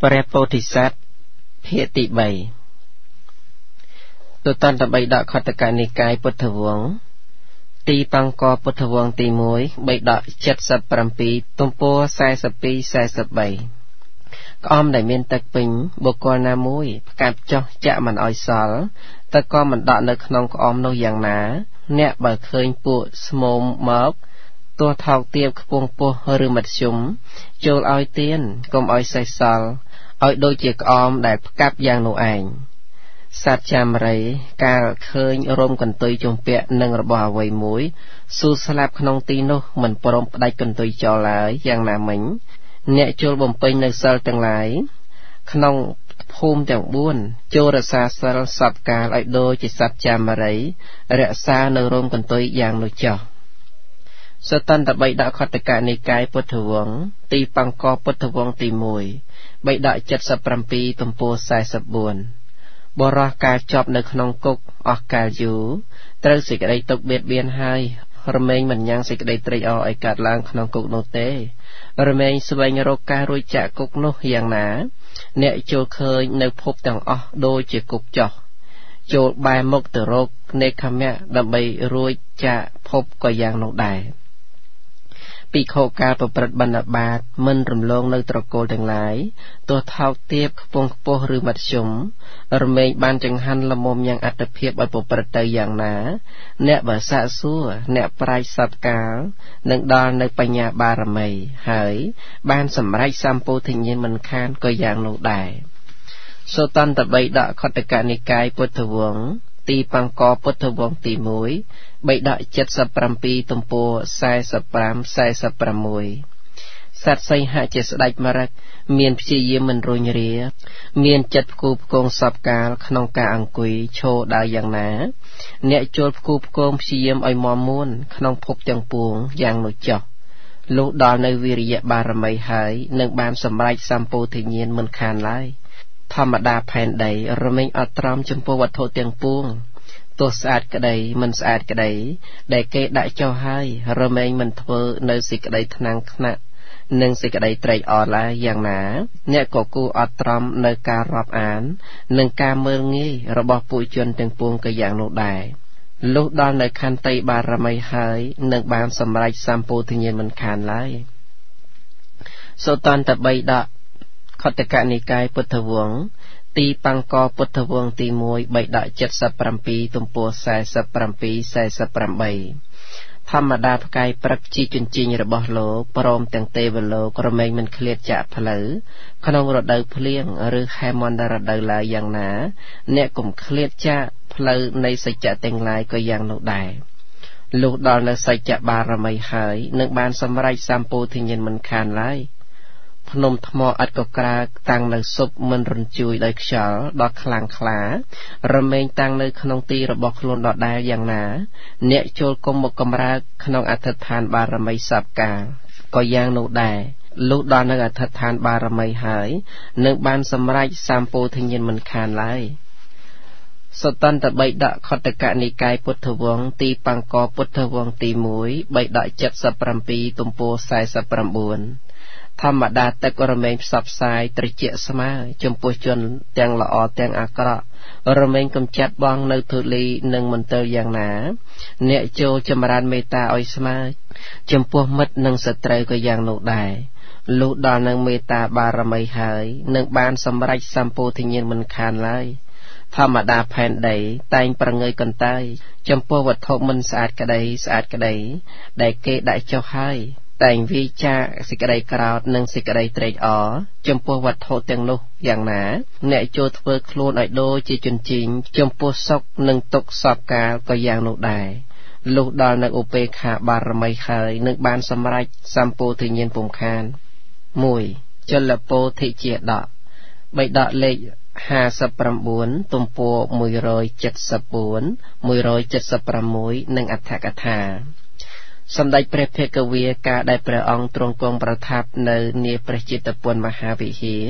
ព្រះពោធិសត្វភាគទី3ទុតន្តបិដកខត្តកនិកាយពុទ្ធវង្សទីបង្កពុទ្ធវង្សទី1បិដក77ទំព័រ42-43ក្អមដែលមានទឹកពេញបុគ្គលណាមួយផ្កាប់ចុះចាក់មិនឲ្យសល់ទឹកក៏មិនដក់នៅក្នុងក្អមនោះយ៉ាងណាអ្នកបើឃើញពួកស្មោមមកទោះថោកទាបខ្ពង់ពោះឬមធ្យមចូលឲ្យទៀនកុំឲ្យសេះសល់ឲ្យដូចជាក្អមដែលផ្កាប់យ៉ាងនោះឯងសត្វចាមរីកាលឃើញរោមកន្ទុយជំពាក់នឹងរបស់អ្វីមួយស៊ូស្លាប់ក្នុងទីនោះមិនព្រមផ្ដាច់កន្ទុយចោលឡើយយ៉ាងណាមិញអ្នកចូលបំពេញនៅសិលទាំងឡាយក្នុងភូមិទាំង4ចូលរក្សាសិលសពកាលឲ្យដូចជាសត្វចាមរីរក្សានៅរោមកន្ទុយយ៉ាងនោះចោះសតន្តបិដកខត្តកនិកាយពុទ្ធវង្សទីបង្កពុទ្ធវង្សទី1បិដក77ទំព័រ44បរោះការជាប់នៅក្នុងគុកអស់កាលយូរត្រូវសេចក្តីទុក្ខបៀតបៀនហើយរមែងមិនញ៉ាំងសេចក្តីត្រេកអរឲ្យកើតឡើងក្នុងគុកនោះទេរមែងស្វែងរកការរួចចាកគុកនោះយ៉ាងណាអ្នកចូលឃើញនៅភពទាំងអស់ដូចជាគុកចោះចូលបែរមុខទៅរកនេក្ខមៈដើម្បីរួចចាកភពក៏យ៉ាងនោះដែរពីខោការប្រព្រឹត្តបណ្ឌបាតមិនរំលងនៅត្រកូលទាំងឡាយទោះថោកទាបខ្ពង់ខ្ពស់ឬមធ្យមរមែងបានចង្ហាន់លមុំយ៉ាងអត្តភាពឲ្យប្រព្រឹត្តទៅយ៉ាងណាអ្នកបើសាកសួរអ្នកប្រាជ្ញសត្វកាលនឹងដល់នៅបញ្ញាបារមីហើយបានសម្រេចសម្ពោធិញ្ញាណមិនខានក៏យ៉ាងនោះដែរសូតន្តបិដកខត្តកនិកាយពុទ្ធវង្សទីបង្កពុទ្ធវង្សទី1បិដក77ទំព័រ45-46សត្វសីហៈជាស្ដេចមរកមានព្យាយាមមិនរុញរាមានចិត្តផ្គូផ្គងសពកាលក្នុងការអង្គុយឈរដើរយ៉ាងណាអ្នកចូលផ្គូផ្គងព្យាយាមឲ្យមាំមួនក្នុងភពទាំងពួងយ៉ាងនោះចុះលុះដល់នៅវិរិយបារមីហើយនឹងបានសម្រេចសម្ពោធិញ្ញាណមិនខានឡើយធម្មតាផែនដីរមែងអត់ទ្រាំចំពោះវត្ថុទាំងពួងទោះស្អាតក្តីមិនស្អាតក្តីដែលគេដាក់ចោលហើយរមែងមិនធ្វើនៅសេចក្តីថ្នាំងថ្នាក់និងសេចក្តីត្រេកអរឡើយយ៉ាងណាអ្នកក៏គួរអត់ទ្រាំនៅការរាប់អាននិងការមើលងាយរបស់ពួកជនទាំងពួងក៏យ៉ាងនោះដែរលុះដល់នៅខន្តីបារមីហើយនឹងបានសម្រេចសម្ពោធិញ្ញាណមិនខានឡើយសូតន្តបិដកខត្តកនិកាយពុទ្ធវង្សទីបង្កពុទ្ធវង្សទី1បិដក77ទំព័រ47-48ធម្មតាផ្កាយព្រឹកជីជញ្ជីងរបស់លោកព្រមទាំងទេវលោករមែងមិនឃ្លាតចាកផ្លូវក្នុងរដូវភ្លៀងឬហេមន្តរដូវឡើយយ៉ាងណាអ្នកកុំឃ្លាតចាកផ្លូវនៃសច្ចៈទាំងឡាយក៏យ៉ាងនោះដែរលុះដល់នៅសច្ចៈបារមីហើយនឹងបានសម្រេចសម្ពោធិញ្ញាណមិនខានឡើយភ្នំថ្មឥតកក្រើកតាំងនៅសុបមិនរញ្ជួយដោយខ្យល់ដ៏ខ្លាំងក្លារមែងតាំងនៅក្នុងទីរបស់ខ្លួនដដែលយ៉ាងណាអ្នកចូលគុំមកកំរើកក្នុងអធិដ្ឋានបារមីសពកាលក៏យ៉ាងនោះដែរលុះដល់នៅអធិដ្ឋានបារមីហើយនឹងបានសម្រេចសម្ពោធិញ្ញាណមិនខានឡើយសតន្តបិដកខត្តកនិកាយពុទ្ធវង្សទីបង្កពុទ្ធវង្សទី1បិដក77ទំព័រ49ធម្មតាទឹករមែងផ្សព្វផ្សាយត្រជាស្មើចំពោះជនទាំងល្អទាំងអាក្រក់រមែងកំចាត់បងនៅធូលីនិងមន្ទិលយ៉ាងណាអ្នកចូលចម្រើនមេត្តាឲ្យស្មើចំពោះមិត្តនិងសត្រូវក៏យ៉ាងនោះដែរលុះដល់នឹងមេត្តាបារមីហើយនឹងបានសម្រេចសម្ពោធិញ្ញាណមិនខានឡើយធម្មតាផែនដីតែងប្រងើយកន្តើយចំពោះវត្ថុមិនស្អាតក្តីស្អាតក្តីដែលគេដាក់ចុះហើយតែងវិចារសេចក្តីក្រោធនិងសេចក្តីត្រេកអរចំពោះវត្ថុទាំងនោះយ៉ាងណាអ្នកចូលធ្វើខ្លួនឲ្យដូចជាជញ្ជីងចំពោះសុខនិងទុក្ខសពកាលក៏យ៉ាងនោះដែរលុះដល់នៅឧបេក្ខាបារមីហើយនឹងបានសម្រេចសម្ពោធិញ្ញាណពុំខាន1ចលពោធិជាដកបិដកលេខ59ទំព័រ174 176និងអដ្ឋកថាសម្ដេចព្រះភគវាការដែលព្រះអង្គទ្រង់គង់ប្រថាប់នៅនាព្រះជេតពនមហាវិហារ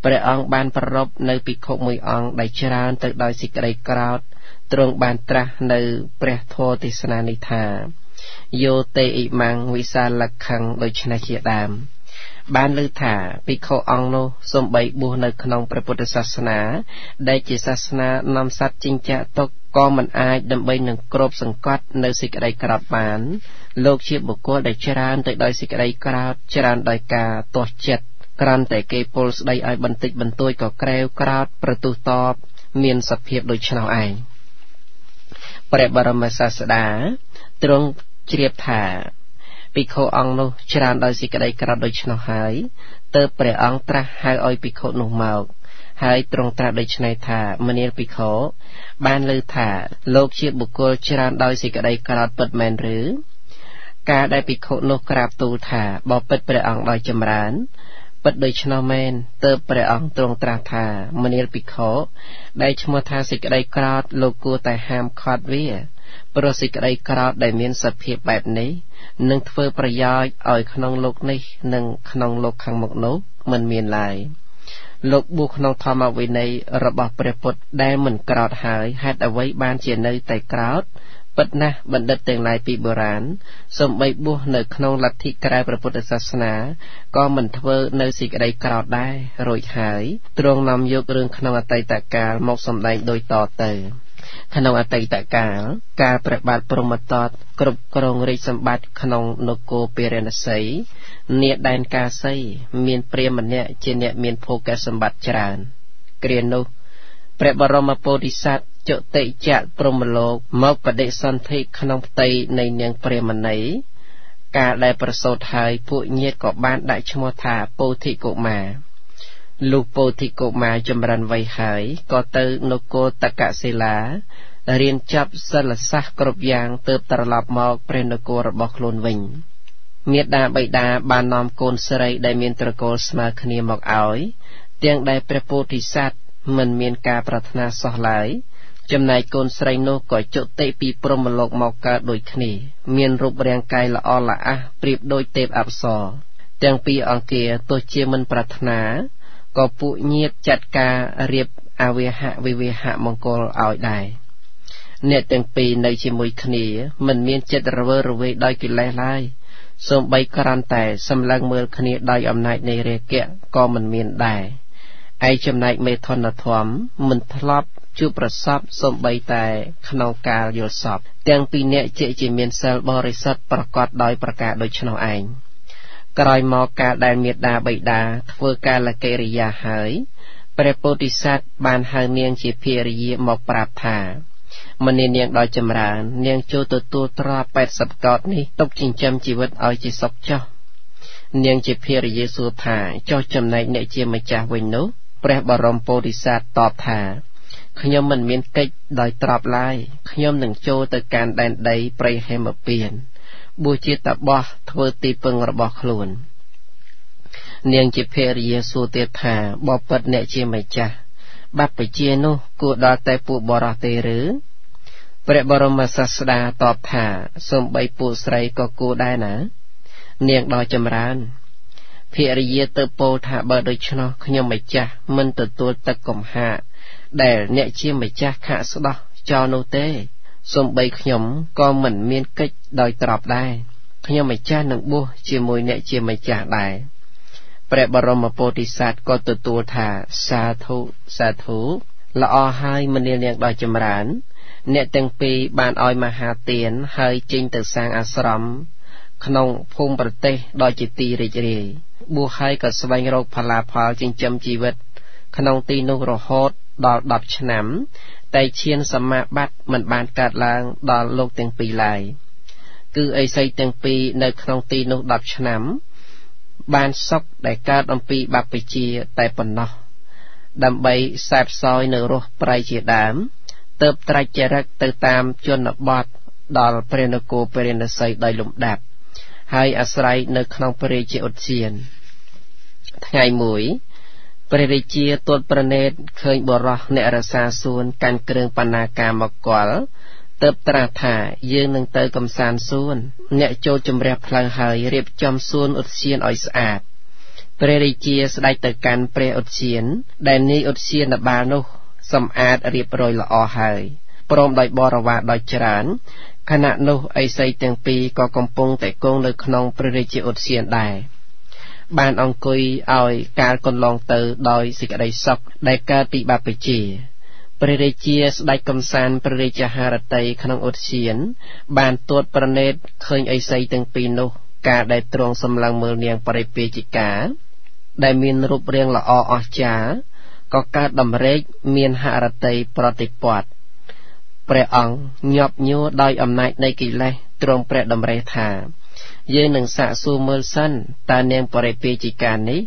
ព្រះអង្គបានប្ររពនៅភិក្ខុមួយអង្គដែលច្រើនទៅដោយសេចក្តីក្រោធទ្រង់បានត្រាស់នៅព្រះធម៌ទេសនានេះថាយោតេអ៊ីម៉ាំងវិសាលខੰងដូច្នេះជាដើម បានលើថាភិក្ខុអង្គនោះសំបីបួសនៅក្នុងព្រះពុទ្ធសាសនាដែលជាសាសនានាំសត្វចិញ្ចាទុកក៏មិនអាចដើម្បីនឹងគ្របសង្កត់នៅសេចក្តីក្រោធបានលោកជាបុគ្គលដែលច្រើនទៅដោយសេចក្តីក្រោធច្រើនដោយការទាស់ចិត្តក្រាន់តែគេពលស្ដីឲ្យបន្តិចបន្តួចក៏ក្រែវក្រោធប្រទុះតបមានសភាពដូច្នោះឯងព្រះបរមសាស្តាទ្រង់ជ្រាបថាភិក្ខុអង្គនោះច្រើនដោយសេចក្តីក្រោធដូច្នោះហើយទើបព្រះអង្គត្រាស់ហៅឲ្យភិក្ខុនោះមកហើយទ្រង់ត្រាស់ដូច្នេះថាមនាលភិក្ខុបានលើថាលោកជាបុគ្គលច្រើនដោយសេចក្តីក្រោធពិតមែនឬការដែលភិក្ខុនោះក្រាបទូលថាបបិទ្ធព្រះអង្គដោយចម្រើនពិតដូច្នោះមែនទើបព្រះអង្គទ្រង់ត្រាស់ថាមនាលភិក្ខុដែលឈ្មោះថាសេចក្តីក្រោធលោកគួរតែហាមឃាត់វាព្រោះសេចក្តីក្រោធដែលមានសភាពបែបនេះនឹងធ្វើប្រយោជន៍ឲ្យក្នុងលោកនេះនិងក្នុងលោកខាងមុខនោះមិនមានឡើយលោកបួសក្នុងធម្មវិន័យរបស់ព្រះពុទ្ធដែលមិនក្រោធហើយហេតុអ្វីបានជានៅតែក្រោធពិតណាស់បណ្ឌិតទាំងឡាយពីបុរាណសូម្បីបួសនៅក្នុងលទ្ធិក្រៅព្រះពុទ្ធសាសនាក៏មិនធ្វើនៅសេចក្តីក្រោធដែររួចហើយទ្រង់នាំយករឿងក្នុងអតីតកាលមកសម្ដែងដូចតទៅក្នុងអតីតកាលកាលព្រះបាទព្រហ្មទត្តគ្រប់គ្រងរាជសម្បត្តិក្នុងនគរពារាណសីនាដែនកាសីមានព្រាហ្មណ៍ម្នាក់ជាអ្នកមានភោគសម្បត្តិច្រើនគ្រានោះព្រះបរមពោធិសត្វចតុចៈព្រហ្មលោកមកបដិសន្ធិក្នុងផ្ទៃនៃនាងព្រាហ្មណីកាលដែលប្រសូតហើយពួកញាតិក៏បានដាក់ឈ្មោះថាពោធិកុមារលុះពោធិកុមារចម្រើនវ័យហើយក៏ទៅនគរតកសិលារៀនចប់សិលសាស្ត្រគ្រប់យ៉ាងទើបត្រឡប់មកព្រះនគររបស់ខ្លួនវិញមាតាបិតាបាននាំកូនស្រីដែលមានត្រកូលស្មើគ្នាមកឲ្យទាំងដែលព្រះពោធិសត្វមិនមានការប្រាថ្នាសោះឡើយចំណែកកូនស្រីនោះក៏ចុតិពីព្រហ្មលោកមកកើតដូចគ្នាមានរូបរាងកាយល្អល្អះប្រៀបដូចទេពអប្សរទាំងពីរអង្គាទោះជាមិនប្រាថ្នាក៏ពួកញាតិចាត់ការរៀបអវិហៈវិវាហៈមង្គលឲ្យដែរអ្នកទាំងពីរនៅជាមួយគ្នាមិនមានចិត្តរវើរវាយដោយកិលេសឡើយសូម្បីគ្រាន់តែសម្លឹងមើលគ្នាដោយអំណាចនៃរាគៈក៏មិនមានដែរឯចំណែកមេធនធម៌មិនធ្លាប់ជួបប្រសពសូម្បីតែក្នុងកាលយល់សពទាំងពីរអ្នកជាមានសិលបរិសុទ្ធប្រកបដោយប្រការដូច្នោះឯងក្រោយមកកាលដែលមាតាបិតាធ្វើកាលកិរិយាហើយព្រះពោធិសត្វបានហៅនាងជាភរិយាមកប្រាប់ថាមនានាងដោយចម្រើននាងចូលទទួលទ្រព្យ80កោដនេះទុកចិញ្ចឹមជីវិតឲ្យជាសុខចុះនាងជាភរិយាសួរថាចុះចំណែកអ្នកជាម្ចាស់វិញនោះព្រះបរមពោធិសត្វតបថាខ្ញុំមិនមានកិច្ចដោយទ្រព្យឡើយខ្ញុំនឹងចូលទៅកាន់ដែនដីព្រៃហេមពៀនបួសជាតាបោះធ្វើទីពឹងរបស់ខ្លួននាងជាភរិយាសួរទៀតថាបបិទ្ធអ្នកជាម្ចាស់បព្វជិនោះគួរដល់តែពួកបរោះទេឬព្រះបរមសាស្តាតបថាសូម្បីពួកស្រីក៏គួរដែរណានាងដ៏ចម្រើនភរិយាទៅពោលថាបើដូច្នោះខ្ញុំម្ចាស់មិនទទួលទឹកកំហាកដែលអ្នកជាម្ចាស់ខាក់ស្ដោះចោលនោះទេសូម្បីខ្ញុំក៏មិនមានកិច្ចដោយទ្រព្យដែរខ្ញុំម្ចាស់នឹងបួសជាមួយអ្នកជាម្ចាស់ដែរព្រះបរមពោធិសត្វក៏ទទួលថាសាធុសាធុល្អហើយមនាលនាងដ៏ចម្រើនអ្នកទាំងពីរបានឲ្យមហាទានហើយចេញទៅសាងអាស្រមក្នុងភូមិប្រទេសដ៏ជាទីរីករាយបួសហើយក៏ស្វែងរកផល្លាផលចិញ្ចឹមជីវិតក្នុងទីនោះរហូតដល់10ឆ្នាំតែឈានសមាបត្តិមិនបានកើតឡើងដល់លោកទាំងពីរឡើយគឺឥសីទាំងពីរនៅក្នុងទីនោះ10ឆ្នាំបានសុខដែលកើតអំពីបព្វជិតែប៉ុណ្ណោះដើម្បីសែបសោយនៅរស់ប្រៃជាដើមទើបត្រាច់ចរិតទៅតាមជនបទដល់ព្រះនគរពារាណសីដោយលំដាប់ហើយអាស្រ័យនៅក្នុងព្រះរាជាឧទ្យានថ្ងៃមួយព្រះរាជាទូតប្រណេតឃើញបរោះអ្នករសាសួនកាន់គ្រឿងបណ្ណាការមកកលទើបត្រាស់ថាយើងនឹងទៅកំសាន្តសួនអ្នកចូលជំរះផ្លូវហើយរៀបចំសួនឧទ្យានឲ្យស្អាតព្រះរាជាស្ដេចទៅកាន់ព្រះឧទ្យានដែលនាយឧទ្យានបាលនោះសម្អាតរៀបរយល្អហើយព្រមដោយបរិវារដ៏ច្រើនខណៈនោះឥសីទាំងពីរក៏កំពុងតែគង់នៅក្នុងព្រះរាជាឧទ្យានដែរ បានអង្គុយឲ្យកាលកន្លងទៅដោយសេចក្តីសុខដែលកើតពីបព្វជិព្រះរាជាស្ដេចកំសាន្តព្រះរាជហឫទ័យក្នុងឧទ្យានបានទួតប្រណេតឃើញឥសីទាំងពីរនោះការដែលទ្រង់សម្លឹងមើលនាងបរិពាជិកាដែលមានរូបរាងល្អអស្ចារ្យក៏កើតដំរេកមានហឫទ័យប្រតិព័ទ្ធព្រះអង្គញាប់ញួរដោយអំណាចនៃកិលេសទ្រង់ព្រះតម្រេះថាយើងនឹងសាកសួរមើលសិនតើនាងបរិពាជិកានេះ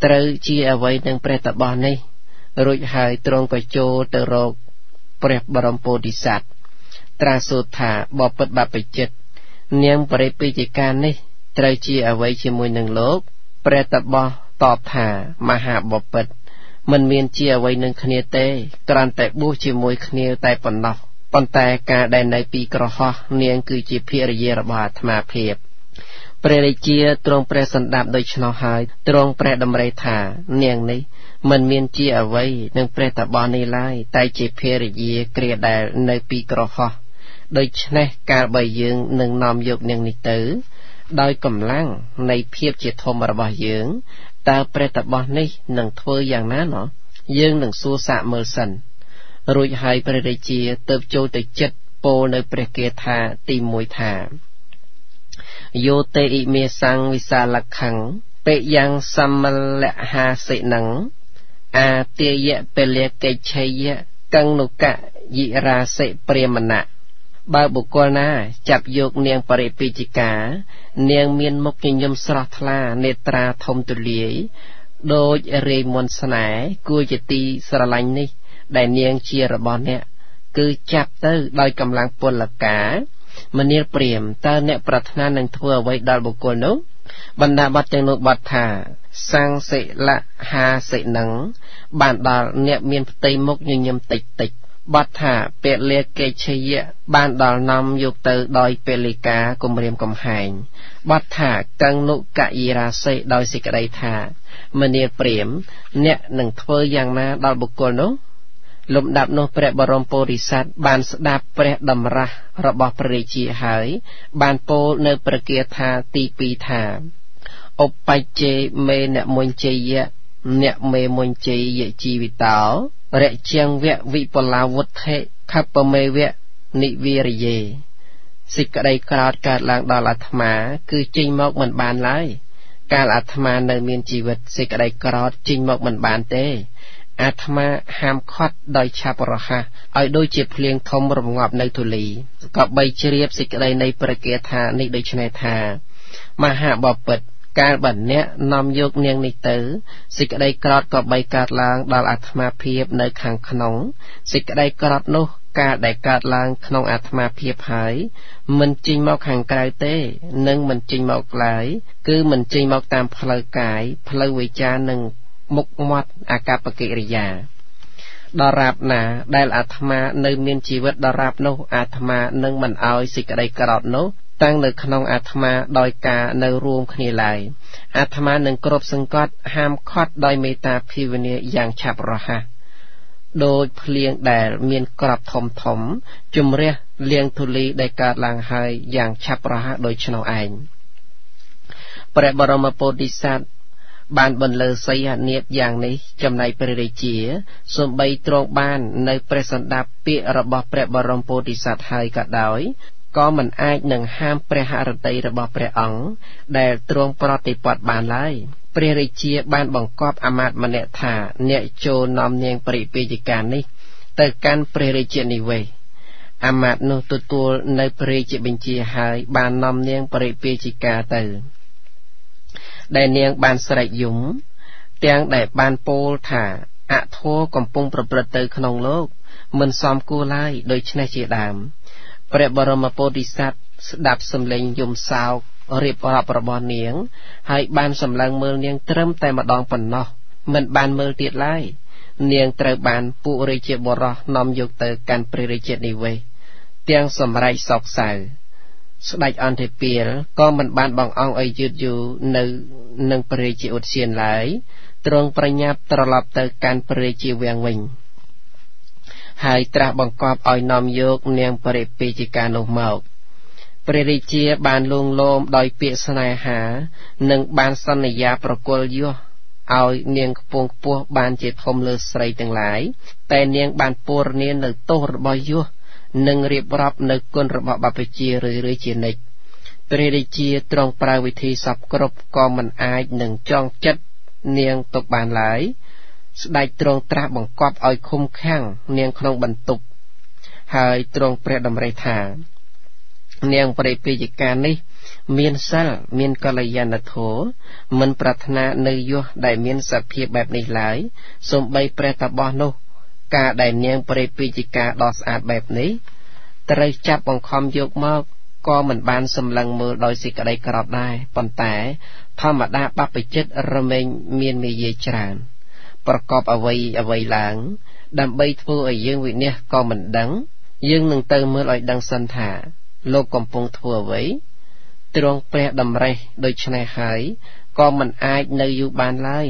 ត្រូវជាអ្វីនឹងព្រះតបោះនេះរួចហើយទ្រង់ក៏ចូលទៅរកព្រះបរមពោធិសត្វត្រាស់សួរថាបពិតបព្វជិតនាងបរិពាជិកានេះត្រូវជាអ្វីជាមួយនឹងលោកព្រះតបោះតបថាមហាបពិតមិនមានជាអ្វីនឹងគ្នាទេគ្រាន់តែបួសជាមួយគ្នាតែប៉ុណ្ណោះប៉ុន្តែការដែលនៅពីក្រហោះនាងគឺជាភរិយារបស់អាត្មាភាពព្រះរាជាទ្រង់ព្រះសណ្ដាប់ដូច្នោះហើយទ្រង់ព្រះតម្រេះថានាងនេះមិនមានជាអ្វីនឹងព្រះតបោះនេះឡើយតែជាភរិយាគ្រាដែលនៅពីក្រហោះដូច្នេះកាលបើយើងនឹងនាំយកនាងនេះទៅដោយកម្លាំងនៃភាពជាធំរបស់យើងតើព្រះតបោះនេះនឹងធ្វើយ៉ាងណាណោះយើងនឹងសួរសាកមើលសិនរួចហើយព្រះរាជាទើបចូលទៅចិត្តពោលនៅព្រះគាថាទី1ថាយោតេអ៊ីមេសੰវិសាលខੰពេយ៉ាងសមលហាសិណੰអាទាយៈពលៈកិច្ឆយៈកੰនុកយិរាសិព្រាមណៈបើបុគ្គលណាចាប់យកនាងបរិពាជិកានាងមានមុខញញឹមស្រស់ថ្លានេត្រាធំទូលាយដូចរាយមន្តស្នេហ៍គួរជាទីស្រឡាញ់នេះដែលនាងជារបស់អ្នកគឺចាប់ទៅដោយកម្លាំងពលកាមនាលព្រាមតើអ្នកប្រាថ្នានឹងធ្វើអ្វីដល់បុគ្គលនោះបណ្ដាបទទាំងនោះបទថាសੰសិលហាសិណੰបានដល់អ្នកមានផ្ទៃមុខញញឹមតិចតិចបទថាពលៈកិច្ឆយៈបានដល់នាំយកទៅដោយពលិកាគំរាមកំហែងបទថាកੰនុកយិរាសិដោយសេចក្តីថាមនាលព្រាមអ្នកនឹងធ្វើយ៉ាងណាដល់បុគ្គលនោះលំដាប់នោះព្រះបរមពោធិសត្វបានស្ដាប់ព្រះតម្រាស់របស់ព្រះរាជាហើយបានពោលនៅព្រះគាថាទី2ថាឧបច្ចេមេនមុញ្ជយៈអ្នកមេមុញ្ជយៈជីវិតោរជាងវៈវិបលាវុទ្ធិខបមេវៈនិវិរិយេសេចក្តីក្រោធកើតឡើងដល់អាត្មាគឺចេញមកមិនបានឡើយកាលអាត្មានៅមានជីវិតសេចក្តីក្រោធចេញមកមិនបានទេអាត្មាហាមឃាត់ដោយឆាប់រហ័សឲ្យដូចជាភ្លៀងធំរងាប់នៅធូលីក៏បីជ្រាបសេចក្តីនៃព្រះគាថានេះដូច្នេះថាមហាបពិតកាលបើអ្នកនាំយកនាងនេះទៅសេចក្តីក្រោធក៏បីកើតឡើងដល់អាត្មាភាពនៅខាងក្នុងសេចក្តីក្រោធនោះការដែលកើតឡើងក្នុងអាត្មាភាពហើយមិនចេញមកខាងក្រៅទេនិងមិនចេញមកឡើយគឺមិនចេញមកតាមផ្លូវកាយផ្លូវវិជ្ជានិងមុខមាត់អាកប្បកិរិយាដរាបណាដែលអាត្មានៅមានជីវិតដរាបនោះអាត្មានឹងមិនអោយសេចក្តីក្រោធនោះតាំងនៅក្នុងអាត្មាដោយការនៅរួមគ្នាឡើយអាត្មានឹងគ្រប់សង្កត់ហាមឃាត់ដោយមេត្តាភាវនាយ៉ាងឆាប់រហ័សដោយភ្លៀងដែលមានក្របធំធំជំរះលាងធូលីដែលកើតឡើងហើយយ៉ាងឆាប់រហ័សដោយឆ្នោះឯងព្រះបរមពោធិសត្វបានបន្លឺសីហនាថយ៉ាងនេះចំណែកព្រះរាជាសូម្បីទ្រង់បាននៅព្រះសណ្ដាប់ពាក្យរបស់ព្រះបរមពោធិសត្វហើយក៏ដោយក៏មិនអាចនឹងហាមព្រះហឫទ័យរបស់ព្រះអង្គដែលទ្រង់ប្រតិបត្តិបានឡើយព្រះរាជាបានបង្គាប់អាមាត្យម្នាក់ថាអ្នកចូលនាំនាងបរិពាជិកានេះទៅកាន់ព្រះរាជានិវេសអាមាត្យនោះទទួលនៅព្រះរាជបញ្ជាហើយបាននាំនាងបរិពាជិកាទៅដែលនាងបានស្រែកយំទាំងដែលបានពោលថាអធម៌កំពុងប្រព្រឹត្តទៅក្នុងលោកមិនសមគួរឡើយដូច្នេះជាដើមព្រះបរមពោធិសត្វស្ដាប់សំឡេងយំសោករៀបរាប់របស់នាងហើយបានសម្លឹងមើលនាងត្រឹមតែម្ដងប៉ុណ្ណោះមិនបានមើលទៀតឡើយនាងត្រូវបានពួករាជាបុរសនាំយកទៅកាន់ព្រះរាជានិវេសទាំងសម្រេចសោកសៅស្ដេចអន្តរពាលក៏មិនបានបង្អង់ឲ្យយឺតយូរនៅនឹងព្រះរាជាឧទ្យានឡើយទ្រង់ប្រញាប់ត្រឡប់ទៅកាន់ព្រះរាជាវាំងវិញហើយត្រាស់បង្គាប់ឲ្យនាំយកនាងបរិពាជិកានោះមក ព្រះរាជាបានលួងលោមដោយពាក្យស្នេហានិងបានសន្យាប្រគល់យោឲ្យនាងខ្ពងខ្ពស់បានជាធំលើស្រីទាំងឡាយតែនាងបានពរនានៅទោសរបស់យោនិងរៀបរាប់នៅគុណរបស់បព្វជិរឿយៗជានិច្ចព្រះរាជាទ្រង់ប្រើវិធីសពគ្រប់ក៏មិនអាចនឹងចងចិត្តនាងទុកបានឡើយស្ដេចទ្រង់ត្រាស់បង្គាប់ឲ្យឃុំឃាំងនាងក្នុងបន្ទប់ហើយទ្រង់ព្រះតម្រិះថានាងព្រះពាយិកានេះមានសិលមានកល្យាណធម៌មិនប្រាថ្នានៅយោដែលមានសភាពបែបនេះឡើយសូម្បីព្រះតាបសនោះការដែលនាងព្រះពាយិកាដ៏ស្អាតបែបនេះត្រូវចាប់បង្ខំយកមកក៏មិនបានសម្លឹងមើលដោយសេចក្តីក្រោធដែរប៉ុន្តែធម្មតាបព្វជិតរមែងមានមាយាច្រើនប្រកបអ្វីឡើងដើម្បីធ្វើឲ្យយើងវិនិច្ឆ័យក៏មិនដឹងយើងនឹងទៅមើលឲ្យដឹងសិនថាលោកកំពុងធ្វើអ្វីទ្រង់ព្រះតម្រិះដូច្នេះហើយក៏មិនអាចនៅយូរបានឡើយ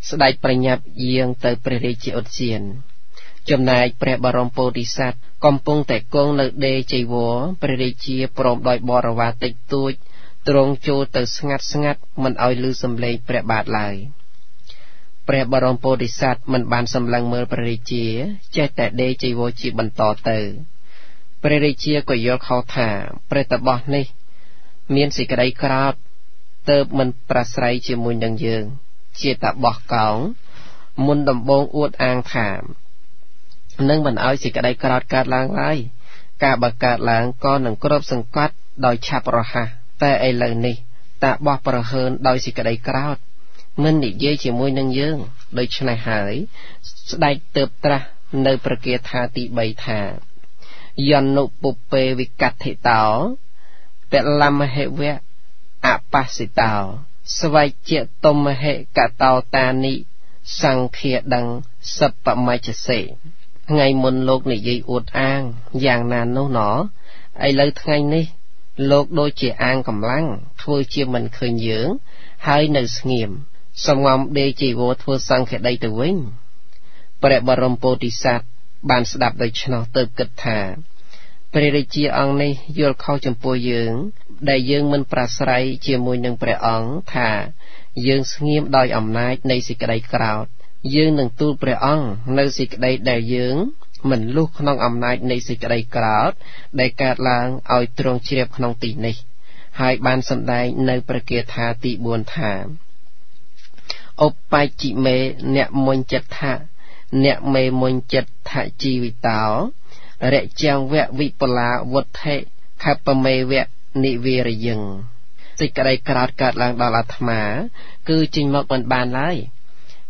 ស្ដេចប្រញាប់យាងទៅព្រះរាជាឧទ្យានចំណែកព្រះបរមពោធិសត្វកំពុងតែគង់នៅដេចីវរព្រះរាជាព្រមដោយបរិវារតិចតួចទ្រង់ចូលទៅស្ងាត់មិនឲ្យឮសំឡេងព្រះបាទឡើយព្រះបរមពោធិសត្វមិនបានសម្លឹងមើលព្រះរាជាចេះតែដេចីវរជាបន្តទៅព្រះរាជាក៏យល់ខុសថាព្រះតាបសនេះមានសេចក្តីក្រោធទើបមិនប្រស្រ័យជាមួយនឹងយើងជាតាបសកោងមុនដំបូងអួតអាងថានឹងមិនឲ្យសេចក្តីក្រោធកើតឡើងឡើយការបើកើតឡើងក៏នឹងគ្របសង្កត់ដោយឆាប់រហ័សតែឥឡូវនេះតាបសប្រហើនដោយសេចក្តីក្រោធមិននិយាយជាមួយនឹងយើងដូច្នេះហើយស្ដេចទើបត្រាស់នៅប្រគាថាទី3ថាយនុពុពេវិកដ្ឋិតោពលមហិវៈអបសិតោស្វ័យជាតុមហិកតោតានិសង្ឃាដឹងសពមច្ចសេថ្ងៃមុនលោកនិយាយអួតអាងយ៉ាងណានោះណឥឡូវថ្ងៃនេះលោកដូចជាអាងកម្លាំងធ្វើជាមិនឃើញយើងហើយនៅស្ងៀមសំងំដេជីវរធ្វើសង្ឃេដីទៅវិញព្រះបរមពោធិសត្វបានស្ដាប់ដូច្នោះទើបគិតថាព្រះរាជាអង្គនេះយល់ខុសចំពោះយើងដែលយើងមិនប្រស្រ័យជាមួយនឹងព្រះអង្គថាយើងស្ងៀមដោយអំណាចនៃសេចក្តីក្រោធយើងនឹងទូលព្រះអង្គនៅសេចក្តីដែលយើងមិនលុះក្នុងអំណាចនៃសេចក្តីក្រោធដែលកើតឡើងឲ្យទ្រង់ជ្រាបក្នុងទីនេះហើយបានសម្ដែងនៅព្រះគាថាទី4ថាឧបច្ចិមេអ្នកមុញចិត្តថាអ្នកមេមុញចិត្តថាជីវិតោរជាងវៈវិបលាវុទ្ធិខបមេវៈនិវិរយឹងសេចក្តីក្រោធកើតឡើងដល់អាត្មាគឺចេញមកមិនបានឡើយ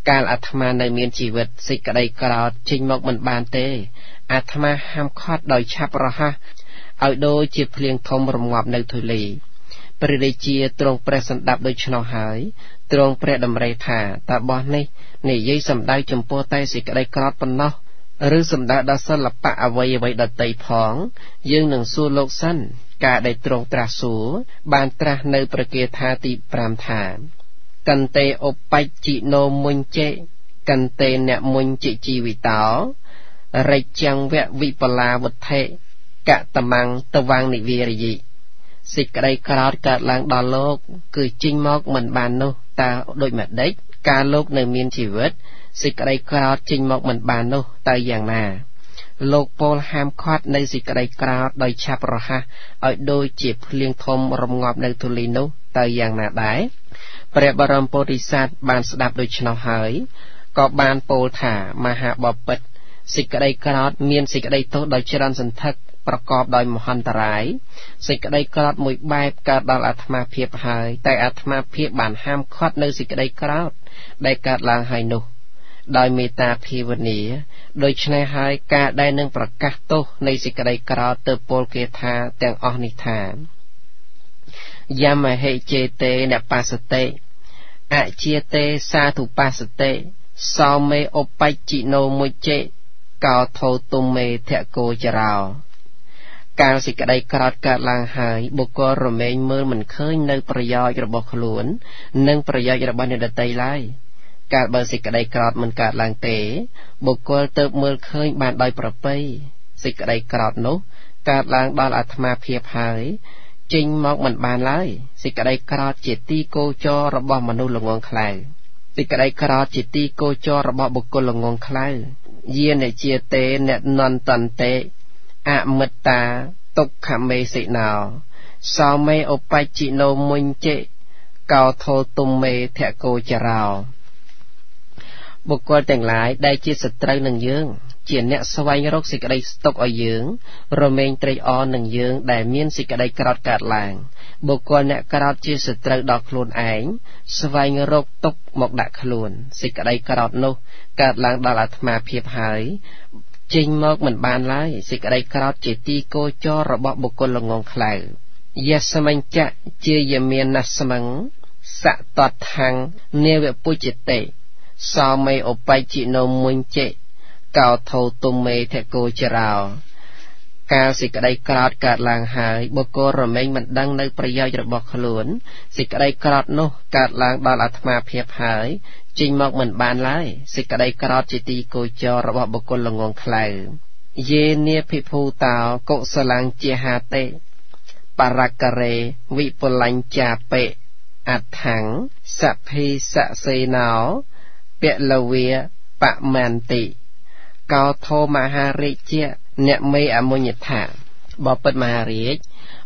កាលអាត្មានៅមានជីវិតសេចក្តីក្រោធចេញមកមិនបានទេអាត្មាហាមឃាត់ដោយឆាប់រហ័សឲ្យដូចជាភ្លៀងធំរងាប់នៅធូលីព្រះរាជាទ្រង់ព្រះសណ្ដាប់ដូច្នោះហើយទ្រង់ព្រះតម្រិះថាតាបសនេះនិយាយសម្ដៅចំពោះតែសេចក្តីក្រោធប៉ុណ្ណោះឬសម្ដៅដល់សិល្បៈអ្វីដតីផងយើងនឹងសួរលោកសិនការដែលទ្រង់ត្រាស់សួរបានត្រាស់នៅព្រះគាថាទី5ថាកន្តេឧបច្ចិណោមុញចេកន្តេអ្នកមុញចិជីវិតោរិជាងវៈវិបលាវុទ្ធិកតមੰតវាងនិវិរយិសេចក្តីក្រោធកើតឡើងដល់លោកគឺចេញមកមិនបាននោះតើដូចម្ដេចការលោកនៅមានជីវិតសេចក្តីក្រោធចេញមកមិនបាននោះតើយ៉ាងណាលោកពោលហាមឃាត់នៅសេចក្តីក្រោធដោយឆាប់រហ័សឲ្យដូចជាភ្លៀងធំរងាប់នៅធូលីនោះតើយ៉ាងណាដែរព្រះបរមពោធិសត្វបានស្ដាប់ដូច្នោះហើយក៏បានពោលថាមហាបពិតសេចក្តីក្រោធមានសេចក្តីទោសដោយច្រើនសន្ធឹកប្រកបដោយមហន្តរាយសេចក្តីក្រោធមួយបែបកើតដល់អាត្មាភាពហើយតែអាត្មាភាពបានហាមឃាត់នៅសេចក្តីក្រោធដែលកើតឡើងហើយនោះដោយមេត្តាភាវនាដូច្នេះហើយការដែលនឹងប្រកាសទោសនៃសេចក្តីក្រោធទៅពលគេថាទាំងអស់នេះថាយមហេចេតេនបស្សតិអជាតេសាធុបស្សតិសោមេឧបច្ចិណោមុច្ចេកោថោទុំមេធកោចរោកាលសេចក្តីក្រោធកើតឡើងហើយបុគ្គលរមែងមើលមិនឃើញនៅប្រយោជន៍របស់ខ្លួននិងប្រយោជន៍របស់អ្នកដទៃឡើយកាលបើសេចក្តីក្រោធមិនកើតឡើងទេបុគ្គលទៅមើលឃើញបានដោយប្រពៃសេចក្តីក្រោធនោះកើតឡើងដល់អាត្មាភាពហើយ ចេញមកមិនបានឡើយសេចក្តីក្រោធជាទីគោចររបស់មនុស្សល្ងងខ្លៅសេចក្តីក្រោធជាទីគោចររបស់បុគ្គលល្ងងខ្លៅយានជាតេអ្នកនន្តន្តេអមិត្តាទុក្ខមេសិណោសោមេឧបច្ចិណោមុញ្ចេកោថោទុំមេធកោចរោបុគ្គលទាំងឡាយដែលជាសត្រូវនឹងយើងជាអ្នកស្វែងរកសេចក្តីស្ទុកឲ្យយើងរមែងត្រេកអរនឹងយើងដែលមានសេចក្តីក្រោធកើតឡើងបុគ្គលអ្នកក្រោធជាសត្រូវដល់ខ្លួនឯងស្វែងរកទុកមកដាក់ខ្លួនសេចក្តីក្រោធនោះកើតឡើងដល់អាត្មាភាពហើយចេញមកមិនបានឡើយសេចក្តីក្រោធជាទីគោចររបស់បុគ្គលល្ងងខ្លៅយសមិញ្ចៈជាយមានណាស្មឹងសតតថាំងនាវពុជតិសោមេឧបច្ចិណោមុញ្ចេកោថោទុំមេធកោចរោកាលសេចក្តីក្រោធកើតឡើងហើយបុគ្គលរមែងមិនដឹងនៅប្រយោជន៍របស់ខ្លួនសេចក្តីក្រោធនោះកើតឡើងដល់អាត្មាភាពហើយចេញមកមិនបានឡើយសេចក្តីក្រោធជាទីគោចររបស់បុគ្គលល្ងងខ្លៅយេនាភិភូតោកុសលังជាហាតេបរករេវិពលញ្ចាបេអដ្ឋังសភីសសេណោពលវាបមន្តិកោថោមហារាជៈអ្នកមេអមុញ្ញថាបបិទ្ធមហារាជ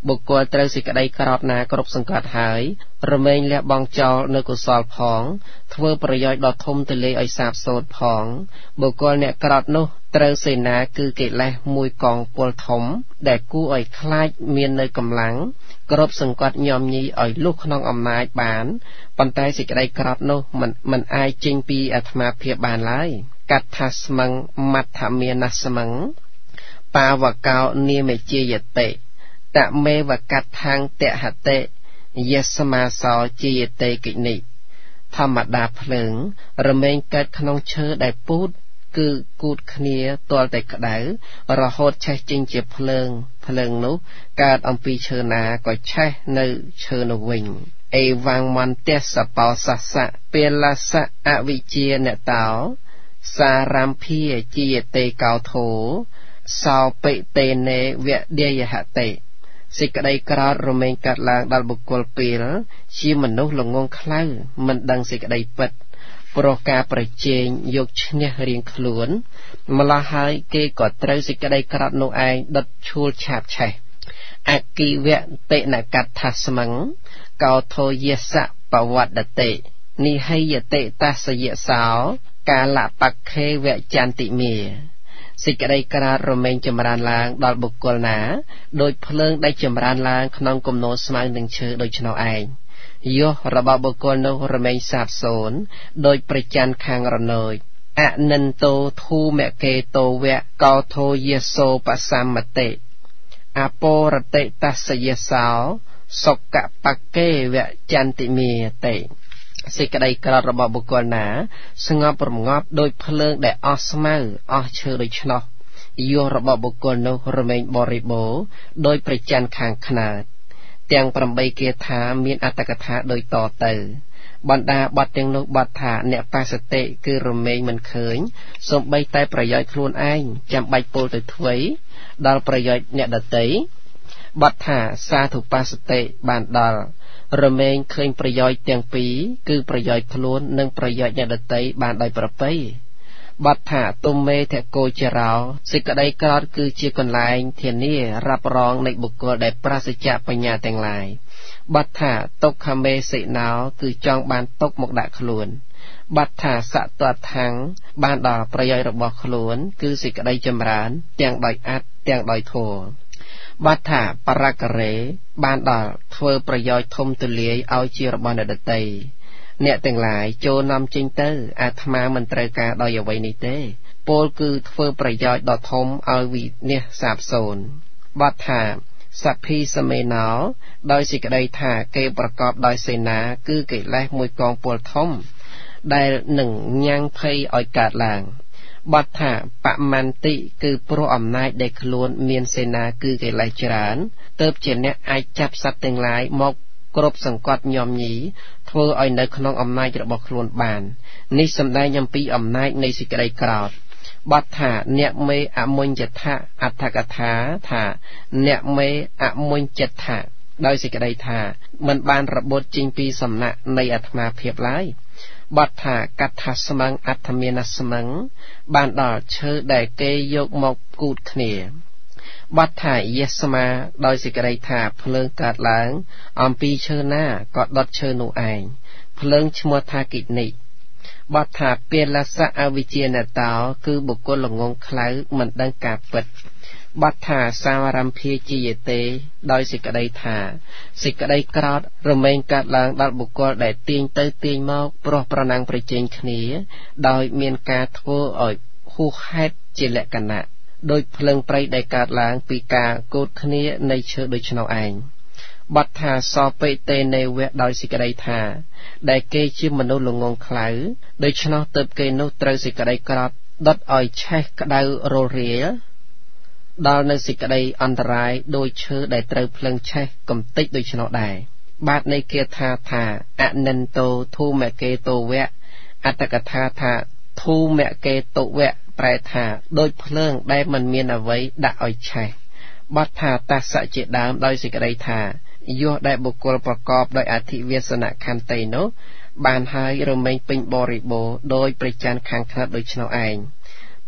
បុគ្គលត្រូវសេចក្តីក្រោធណាគ្រប់សង្កត់ហើយរមែងលះបង់ចោលនៅកុសលផងធ្វើប្រយោជន៍ដ៏ធំទូលាយឲ្យសាបសូន្យផងបុគ្គលអ្នកក្រោធនោះត្រូវសេនាគឺកិលេសមួយកងពលធំដែលគួរឲ្យខ្លាចមាននៅកម្លាំងគ្រប់សង្កត់ញោមញីឲ្យលុះក្នុងអំណាចបានប៉ុន្តែសេចក្តីក្រោធនោះមិនអាចចេញពីអាត្មាភាពបានឡើយកត្ថាស្មឹងមត្ថមានណាស្មឹងបាវកោនាមជាយតិតមេវកថាំងតហតេយសមាសោជាយតេកិនិធម្មតាភ្លើងរមែងកើតក្នុងឈើដែលពូតគឺគូតគ្នាទាល់តែក្តៅរហូតឆេះចេញជាភ្លើងនោះកើតអំពីឈើណាក៏ឆេះនៅឈើនោះវិញអេវាំងមន្តសបោសសៈពេលសៈអវិជ្ជានតោសារំភាជាយតេកោថោសោបិតេនេវៈដេយហតេសេចក្តីក្រោធរមែងកើតឡើងដល់បុគ្គលពេលជាមនុស្សល្ងងខ្លៅមិនដឹងសេចក្តីពិតព្រោះការប្រជែងយកឈ្នះរៀងខ្លួនម្ល៉េះហើយគេក៏ត្រូវសេចក្តីក្រោធនោះឯងដុតឈួលឆាបឆេះអគិវៈតេនកត្ថាស្មឹងកោថោយសៈបវត្តតេនិហយតេតសយសោកាលបខេវៈចន្តិមេសេចក្តីក្រោធរមែងចម្រើនឡើងដល់បុគ្គលណាដោយភ្លើងដែលចម្រើនឡើងក្នុងគំនរស្មៅនឹងឈើដូច្នោះឯងយោរបស់បុគ្គលនោះរមែងសាបសូន្យដោយប្រច័នខាងរណយអនិន្ទោធូមកេតោវៈកោថោយសោបសម្មតិអពរតិតសយសោសុកបកេវៈចន្តិមេតេសេចក្តីក្រោធរបស់បុគ្គលណាស្ងប់រងាប់ដោយភ្លើងដែលអស់ស្មៅអស់ឈើដូច្នោះយោរបស់បុគ្គលនោះរមែងបរិបូរដោយប្រច័នខាងខ្នើតទាំង8គាថាមានអត្តកថាដូចតទៅបណ្ដាបទទាំងនោះបទថាអ្នកបសតិគឺរមែងមិនឃើញសូម្បីតែប្រយោជន៍ខ្លួនឯងចាំបាច់ពោលទៅអ្វីដល់ប្រយោជន៍អ្នកដទៃបទថាសាធុបសតិបានដល់រមែងឃើញប្រយោជន៍ទាំងពីរគឺប្រយោជន៍ខ្លួននិងប្រយោជន៍អ្នកដទៃបានដោយប្រពៃបទថាទុំមេធកោចរោសេចក្តីក្រោធគឺជាកន្លែងធានារ៉ាប់រងនៃបុគ្គលដែលប្រាសចាកបញ្ញាទាំងឡាយបទថាទុក្ខមេសិណោគឺចង់បានទុកមកដាក់ខ្លួនបទថាសតតថាំងបានដល់ប្រយោជន៍របស់ខ្លួនគឺសេចក្តីចម្រើនទាំងដោយអត្តទាំងដោយធម៌បទថាបរករេបានដល់ធ្វើប្រយោជន៍ធំទូលាយឲ្យជារបស់អ្នកដទៃអ្នកទាំងឡាយចូលនាំចេញទៅអាត្មាមិនត្រូវការដោយអ្វីនេះទេពោលគឺធ្វើប្រយោជន៍ដ៏ធំឲ្យវិនិច្ឆ័យសាបសូន្យបទថាសភីសមេណោដោយសេចក្តីថាគេប្រកបដោយសេនាគឺកិលេសមួយកងពលធំដែលនឹងញ៉ាំងភ័យឲ្យកើតឡើងបទថាបមន្តិគឺព្រោះអំណាចដែលខ្លួនមានសេនាគឺកិលេសច្រើនទើបជាអ្នកអាចចាប់សត្វទាំងឡាយមកគ្រប់សង្កត់ញោមញីធ្វើឲ្យនៅក្នុងអំណាចរបស់ខ្លួនបាននេះសម្ដែងអំពីអំណាចនៃសេចក្តីក្រោធបទថាអ្នកមេអមុញ្ញថៈអដ្ឋកថាថាអ្នកមេអមុញ្ញចិត្តថា ដោយសេចក្តីថាមិនបានរបូតចេញពីសំណាក់នៃអាត្មាភាពឡើយបទថាកថាស្មឹងអត្ថមានស្មឹងបានដល់ឈើដែលគេយកមកគូតគ្នាបទថាយេស្មាដោយសេចក្តីថាភ្លើងកើតឡើងអំពីឈើណាក៏ដុតឈើនោះឯងភ្លើងឈ្មោះថាកិនិបទថាពេលសៈអវិជ្ជាណតោគឺបុគ្គលល្ងងខ្លៅមិនដឹងការពិតបទថាសាវរម្ភាជាយទេដោយសេចក្តីថាសេចក្តីក្រោធរមែងកើតឡើងដល់បុគ្គលដែលទាញទៅទាញមកព្រោះប្រណាំងប្រជែងគ្នាដោយមានការធ្វើឲ្យហួសហេតុជាលក្ខណៈដោយភ្លើងព្រៃដែលកើតឡើងពីការកូតគ្នានៃឈើដូច្នោះឯងបទថាសបេតេនេវៈដោយសេចក្តីថាដែលគេជាមនុស្សល្ងងខ្លៅដូច្នោះទើបគេនោះត្រូវសេចក្តីក្រោធដុតឲ្យឆេះក្តៅរលរាលដល់នៅសេចក្តីអន្តរាយដោយឈើដែលត្រូវភ្លឹងឆេះកំតិចដូច្នោះដែរបាទនៃគាថាអនិន្ទោធូមកេតោវៈអត្តកថាថាធូមកេតោវៈប្រែថាដូចភ្លើងដែលមិនមានអ្វីដាក់ឲ្យឆេះបទថាតសៈជាដើមដោយសេចក្តីថាយោដែលបុគ្គលប្រកបដោយអធិវាសនៈខន្តីនោះបានហើយរមែងពេញបរិបូរណ៍ដោយព្រះច័ន្ទខាងខ្នត់ដូច្នោះឯង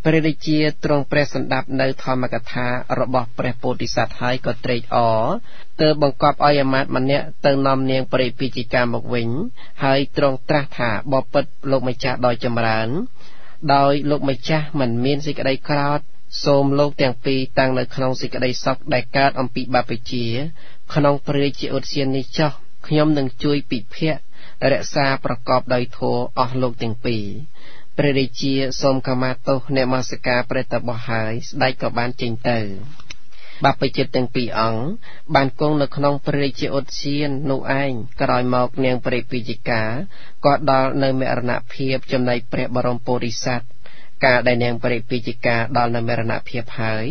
ព្រះរាជាទ្រង់ព្រះសម្ដាប់នៅធម្មកថារបស់ព្រះពោធិសត្វហើយក៏ត្រេកអរទើបបង្គាប់ឲ្យអាមាត្យម្នាក់ទៅនាំនាងព្រះពាជិកាមកវិញហើយទ្រង់ត្រាស់ថាបបិទ្ធលោកម្ចាស់ដ៏ចម្រើនដោយលោកម្ចាស់មិនមានសេចក្តីក្រោធសូមលោកទាំងពីរតាំងនៅក្នុងសេចក្តីសុខដែលកើតអំពីបព្វជិក្នុងព្រះរាជាឧទ្យាននេះចុះខ្ញុំនឹងជួយពិភៈរក្សាប្រកបដោយធម៌អស់លោកទាំងពីរព្រះរាជាសូមខមាទោសនមស្ការព្រះតបោះហើយស្ដេចក៏បានចេញទៅបព្វជិតទាំងពីរអង្គបានគង់នៅក្នុងព្រះរាជាឧទ្យាននោះឯងក្រោយមកនាងព្រះពាជិកាក៏ដល់នៅមរណភាពចំណែកព្រះបរមពុរិស័ទកាលដែលនាងព្រះពាជិកាដល់នៅមរណភាពហើយ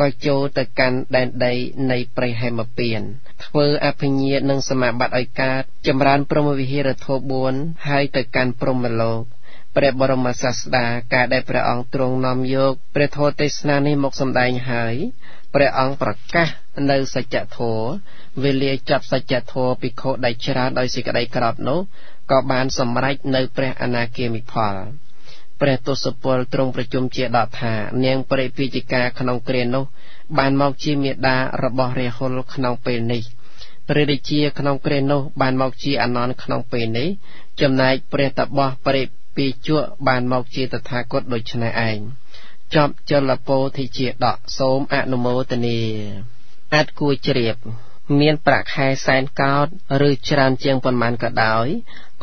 ក៏ចូលទៅកាន់ដែនដីនៃព្រះហេមពានធ្វើអភិញ្ញានិងសមាបត្តិឲ្យកើតចម្រើនព្រហ្មវិហារធម៌4ហើយទៅកាន់ព្រហ្មលោកព្រះបរមសាស្តាកាលដែលព្រះអង្គទ្រង់នាំយកព្រះធម៌ទេសនានេះមកសម្ដែងហើយព្រះអង្គប្រកាសនៅសច្ចធម៌វេលាចាប់សច្ចធម៌ភិក្ខុដែលច្រើនដោយសេចក្តីក្រោធនោះក៏បានសម្រេចនៅព្រះអនាគាមិផលព្រះទស្សពលទ្រង់ប្រជុំជាដកថានាងព្រះពាជិកាក្នុងគ្រានោះបានមកជាមាតារបស់រាហុលក្នុងពេលនេះព្រះរាជាក្នុងគ្រានោះបានមកជាអានន្ទក្នុងពេលនេះចំណែកព្រះតបោះព្រះពាជៈបានមកជាតថាគតដូច្នេះឯងចប់ចលពោធិជាដកសូមអនុមោទនាអត់គួរជ្រាបមានប្រាក់ខែសែនកោដឬច្រើនជាងប៉ុន្មានក៏ដោយ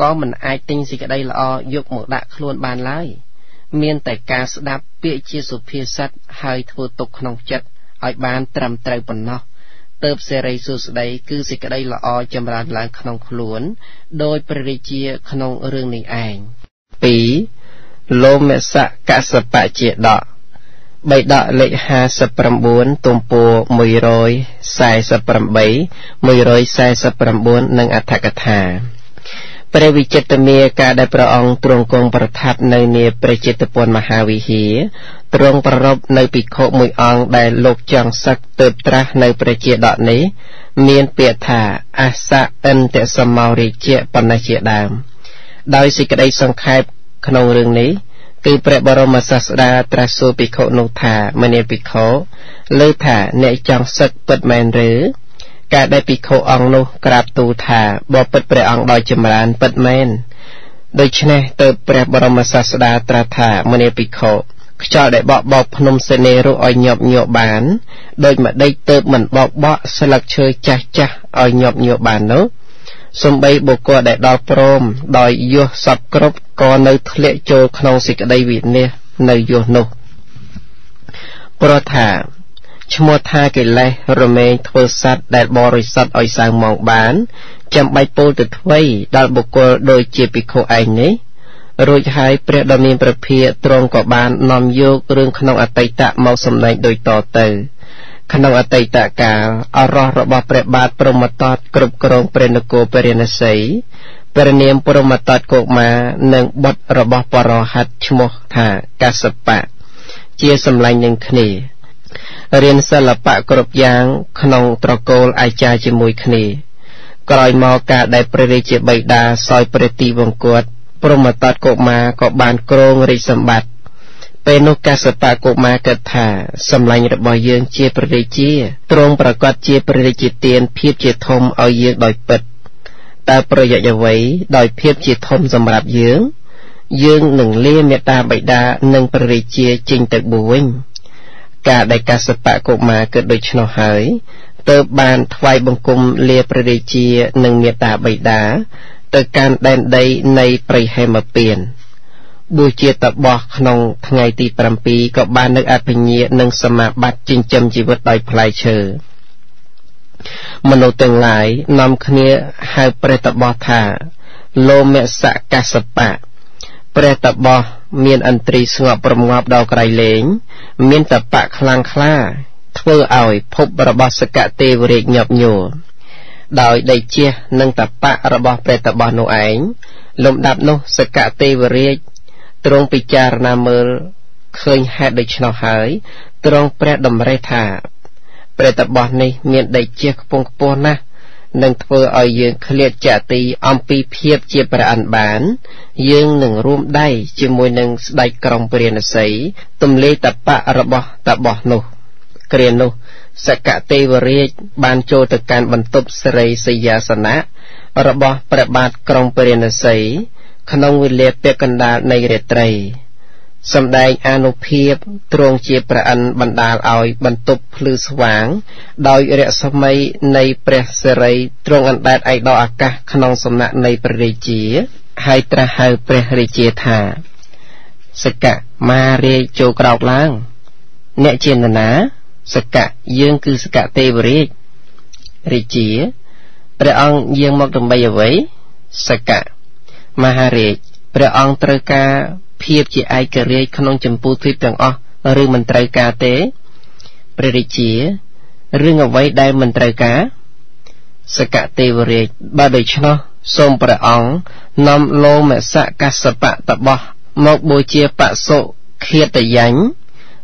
ក៏មិនអាចទិញសេចក្តីល្អយកមកដាក់ខ្លួនបានឡើយមានតែការស្ដាប់ពាក្យជាសុភាសិតហើយធ្វើទុកក្នុងចិត្តឲ្យបានត្រឹមត្រូវប៉ុណ្ណោះទើបសេរីសុស្ដីគឺសេចក្តីល្អចម្រើនឡើងក្នុងខ្លួនដោយព្រះរាជាក្នុងរឿងនេះឯង2លោមសៈកសបៈជាដកបៃដកលេខ59ទំព័រ148 149និងអត្ថកថាព្រះវិចិត្រមាការដែលព្រះអង្គទ្រង់គង់ប្រថាប់នៅនាព្រះចេតពុនមហាវិហារទ្រង់ប្ររពនៅភិក្ខុមួយអង្គដែលលោកចង់សឹកទើបត្រាស់នៅព្រះជាដកនេះមានពាក្យថាអសៈអិនតសមោរិជ្ជៈបណ្ណជាដើមដោយសេចក្តីសង្ខេបក្នុងរឿងនេះគឺព្រះបរមសាស្តាត្រាស់សួរភិក្ខុនោះថាមនាភិក្ខុលើថាអ្នកចង់សឹកពិតមែនឬការដែលភិក្ខុអង្គនោះក្រាបទូលថាបបិទ្ធព្រះអង្គដោយចម្រើនពិតមែនដូច្នេះទើបព្រះបរមសាស្តាត្រាស់ថាមនាភិក្ខុខ្យល់ដែលបោកភ្នំសេនេរុឲ្យញាប់ញ័របានដូចម្ដេចទើបមិនបោកស្លឹកឈើចាស់ចាស់ឲ្យញាប់ញ័របាននោះសំបីបុគ្គលដែលដល់ព្រមដោយយោសពគ្រប់ក៏នៅធ្លាក់ចូលក្នុងសេចក្តីវិនាសនៅយោនោះព្រោះថាឈ្មោះថាកិលេសរមែងធ្វើសត្វដែលបរិសុទ្ធឲ្យសៅមងបានចាំបាច់ពោលទៅអ្វីដល់បុគ្គលដូចជាភិក្ខុឯងនេះរួចហើយព្រះដ៏មានព្រះភិក្ខទ្រង់ក៏បាននាំយករឿងក្នុងអតីតមកសម្ដែងដូចតទៅក្នុងអតីតកាលអរោះរបស់ព្រះបាទព្រហ្មទត្តគ្រប់គ្រងព្រះនគរពរិណសីព្រះនាមព្រហ្មទត្តកុមារនិងបុត្ររបស់បរោហិតឈ្មោះថាកសបៈជាសម្លាញ់នឹងគ្នា រៀនសិល្បៈគ្រប់យ៉ាងក្នុងត្រកូលអាចារ្យជាមួយគ្នាក្រោយមកការដែលព្រះរាជាបិតាសោយព្រះទីវង្គតព្រហ្មទត្តកុមារក៏បានគ្រងរាជសម្បត្តិពេលនោះកស្សបៈកុមារគិតថាសម្លាញ់របស់យើងជាព្រះរាជាទ្រង់ប្រកាសជាព្រះរាជាទានភាពជាធំឲ្យយើងដោយពិតតើប្រយោជន៍អ្វីដោយភាពជាធំសម្រាប់យើងនឹងលាមេត្តាបិតានិងព្រះរាជាចេញទៅបួសវិញការដែលកស្សបៈកុមារគិតដូច្នោះហើយទើបបានថ្វាយបង្គំលាព្រះរាជានិងមេត្តាបិតាទៅកាន់ដែនដីនៃព្រៃហេមពៀនបួសជាតបោះក្នុងថ្ងៃទី7ក៏បាននៅអភិញ្ញានិងសមាបត្តិចិញ្ចឹមជីវិតដោយផ្លែឈើមនុស្សទាំងឡាយនាំគ្នាហៅព្រះតបោះថាលោមសកស្សបៈព្រះតបោះមានឥន្ទ្រីស្ងប់ប្រងាប់ដល់ក្រៃលែងមានតបៈខ្លាំងក្លាធ្វើឲ្យភពរបស់សកទេវរាជញាប់ញ័រដោយដេកជះនឹងតបៈរបស់ព្រះតបោះនោះឯងលំដាប់នោះសកទេវរាជទ្រង់ពិចារណាមើលឃើញហេតុដូច្នោះហើយទ្រង់ព្រះតម្រេះថាព្រះតបោះនេះមានដេកជះខ្ពង់ខ្ពស់ណាស់នឹងធ្វើឲ្យយើងឃ្លាតចាទីអំពីភាពជាព្រះអិនបានយើងនឹងរួមដៃជាមួយនឹងស្ដេចក្រុងព្រាណសីទម្លាយតបៈរបស់តបោះនោះគ្រានោះសកទេវរាជបានចូលទៅកាន់បន្ទប់សិរីសយាសនៈរបស់ព្រះបាទក្រុងព្រាណសីក្នុងវេលាពាក់កណ្ដាលនៃរាត្រីសម្ដែងអានុភាពទ្រង់ជាព្រះអិនបណ្ដាលឲ្យបន្ទប់ភ្លឺស្វាងដោយរស្មីនៃព្រះសិរីទ្រង់អណ្ដែតឯកដល់អាកាសក្នុងសំណាក់នៃព្រះរាជាហើយត្រាស់ហៅព្រះរាជាថាសកៈមារាជចូលក្រោកឡើងអ្នកជានរណាសកៈយើងគឺសកទេវរាជរាជាព្រះអង្គយាងមកដើម្បីអ្វីសកៈមហារាជព្រះអង្គត្រូវការភាពជាឯករាជ្យក្នុងចម្ពោះទ្វីបទាំងអស់ឬមិនត្រូវការទេព្រះរាជារឿងអ្វីដែលមិនត្រូវការសកទេវរាជបើដូច្នោះសូមព្រះអង្គនាំលោមសកស្សបៈតបោះមកបូជាបសុឃាតយញ្ញ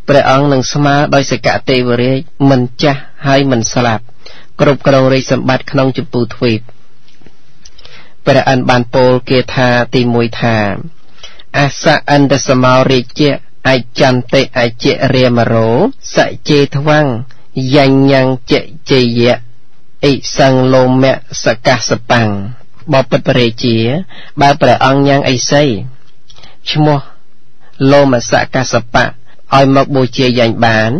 ព្រះអង្គនឹងស្មើដោយសកទេវរាជមិនចាស់ហើយមិនស្លាប់គ្រប់គ្រងរាជសម្បត្តិក្នុងចម្ពោះទ្វីបព្រះអិនបានពោលគាថាទី1ថាអសអន្តសមោរាជៈអចន្តិអជរាមរោសចេថ្វាំងយញ្ញੰជជយៈអិសង្ឃលោមៈសកស្សបាំងបបិទ្ធព្រះរាជាបើព្រះអង្គញ៉ាំងឥសីឈ្មោះលោមសកស្សបៈឲ្យមកបូជាយញ្ញបាន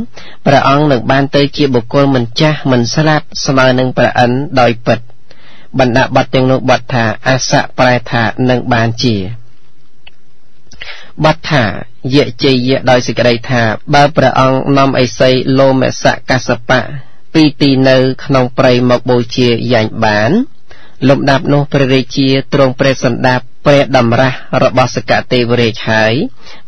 ព្រះអង្គនឹងបានទៅជាបុគ្គលមិនចាស់មិនស្លាប់ស្មើនឹងព្រះអិនដោយពិតបណ្ដាបទទាំងនោះបទថាអសៈប្រែថានឹងបានជាបទថាយៈជយៈដោយសេចក្តីថាបើព្រះអង្គនាំឥសីលោមសកស្សបៈពីទីនៅក្នុងព្រៃមកបូជាយញ្ញបានលំដាប់នោះព្រះរាជាទ្រង់ព្រះសណ្ដាប់ព្រះតម្រាស់របស់សកទេវរាជហើយ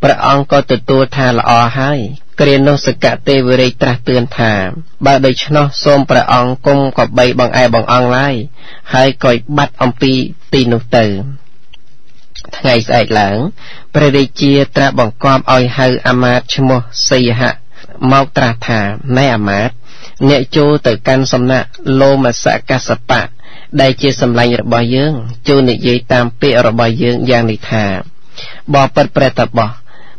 ព្រះអង្គក៏ទទួលថាល្អហើយគ្រានោះសកទេវរាជត្រាស់តឿនថាបើដូច្នោះសូមព្រះអង្គគុំក៏បីបងឯបងអង្គឡើយហើយក៏បាត់អំពីទីនោះទៅថ្ងៃស្អែកឡើងព្រះរាជាត្រាស់បង្គាប់ឲ្យហៅអាមាត្យឈ្មោះសីហៈមកត្រាស់ថាណែអាមាត្យអ្នកចូលទៅកាន់សំណាក់លោមសកស្សបៈដែលជាសម្លាញ់របស់យើងចូលនិយាយតាមពាក្យរបស់យើងយ៉ាងនេះថាបបិទ្ធព្រះតបោះ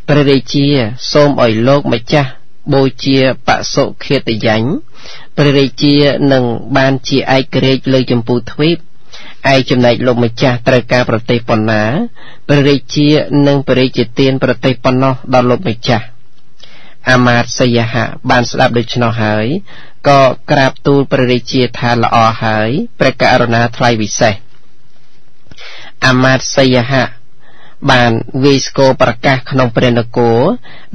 ព្រះរាជាសូមឲ្យលោកម្ចាស់បូជាបសុឃាតយញ្ញព្រះរាជានឹងបានជាឯករាជ្យលើចម្ពោះទ្វីបឯចំណែកលោកម្ចាស់ត្រូវការប្រទេសប៉ុណ្ណាព្រះរាជានឹងព្រះរាជទានប្រទេសប៉ុណ្ណោះដល់លោកម្ចាស់អាមាត្យសីហៈបានស្ដាប់ដូច្នោះហើយក៏ក្រាបទូលព្រះរាជាថាល្អហើយព្រះករុណាថ្លៃវិសេសអាមាត្យសីហៈបានវាយស្គរប្រកាសក្នុងព្រះនគរ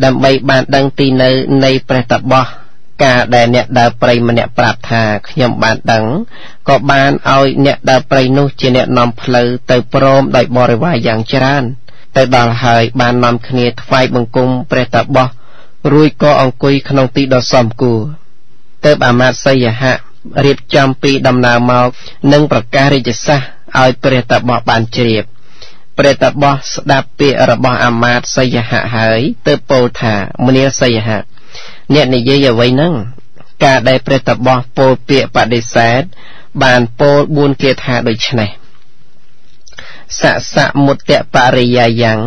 ដើម្បីបានដឹងទីនៅនៃព្រះតបោះការដែលអ្នកដើរព្រៃម្នាក់ប្រាប់ថាខ្ញុំបានដឹងក៏បានឲ្យអ្នកដើរព្រៃនោះជាអ្នកនាំផ្លូវទៅព្រមដោយបរិវារយ៉ាងច្រើនទៅដល់ហើយបាននាំគ្នាថ្វាយបង្គំព្រះតបោះរួចក៏អង្គុយក្នុងទីដ៏សមគួរទើបអាមាត្យសីហៈរៀបចំពីដំណើរមកនិងប្រកាសរាជសាសន៍ឲ្យព្រះតបោះបានជ្រាបព្រះតបោះស្ដាប់ពាក្យរបស់អាមាត្យសីហៈហើយទើបពោលថាមនាសីហៈអ្នកនិយាយអ្វីហ្នឹង ការដែលព្រះតបោះពោលពាក្យបដិសេធបានពោល4គាថាដូចនេះសសមុត្តបរិយាយ៉ាង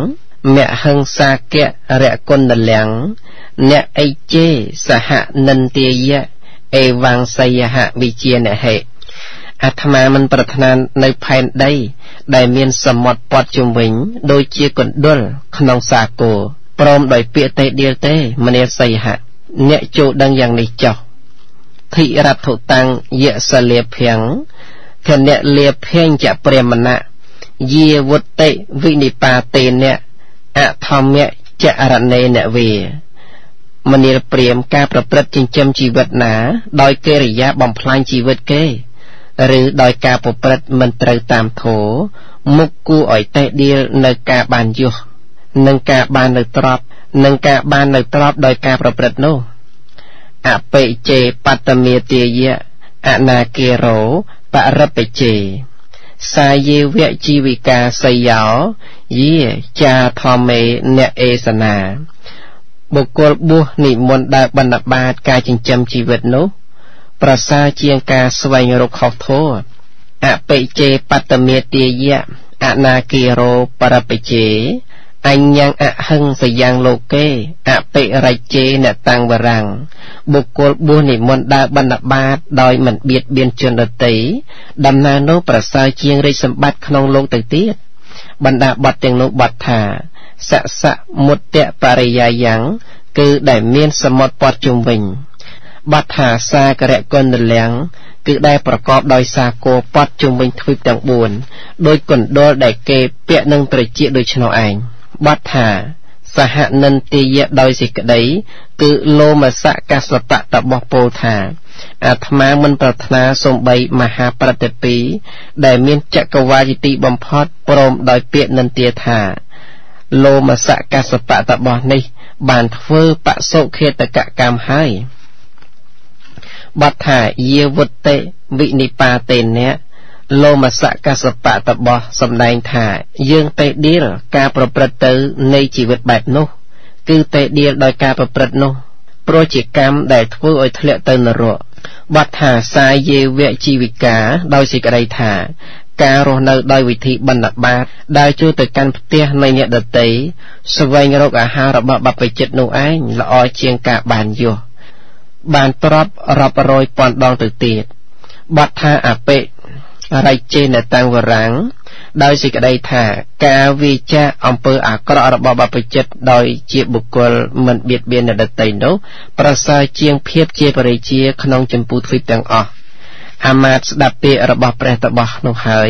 មហិង្សាកៈរគុណលាំងអ្នកអិជេសហនិន្ទាយៈអេវង្សយហវិជានហេអាត្មាមិនប្រាថ្នានៅផែនដីដែលមានសមុទ្រព័ទ្ធជុំវិញដូចជាកណ្ដុរក្នុងសាគរព្រមដោយពាក្យទេដៀលទេមនាសយហៈអ្នកចូលដឹងយ៉ាងនេះចុះធិរដ្ឋុតាំងយៈសលាភៀងខណៈលាភៀងចព្រាមណៈយាវុតិវិនិបាតេនៈអធម្មចរណេនវេមនាលព្រាមការប្រព្រឹត្តចិញ្ចឹមជីវិតណាដោយកិរិយាបំផ្លាញជីវិតគេឬដោយការប្រព្រឹត្តមិនត្រូវតាមធម៌មុខគួរឲ្យតេះដៀលនៅការបានយុះនិងការបាននៅទ្រព្យនិងការបាននៅទ្រព្យដោយការប្រព្រឹត្តនោះអបិជេបតមេទាយៈអនាគេរោបរិបជេសាយេវៈជីវិកាសយោយាចាធម្មេអ្នកអេសនាបុគ្គលបួសនិមន្តដើរបណ្ឌបាតការចិញ្ចឹមជីវិតនោះប្រសើរជាងការស្វែងរកខុសធម៌អបិជេបតមេទាយៈអនាគេរោបរិបជេអញ្ញអហិង្សយ៉ាងលោកេអបិរិជេនតាំងវរាំងបុគ្គលបួសនិមន្តដើរបណ្ឌបាតដោយមិនបៀតបៀនជនដទៃដំណើរនោះប្រសើរជាងរាជសម្បត្តិក្នុងលោកទៅទៀតបណ្ដាបទទាំងនោះបទថាសសមុត្តបរិយាយ៉ាងគឺដែលមានសមុទ្រព័ទ្ធជុំវិញបទថាសាករៈគុណលាំងគឺដែលប្រកបដោយសាគរព័ទ្ធជុំវិញទ្វីបទាំង4ដោយកណ្ដុរដែលគេពាក់នឹងត្រចៀកដូចនោះឯងបទថាសហនិន្ទាយៈដោយសេចក្តីគឺលោមសកសបៈតបោះពោលថាអាត្មាមិនប្រាថ្នាសំបីមហាប្រតិពីដែលមានចក្រវាលទីបំផុតព្រមដោយពាក្យនិន្ទាថាលោមសកសបៈតបោះនេះបានធ្វើបសុខេតកកម្មហើយបទថាយាវុតិវិនិបាតេនៈលោមសកសបៈតបោះសម្ដែងថាយើងតេដៀលការប្រព្រឹត្តទៅនៃជីវិតបែបនោះគឺតេដៀលដោយការប្រព្រឹត្តនោះព្រោះជាកម្មដែលធ្វើឲ្យធ្លាក់ទៅនរកបទថាសាយេវៈជីវិកាដោយសេចក្តីថាការរស់នៅដោយវិធីបណ្ឌបាតដើរចូលទៅកាន់ផ្ទះនៃអ្នកដទៃស្វែងរកអាហាររបស់បព្វជិតនោះឯងល្អជាងការបានយុះបានទ្រព្យរាប់រយពាន់ដងទៅទៀតបទថាអបិរិជេនតាំងវរាំងដោយសេចក្តីថាការវិចារអំពើអាក្រក់របស់បព្វជិតដោយជាបុគ្គលមិនបៀតបៀនអ្នកដទៃនោះប្រសើរជាងភាពជាបរិជាក្នុងចម្ពោះទ្វីបទាំងអស់អាមាត្យស្ដាប់ពាក្យរបស់ព្រះតបោះនោះហើយ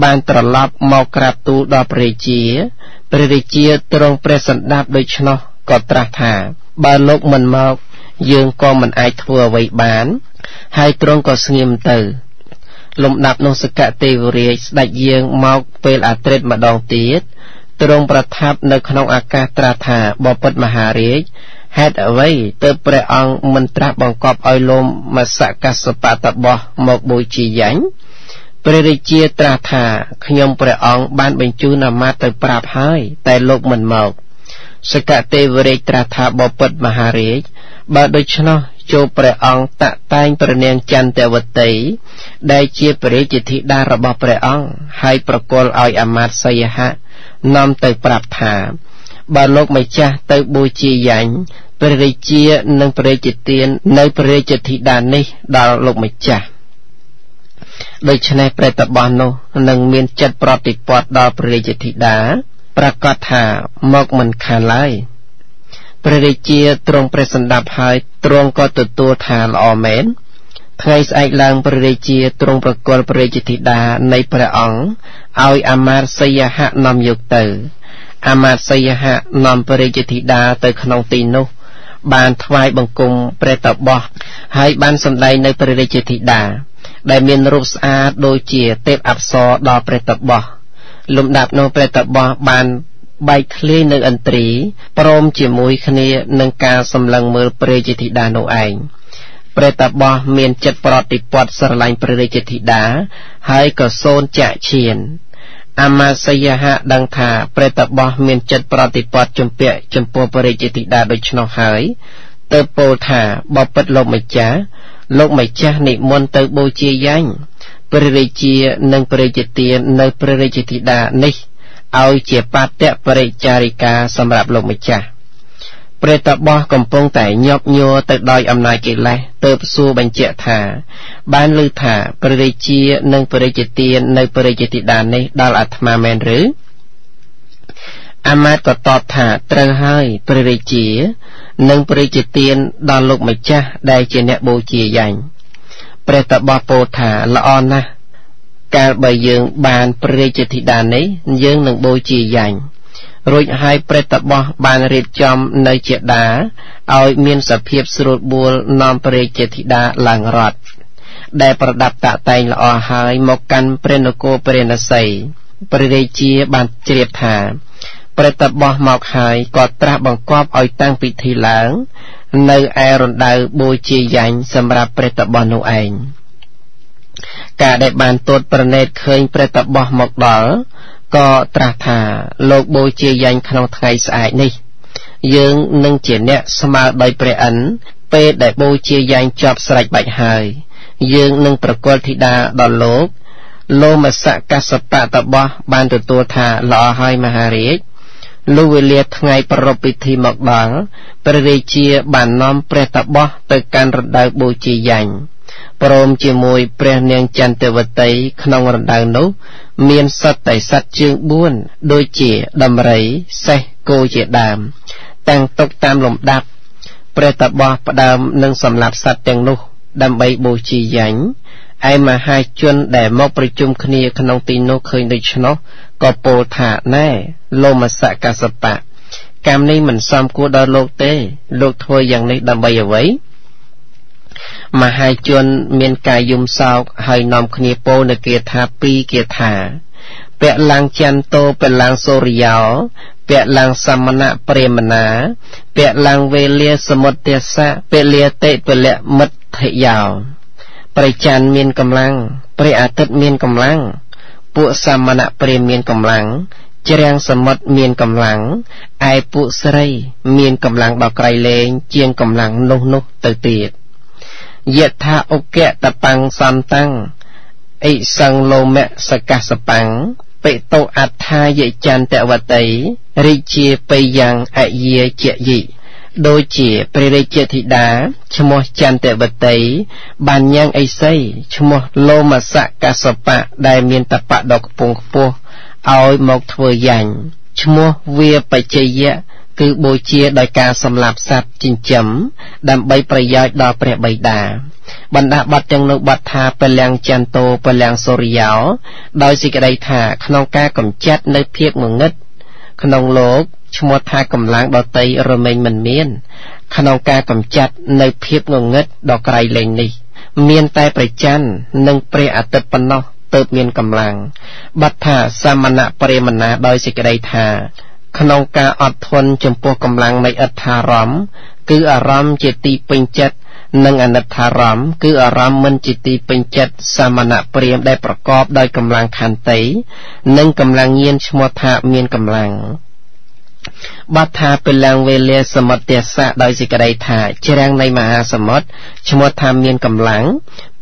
បានត្រឡប់មកក្រាបទូលដល់ព្រះរាជាទ្រង់ព្រះសណ្ដាប់ដូច្នោះក៏ត្រាស់ថាបើលោកមិនមកយើងក៏មិនអាចធ្វើអ្វីបានហើយទ្រង់ក៏ស្ងៀមទៅលំដាប់នោះសកទេវរាជស្ដេចយាងមកពេលអាត្រិតម្ដងទៀតទ្រង់ប្រថាប់នៅក្នុងអាកាសត្រាស់ថាបពិតមហារាជហេតុអ្វីទើបព្រះអង្គមិនត្រាស់បង្គាប់ឲ្យលោមសកសបៈតបោះមកបូជាយ៉ាញ់ព្រះរាជាត្រាស់ថាខ្ញុំព្រះអង្គបានបញ្ជូនអាមាត្យទៅប្រាប់ហើយតែលោកមិនមកសកទេវរាជត្រាស់ថាបពិតមហារាជបើដូច្នោះចូលព្រះអង្គតាក់តែងព្រះនាងចន្ទវតីដែលជាព្រះរាជធីតារបស់ព្រះអង្គហើយប្រគល់ឲ្យអាមាត្យសយហៈនាំទៅប្រាប់ថាបើលោកម្ចាស់ទៅបូជាយ៉ាញ់ព្រះរាជានិងព្រះរាជទាននៅព្រះរាជធីតានេះដល់លោកម្ចាស់ដូច្នេះព្រះតបោះនោះនឹងមានចិត្តប្រតិបត្តិដល់ព្រះរាជធីតាប្រកាសថាមកមិនខានឡើយព្រះរាជាទ្រង់ព្រះសណ្ដាប់ហើយទ្រង់ក៏ទទួលថាល្អមែនថ្ងៃស្អែកឡើងព្រះរាជាទ្រង់ប្រគល់ព្រះរាជធីតានៃព្រះអង្គឲ្យអាមាត្យសយហៈនាំយកទៅអាមាត្យសយហៈនាំព្រះរាជធីតាទៅក្នុងទីនោះបានថ្វាយបង្គំព្រះតបោះហើយបានសម្ដែងនៅព្រះរាជធីតាដែលមានរូបស្អាតដូចជាទេពអប្សរដល់ព្រះតបោះលំដាប់នោះព្រះតបោះបានបែកធ្លាយនៅឥន្ទ្រីព្រមជាមួយគ្នានឹងការសម្លឹងមើលព្រះរាជធីតានោះឯងព្រះតបោះមានចិត្តប្រតិបត្តិស្រឡាញ់ព្រះរាជធីតាហើយក៏សូនចាក់ឈានអាមាត្យសយហៈដឹងថាព្រះតបោះមានចិត្តប្រតិបត្តិជំពាក់ចំពោះព្រះរាជធីតាដូច្នោះហើយ ទៅពោលថាបបិទ្ធលោកម្ចាស់និមន្តទៅបូជាយ៉ាញ់ព្រះរាជានិងព្រះរាជទាននៅព្រះរាជធីតានេះឲ្យជាបតៈបរិចារិកាសម្រាប់លោកម្ចាស់ព្រះតបោះកំពុងតែញាប់ញ័រទៅដោយអំណាចកិលេសទើបសួរបញ្ជាក់ថាបានឮថាព្រះរាជានិងព្រះរាជទាននៅព្រះរាជធីតានេះដល់អាត្មាមែនឬអាមាត្យក៏តបថាត្រូវហើយព្រះរាជានិងព្រះរាជទានដល់លោកម្ចាស់ដែលជាអ្នកបូជាយ៉ាញ់ព្រះតបោះពោលថាល្អណាស់កាលបើយើងបានព្រះរាជធីតានេះយើងនឹងបូជាយ៉ាញ់រួចហើយព្រះតបោះបានរៀបចំនៅជាដាឲ្យមានសភាពស្រួលបួលនាំព្រះរាជធីតាឡើងរថដែលប្រដាប់តាក់តែងល្អហើយមកកាន់ព្រះនគរព្រះនសីព្រះរាជាបានជ្រាបថាព្រះតបោះមកហើយក៏ត្រាស់បង្គាប់ឲ្យតាំងពិធីឡើងនៅឯរណ្ដៅបូជាយ៉ាញ់សម្រាប់ព្រះតបោះនោះឯងការដែលបានទូតប្រណេតឃើញព្រះតបោះមកដល់ក៏ត្រាស់ថាលោកបូជាយ៉ាញ់ក្នុងថ្ងៃស្អែកនេះយើងនឹងជាអ្នកស្មើដោយព្រះឥន្ទពេលដែលបូជាយ៉ាញ់ចប់ស្រេចបាច់ហើយយើងនឹងប្រគល់ធីតាដល់លោកលោមសកសបតបោះបានទទួលថាល្អហើយមហារាជលុះវេលាថ្ងៃប្រពៃពិធីមកដល់ព្រះរាជាបាននាំព្រះតបោះទៅកាន់រណ្ដៅបូជាយ៉ាញ់ព្រមជាមួយព្រះនាងចន្ទវតីក្នុងរណ្ដៅនោះមានសត្វតែសត្វជើង4ដូចជាដំរីសេះគោជាដើមតាំងទុកតាមលំដាប់ព្រះតបោះផ្ដើមនឹងសម្លាប់សត្វទាំងនោះដើម្បីបូជាយ៉ាញ់ឯមហាជនដែលមកប្រជុំគ្នាក្នុងទីនោះឃើញដូច្នោះក៏ពោលថាណែលោមសកសបៈកម្មនេះមិនសមគួរដល់លោកទេលោកធ្វើយ៉ាងនេះដើម្បីអ្វីមហាជនមានកាយយំសោកហើយនាំគ្នាពោលនៅគាថា2គាថាពលាំងចន្ទោពលាំងសូរិយោពលាំងសមណៈព្រាមណាពលាំងវេលាសមុទ្ទេសៈពលិតិពលៈមិទ្ធយោព្រះច័ន្ទមានកម្លាំងព្រះអាទិត្យមានកម្លាំងពួកសមណៈព្រាមមានកម្លាំងជ្រាំងសមុទ្រមានកម្លាំងឯពួកស្រីមានកម្លាំងដល់ក្រៃលែងជាងកម្លាំងនោះទៅទៀតយថាឧកតបាំងសន្តាំងអិសង្ឃលោមៈសកសបាំងបិតោអត្ថាយចន្ទវតីរាជាបិយ៉ាងអយាជាយិដូចជាព្រះរាជធីតាឈ្មោះចន្ទវតីបានញ៉ាំងឥសីឈ្មោះលោមសកសបៈដែលមានតបៈដ៏ខ្ពង់ខ្ពស់ឲ្យមកធ្វើយ៉ាញ់ឈ្មោះវាបច្ចយៈគឺបូជាដោយការសម្លាប់សត្វចិញ្ចឹមដើម្បីប្រយោជន៍ដល់ព្រះបិតាបណ្ដាបទទាំងនោះបទថាពលាំងចន្ទោពលាំងសូរិយោដោយសេចក្តីថាក្នុងការកម្ចាត់នៅភាពងងឹតក្នុងលោកឈ្មោះថាកម្លាំងដតីរមែងមិនមានក្នុងការកម្ចាត់នៅភាពងងឹតដ៏ក្រៃលែងនេះមានតែព្រះច័ន្ទនិងព្រះអាទិត្យប៉ុណ្ណោះទើបមានកម្លាំងបទថាសមណៈព្រាមណាដោយសេចក្តីថាក្នុងការអត់ធន់ចំពោះកម្លាំងនៃអត្ថារម្មណ៍គឺអារម្មណ៍ជាទីពេញចិត្តនិងអនិច្ចារម្មណ៍គឺអារម្មណ៍មិនជាទីពេញចិត្តសមណៈព្រាមដែលប្រកបដោយកម្លាំងខន្តីនិងកម្លាំងញាណឈ្មោះថាមានកម្លាំងបទថាពលំវេលាសមុទ្ទេសៈដោយសេចក្តីថាជ្រាំងនៃមហាសមុទ្រឈ្មោះថាមានកម្លាំង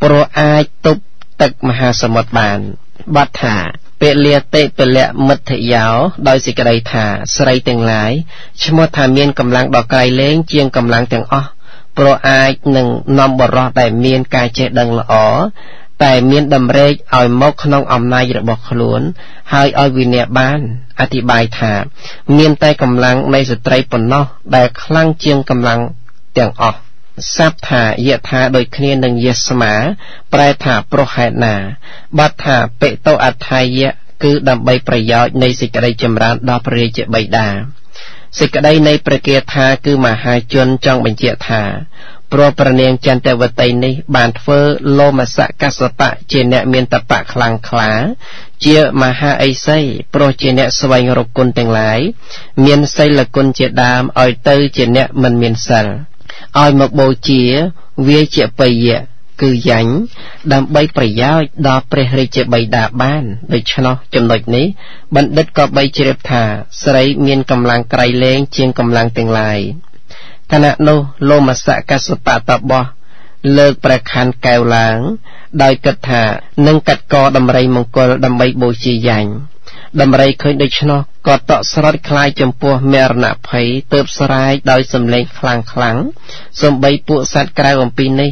ព្រោះអាចទប់ទឹកមហាសមុទ្របានបទថាពលិតិពលៈមិទ្ធយោដោយសេចក្តីថាស្រីទាំងឡាយឈ្មោះថាមានកម្លាំងដ៏ក្រៃលែងជាងកម្លាំងទាំងអស់ព្រោះអាចនឹងនាំបរិសុទ្ធដែលមានការចេះដឹងល្អតែមានតម្រេកឲ្យមកក្នុងអំណាចរបស់ខ្លួនហើយឲ្យវិន័យបានអธิบายថាមានតែកម្លាំងនៃស្ត្រីប៉ុណ្ណោះដែលខ្លាំងជាងកម្លាំងទាំងអស់សព្ទថាយថាដូចគ្នានឹងយស្មាប្រែថាប្រហែលណាបទថាបិតោអត្ថាយៈគឺដើម្បីប្រយោជន៍នៃសេចក្តីចម្រើនដល់ព្រះរាជបិតាសេចក្តីនៃព្រះគាថាគឺមហាជនចង់បញ្ជាក់ថាព្រោះព្រះនាងចន្ទវតីនេះបានធ្វើលោមសកសបៈជាអ្នកមានតបៈខ្លាំងក្លាជាមហាឥសីព្រោះជាអ្នកស្វែងរកគុណទាំងឡាយមានសីលគុណជាដើមឲ្យទៅជាអ្នកមិនមានសិលឲ្យមកបូជាវាជាបិយៈគឺយ៉ាញ់ដើម្បីប្រយោជន៍ដល់ព្រះរាជបិតាបានដូច្នោះចំណុចនេះបណ្ឌិតក៏បីជ្រាបថាស្រីមានកម្លាំងក្រៃលែងជាងកម្លាំងទាំងឡាយ ខណៈនោះលោមសកសបតបោះលើកព្រះខ័ណ្ឌកែវឡើងដោយគិតថានឹងកាត់កដំរីមង្គលដើម្បីបូជាយ៉ាញ់ដំរីឃើញដូច្នោះក៏តក់ស្រុតខ្លាចចំពោះមរណភ័យទើបស្រែកដោយសំឡេងខ្លាំងសំបីពួកសត្វក្រៅអំពីនេះ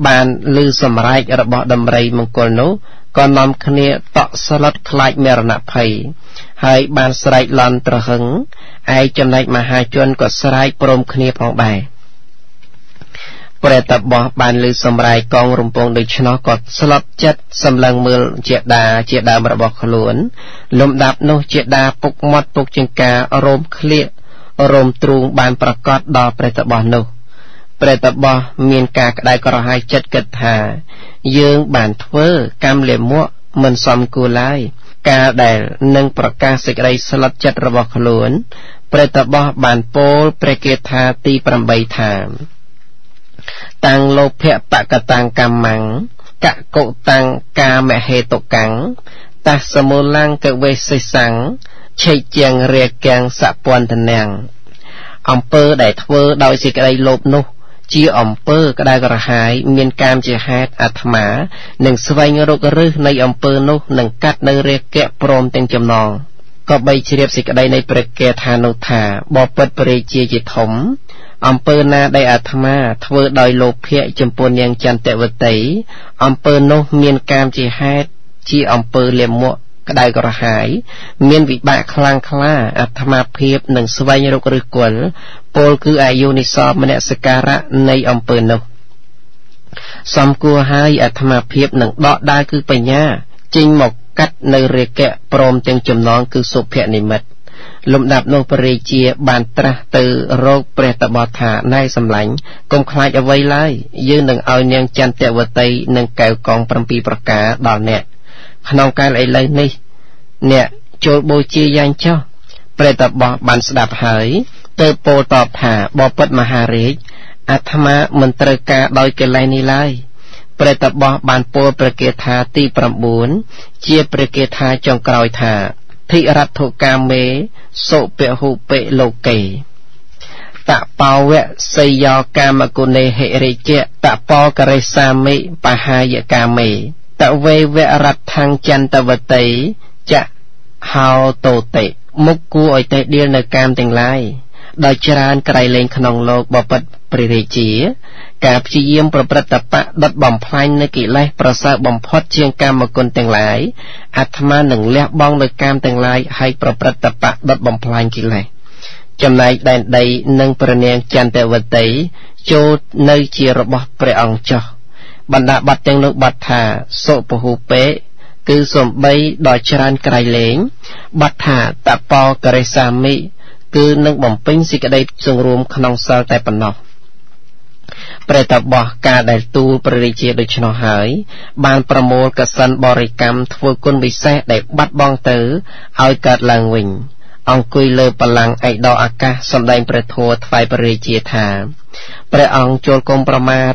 បានឮសម្រែករបស់ដំរីមង្គលនោះក៏នាំគ្នាតក់ស្លុតខ្លាចមរណភ័យហើយបានស្រែកលន់ត្រហឹងឯចំណែកមហាជនក៏ស្រែកព្រមគ្នាផងដែរព្រះតបោះបានឮសម្រែកកងរំពងដូច្នោះក៏ស្លុតចិត្តសម្លឹងមើលជាដើមរបស់ខ្លួនលំដាប់នោះជាដាពុកមាត់ពុកចង្ការរោមក្លៀករោមទ្រូងបានប្រកាសដល់ព្រះតបោះនោះព្រះតបោះមានការក្តៅក្រហាយចិត្តគិតថាយើងបានធ្វើកម្មលាមកមិនសមគួរឡើយការដែលនឹងប្រកាសសេចក្តីស្លុតចិត្តរបស់ខ្លួនព្រះតបោះបានពោលព្រះគាថាទី8ថាតាំងលោភៈបកតាំងកម្មੰកកុតាំងកាមហេតុកាំងតាសមូលੰកវេសិសੰឆេជាងរាកាំងសពន្ធនាំងអំពើដែលធ្វើដោយសេចក្តីលោភនោះជាអំពើក្តៅក្រហាយមានកាមជាហេតុអាត្មានឹងស្វែងរកឫសនៃអំពើនោះនឹងកាត់នៅរាគៈព្រមទាំងចំណងក៏បីជ្រាបសេចក្តីនៃព្រះគាថានោះថាបបិទ្ធព្រះរាជាធំអំពើណាដែលអាត្មាធ្វើដោយលោភៈចំពោះនាងចន្ទវតីអំពើនោះមានកាមជាហេតុជាអំពើលាមកក្តៅក្រហាយមានវិបាកខ្លាំងក្លាអាត្មាភាពនឹងស្វែងរកឫសគល់ពោលគឺអាយុនិសបមនសិការៈនៃអំពើនោះសំគួរហើយអាត្មាភាពនឹងដកដាលគឺបញ្ញាចេញមកកាត់នៅរាគៈព្រមទាំងចំណងគឺសុភនិមិត្តលំដាប់នោះព្រះរាជាបានត្រាស់ទៅរកព្រះតបោះថាណែសម្លាញ់កុំខ្លាចអ្វីឡើយយើងនឹងឲ្យនាងចន្ទវតីនឹងកែវកង7ប្រការដល់អ្នកក្នុងកាលឥឡូវនេះអ្នកចូលបូជាយ៉ាញ់ចុះព្រះតបោះបានស្ដាប់ហើយទើបពោលតបថាបបិទ្ធមហារាជអាត្មាមិនត្រូវការដោយកិលេសនេះឡើយព្រះតបោះបានពោលព្រះគាថាទី9ជាព្រះគាថាចុងក្រោយថាធិរដ្ឋកាមេសុពហុបិលោកេតបោវៈសយោកាមគុណេហិរិជៈតបោករិសាមិបហាយកាមេតវេវរដ្ឋังចន្ទវតីចហោតោតិមុខគួរឲ្យតេដៀលនៅកាមទាំងឡាយដោយច្រើនក្រៃលែងក្នុងលោកបបិទ្ធព្រះរាជាការព្យាយាមប្រព្រឹត្តបៈដុតបំផ្លាញនៅកិលេសប្រសើរបំផុតជាងកាមគុណទាំងឡាយអាត្មានឹងលះបង់នៅកាមទាំងឡាយហើយប្រព្រឹត្តបៈដុតបំផ្លាញកិលេសចំណែកដែនដីនិងព្រះនាងចន្ទវតីចូលនៅជារបស់ព្រះអង្គចុះបណ្ដាបទទាំងនោះបទថាសុពហុបេគឺសំបីដល់ច្រើនក្រៃលែងបទថាតបោករិសាមិគឺនឹងបំពេញសេចក្តីសង្រួមក្នុងសិលតែប៉ុណ្ណោះព្រះតបោះការដែលទូលព្រះរាជាដូច្នោះហើយបានប្រមូលកសិនបរិកម្មធ្វើគុណវិសេសដែលបាត់បង់ទៅឲ្យកើតឡើងវិញអង្គុយលើបល្ល័ង្កឯកដកអាកាសសម្ដែងព្រះធម៌ថ្វាយព្រះរាជាថាព្រះអង្គចូលកុំប្រមាទ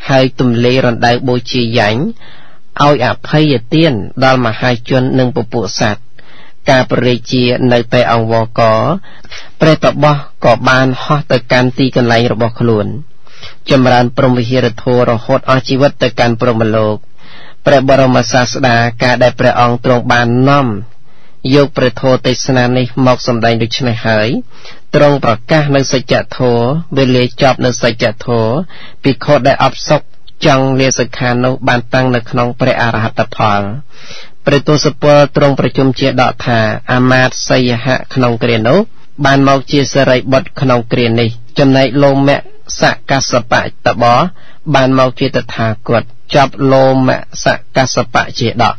ហើយទំលេរណ្ដៅបូជាយ៉ាញ់ឲ្យអភ័យទានដល់មហាជននិងពពួកសត្វការព្រះរាជានៅតែអង្វរកព្រះតបោះក៏បានហោះទៅកាន់ទីកន្លែងរបស់ខ្លួនចម្រើនព្រហ្មវិហារធម៌រហូតអស់ជីវិតទៅកាន់ព្រហ្មលោកព្រះបរមសាស្តាការដែលព្រះអង្គទ្រង់បាននាំយកព្រះធម៌ទេសនានេះមកសម្ដែងដូច្នេះហើយទ្រង់ប្រកាសនៅសច្ចធម៌វេលាចប់នៅសច្ចធម៌ភិក្ខុដែលអបសុខចង់លាសិក្ខានោះបានតាំងនៅក្នុងព្រះអរហត្តផលព្រះទសពលទ្រង់ប្រជុំជាដកថាអាមាត្យសយហៈក្នុងគ្រានោះបានមកជាសិរីបុត្រក្នុងគ្រានេះចំណែកលោមៈសកសបៈតបោបានមកជាតថាគតចាប់លោមៈសកសបៈជាដក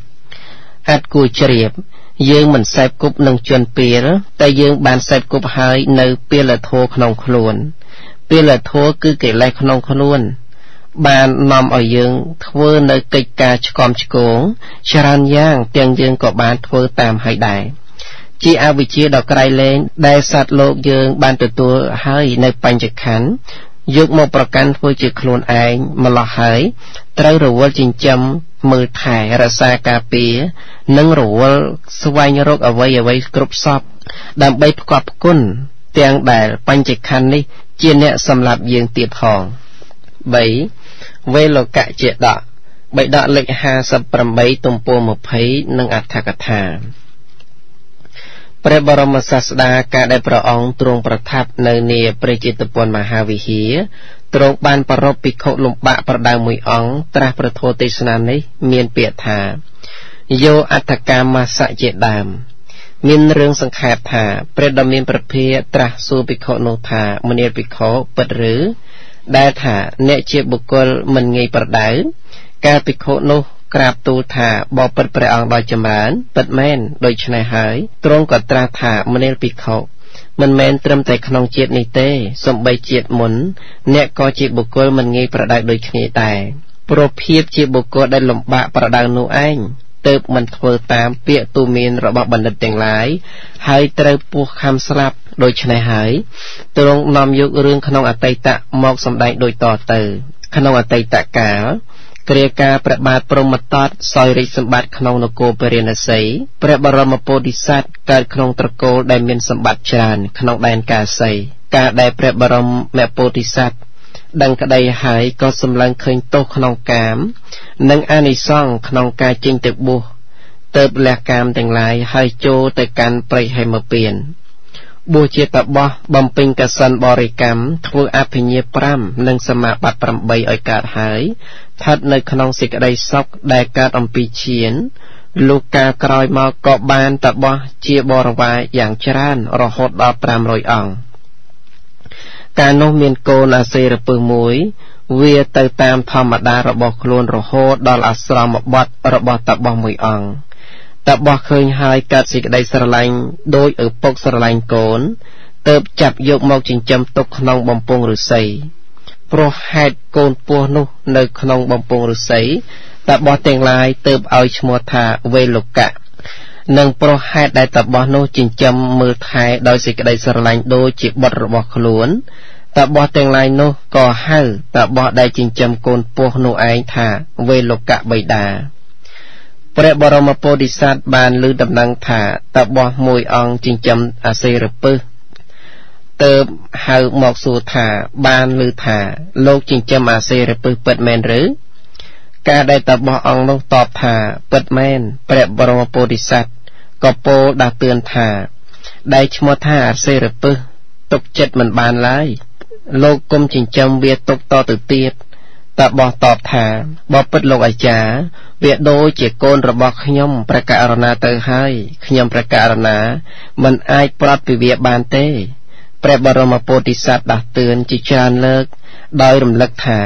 អត់គួរជ្រាបយើងមិនសេពគប់នឹងជនពាលតែយើងបានសេពគប់ហើយនៅពាលធម៌ក្នុងខ្លួនពាលធម៌គឺកិលេសក្នុងខ្លួនបាននាំឲ្យយើងធ្វើនៅកិច្ចការឆ្កំឆ្គងច្រើនយ៉ាងទាំងយើងក៏បានធ្វើតាមហើយដែរជាអវិជ្ជាដ៏ក្រៃលែងដែលសត្វលោកយើងបានទទួលហើយនៅបញ្ចខណ្ឌយកមកប្រកាន់ធ្វើជាខ្លួនឯងម្លោះហើយត្រូវរវល់ចិញ្ចឹមមើលថែរក្សាការពារនិងរវល់ស្វែងរកអ្វីគ្រប់សពដើម្បីផ្គប់ផ្គុណទាំងដែលបញ្ចខណ្ឌនេះ ជាអ្នកសម្លាប់យើងទៀតផង3វេលោកៈជាដកបៃដកលេខ58ទំព័រ20និងអត្ថកថាព្រះបរមសាស្តាការដែលព្រះអង្គទ្រង់ប្រថាប់នៅនាព្រះជេតុពនមហាវិហារទ្រង់បានប្រពភិក្ខុលំបាកប្រដៅមួយអង្គត្រាស់ប្រធមទេសនានេះមានពាក្យថាយោអត្តកាមសៈជាដើមមានរឿងសង្ខេបថាព្រះដ៏មានព្រះភិក្ខត្រាស់សួរភិក្ខុនោះថាមនាលភិក្ខុពិតឬដែលថាអ្នកជាបុគ្គលមិនងាយប្រដៅការភិក្ខុនោះក្រាបទូលថាបបិទ្ធព្រះអង្គដ៏ចម្រើនពិតមែនដូច្នេះហើយទ្រង់ក៏ត្រាស់ថាមនាលភិក្ខុមិនមែនត្រឹមតែក្នុងជាតិនេះទេសូម្បីជាតិមុនអ្នកក៏ជាបុគ្គលមិនងាយប្រដៅដូចគ្នាដែរព្រោះភាពជាបុគ្គលដែលលំបាកប្រដៅនោះឯងទើបមិនធ្វើតាមពាក្យទូមានរបស់បណ្ឌិតទាំងឡាយហើយត្រូវពោះខំស្លាប់ដូច្នេះហើយទ្រង់នាំយករឿងក្នុងអតីតមកសម្ដែងដូចតទៅក្នុងអតីតកាលគ្រាការព្រះបាទព្រហ្មទត្តសោយរាជសម្បត្តិក្នុងនគរពរាណសីព្រះបរមពោធិសត្វកើតក្នុងត្រកូលដែលមានសម្បត្តិច្រើនក្នុងដែនកាសីការដែលព្រះបរមពោធិសត្វដឹងក្តីហើយក៏សម្លឹងឃើញទោសក្នុងកាមនិងអានិសង្សក្នុងការចេញទៅបួសទៅលះកាមទាំងឡាយហើយចូលទៅកាន់ព្រៃហេមពៀនបួសជាតបោះបំពេញកសិនបរិកម្មធ្វើអភិញ្ញា5និងសមាបត្តិ8ឲ្យកើតហើយស្ថិតនៅក្នុងសេចក្តីសុខដែលកើតអំពីឈានលោកការក្រោយមកក៏បានតបោះជាបរិវារយ៉ាងច្រើនរហូតដល់500អង្គកាលនោះមានកូនអាសេរពឹសមួយវាទៅតាមធម្មតារបស់ខ្លួនរហូតដល់អាស្រមបទរបស់តបោះមួយអង្គតបោះឃើញហើយកើតសេចក្តីស្រឡាញ់ដោយឪពុកស្រឡាញ់កូនទើបចាប់យកមកចិញ្ចឹមទុកក្នុងបំពង់ឫស្សីព្រោះហេតុកូនពស់នោះនៅក្នុងបំពង់ឫស្សីតបោះទាំងឡាយទើបឲ្យឈ្មោះថាវេលោកៈនិងព្រោះហេតុដែលតបោះនោះចិញ្ចឹមមើលថែដោយសេចក្តីស្រឡាញ់ដូចជាបុត្ររបស់ខ្លួនតបោះទាំងឡាយនោះក៏ហៅតបោះដែលចិញ្ចឹមកូនពស់នោះឯងថាវេលោកៈបិតាព្រះបរមពោធិសត្វបានឮដំណឹងថាតបោះមួយអង្គចិញ្ចឹមអាសេរពឹសទើបហៅមកសួរថាបានឮថាលោកចិញ្ចឹមអាសេរពឹសពិតមែនឬការដែលតបោះអង្គនោះតបថាពិតមែនព្រះបរមពោធិសត្វក៏ពោលដាស់តឿនថាដែលឈ្មោះថាអាសេរពឹសទុកចិត្តមិនបានឡើយលោកគុំចិញ្ចឹមវាទុកតទៅទៀតតបោះតបថាបបិទ្ធលោកអាចារ្យវាដូចជាកូនរបស់ខ្ញុំព្រះករុណាទៅហើយខ្ញុំព្រះករុណាមិនអាចប្រត់ពីវាបានទេព្រះបរមពោធិសត្វដាស់តឿនជាច្រើនលើកដោយរំលឹកថា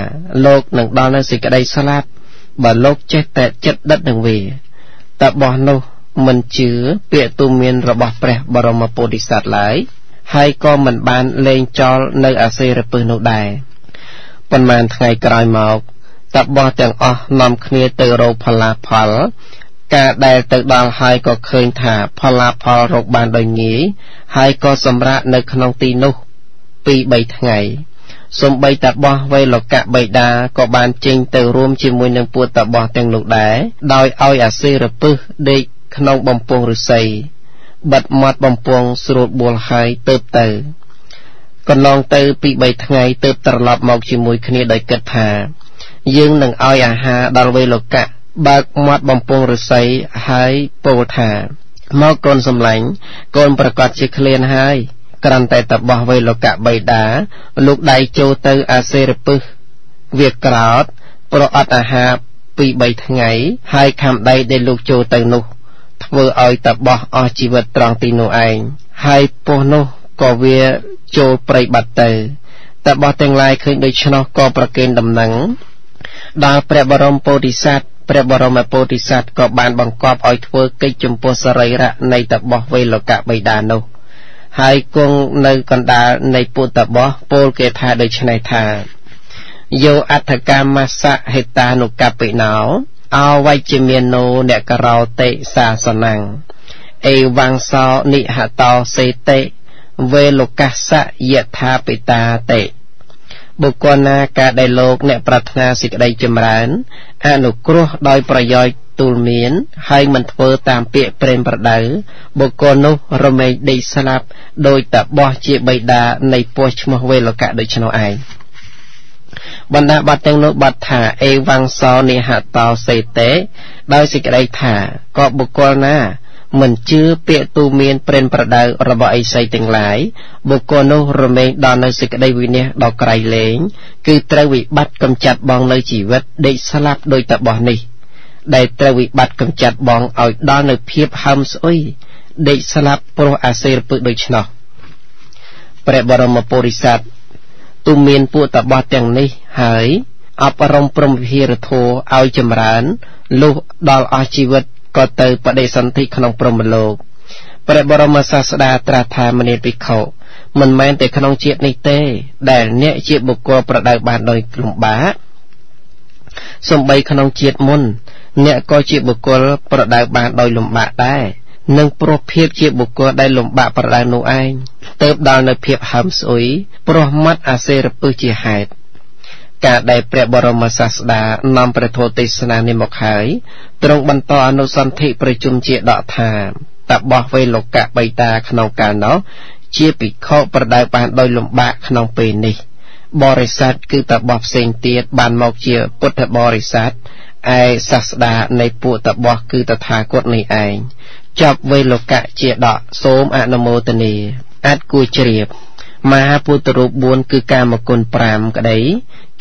លោកនឹងដល់នៅសេចក្តីស្លាប់បើលោកចេះតែចិត្តដិតនឹងវាតបោះនោះមិនជឿពាក្យទូមានរបស់ព្រះបរមពោធិសត្វឡើយហើយក៏មិនបានលែងចោលនៅអាសេរពឹសនោះដែរប៉ុន្មានថ្ងៃក្រោយមកតបោះទាំងអស់នាំគ្នាទៅរកផល្លាផលការដែលទៅដល់ហើយក៏ឃើញថាផល្លាផលរកបានដោយងាយហើយក៏សម្រាកនៅក្នុងទីនោះ 2-3 ថ្ងៃសូម្បីតបោះវេលោកៈបិតាក៏បានចេញទៅរួមជាមួយនឹងពួកតបោះទាំងនោះដែរដោយឲ្យអាសេរពឹសដេកក្នុងបំពង់ឫស្សីបិទមាត់បំពង់ស្រួលបួលហើយទៅកន្លងទៅ 2-3 ថ្ងៃទើបត្រឡប់មកជាមួយគ្នាដោយគិតថាយើងនឹងឲ្យអាហារដល់វេលោកៈបើកមាត់បំពង់ឫស្សីហើយពោលថាមកកូនសំឡាញ់កូនប្រកាសជាឃ្លានហើយគ្រាន់តែតបោះវេលោកៈបិតាលោកដៃចូលទៅអាសេរពឹសវាក្រោតប្រអត់អាហារ 2-3 ថ្ងៃហើយខាំដៃដែលលោកចូលទៅនោះធ្វើឲ្យតបោះអស់ជីវិតត្រង់ទីនោះឯងហើយពស់នោះក៏វាចូលព្រៃបាត់ទៅតបោះទាំងឡាយឃើញដូច្នោះក៏ប្រគេនដំណឹងដល់ព្រះបរមពោធិសត្វព្រះបរមពោធិសត្វក៏បានបង្គាប់ឲ្យធ្វើកិច្ចចំពោះសរីរៈនៃតបោះវេលោកៈបិតានោះហើយគង់នៅកណ្ដាលនៃពុទ្ធបោះពោលគេថាដូច្នេះថាយោអដ្ឋកាមសៈហេតានុកបិណោអវៃជមេណោអ្នកករោតិសាសនាំងអេវង្សោនិហតោសេតិវេលោកសៈយថាបិតាតិ បុគ្គលណាការដែលលោកអ្នកប្រាថ្នាសេចក្តីចម្រើនអនុគ្រោះដោយប្រយោជន៍ទូលមានហើយមិនធ្វើតាមពាក្យព្រេនប្រដៅបុគ្គលនោះរមែងដេកស្លាប់ដោយតបោះជាបិតានៃពស់ឈ្មោះវេលកៈដូច្នោះឯងបណ្ដាបទទាំងនោះបទថាអេវង្សោនិហតោសេតេដោយសេចក្តីថាក៏បុគ្គលណាមិនជឿពាក្យទូមានព្រេនប្រដៅរបស់អិសីទាំងឡាយបុគ្គលនោះរមែងដល់នៅសេចក្តីវិនិច្ឆ័យដ៏ក្រៃលែងគឺត្រូវវិបត្តិកំចាត់បងនៅជីវិតដេកស្លាប់ដោយតបោះនេះដែលត្រូវវិបត្តិកំចាត់បងឲ្យដល់នៅភាពហឹមស្អុយដេកស្លាប់ព្រោះអាសេរពឹកដូច្នោះព្រះបរមពុរិស័ទទូមានពួកតបោះទាំងនេះហើយអប់រំព្រមវិហារធម៌ឲ្យចម្រើនលុះដល់អស់ជីវិតក៏ទៅបដិសន្ធិក្នុងព្រហ្មលោកព្រះបរមសាស្តាត្រាស់ថាមនាលភិក្ខុមិនមែនតែក្នុងជាតិនេះទេដែលអ្នកជាបុគ្គលប្រដៅបានដោយលំបាកសំបីក្នុងជាតិមុនអ្នកក៏ជាបុគ្គលប្រដៅបានដោយលំបាកដែរនឹងព្រោះភាពជាបុគ្គលដែលលំបាកប្រដៅនោះឯងទៅដល់នៅភាពហឹមស្អុយព្រោះមាត់អាសេរពឹសជាហេតុការដែលព្រះបរមសាស្តានាំព្រះធម៌ទេសនានេះមកហើយទ្រង់បន្តអនុសន្ធិប្រជុំជាដកថាតបោះវេលោកៈបិតាក្នុងកាលនោះជាភិក្ខុប្រដៅបានដោយលំបាកក្នុងពេលនេះបរិស័ទគឺតបោះផ្សេងទៀតបានមកជាពុទ្ធបរិស័ទឯសាស្តានៃពួកតបោះគឺតថាគតនេះឯងចប់វេលោកៈជាដកសូមអនុមោទនាអាចគួរជ្រាបមហាពុទ្ធរូប4គឺកាមគុណ5ក្តី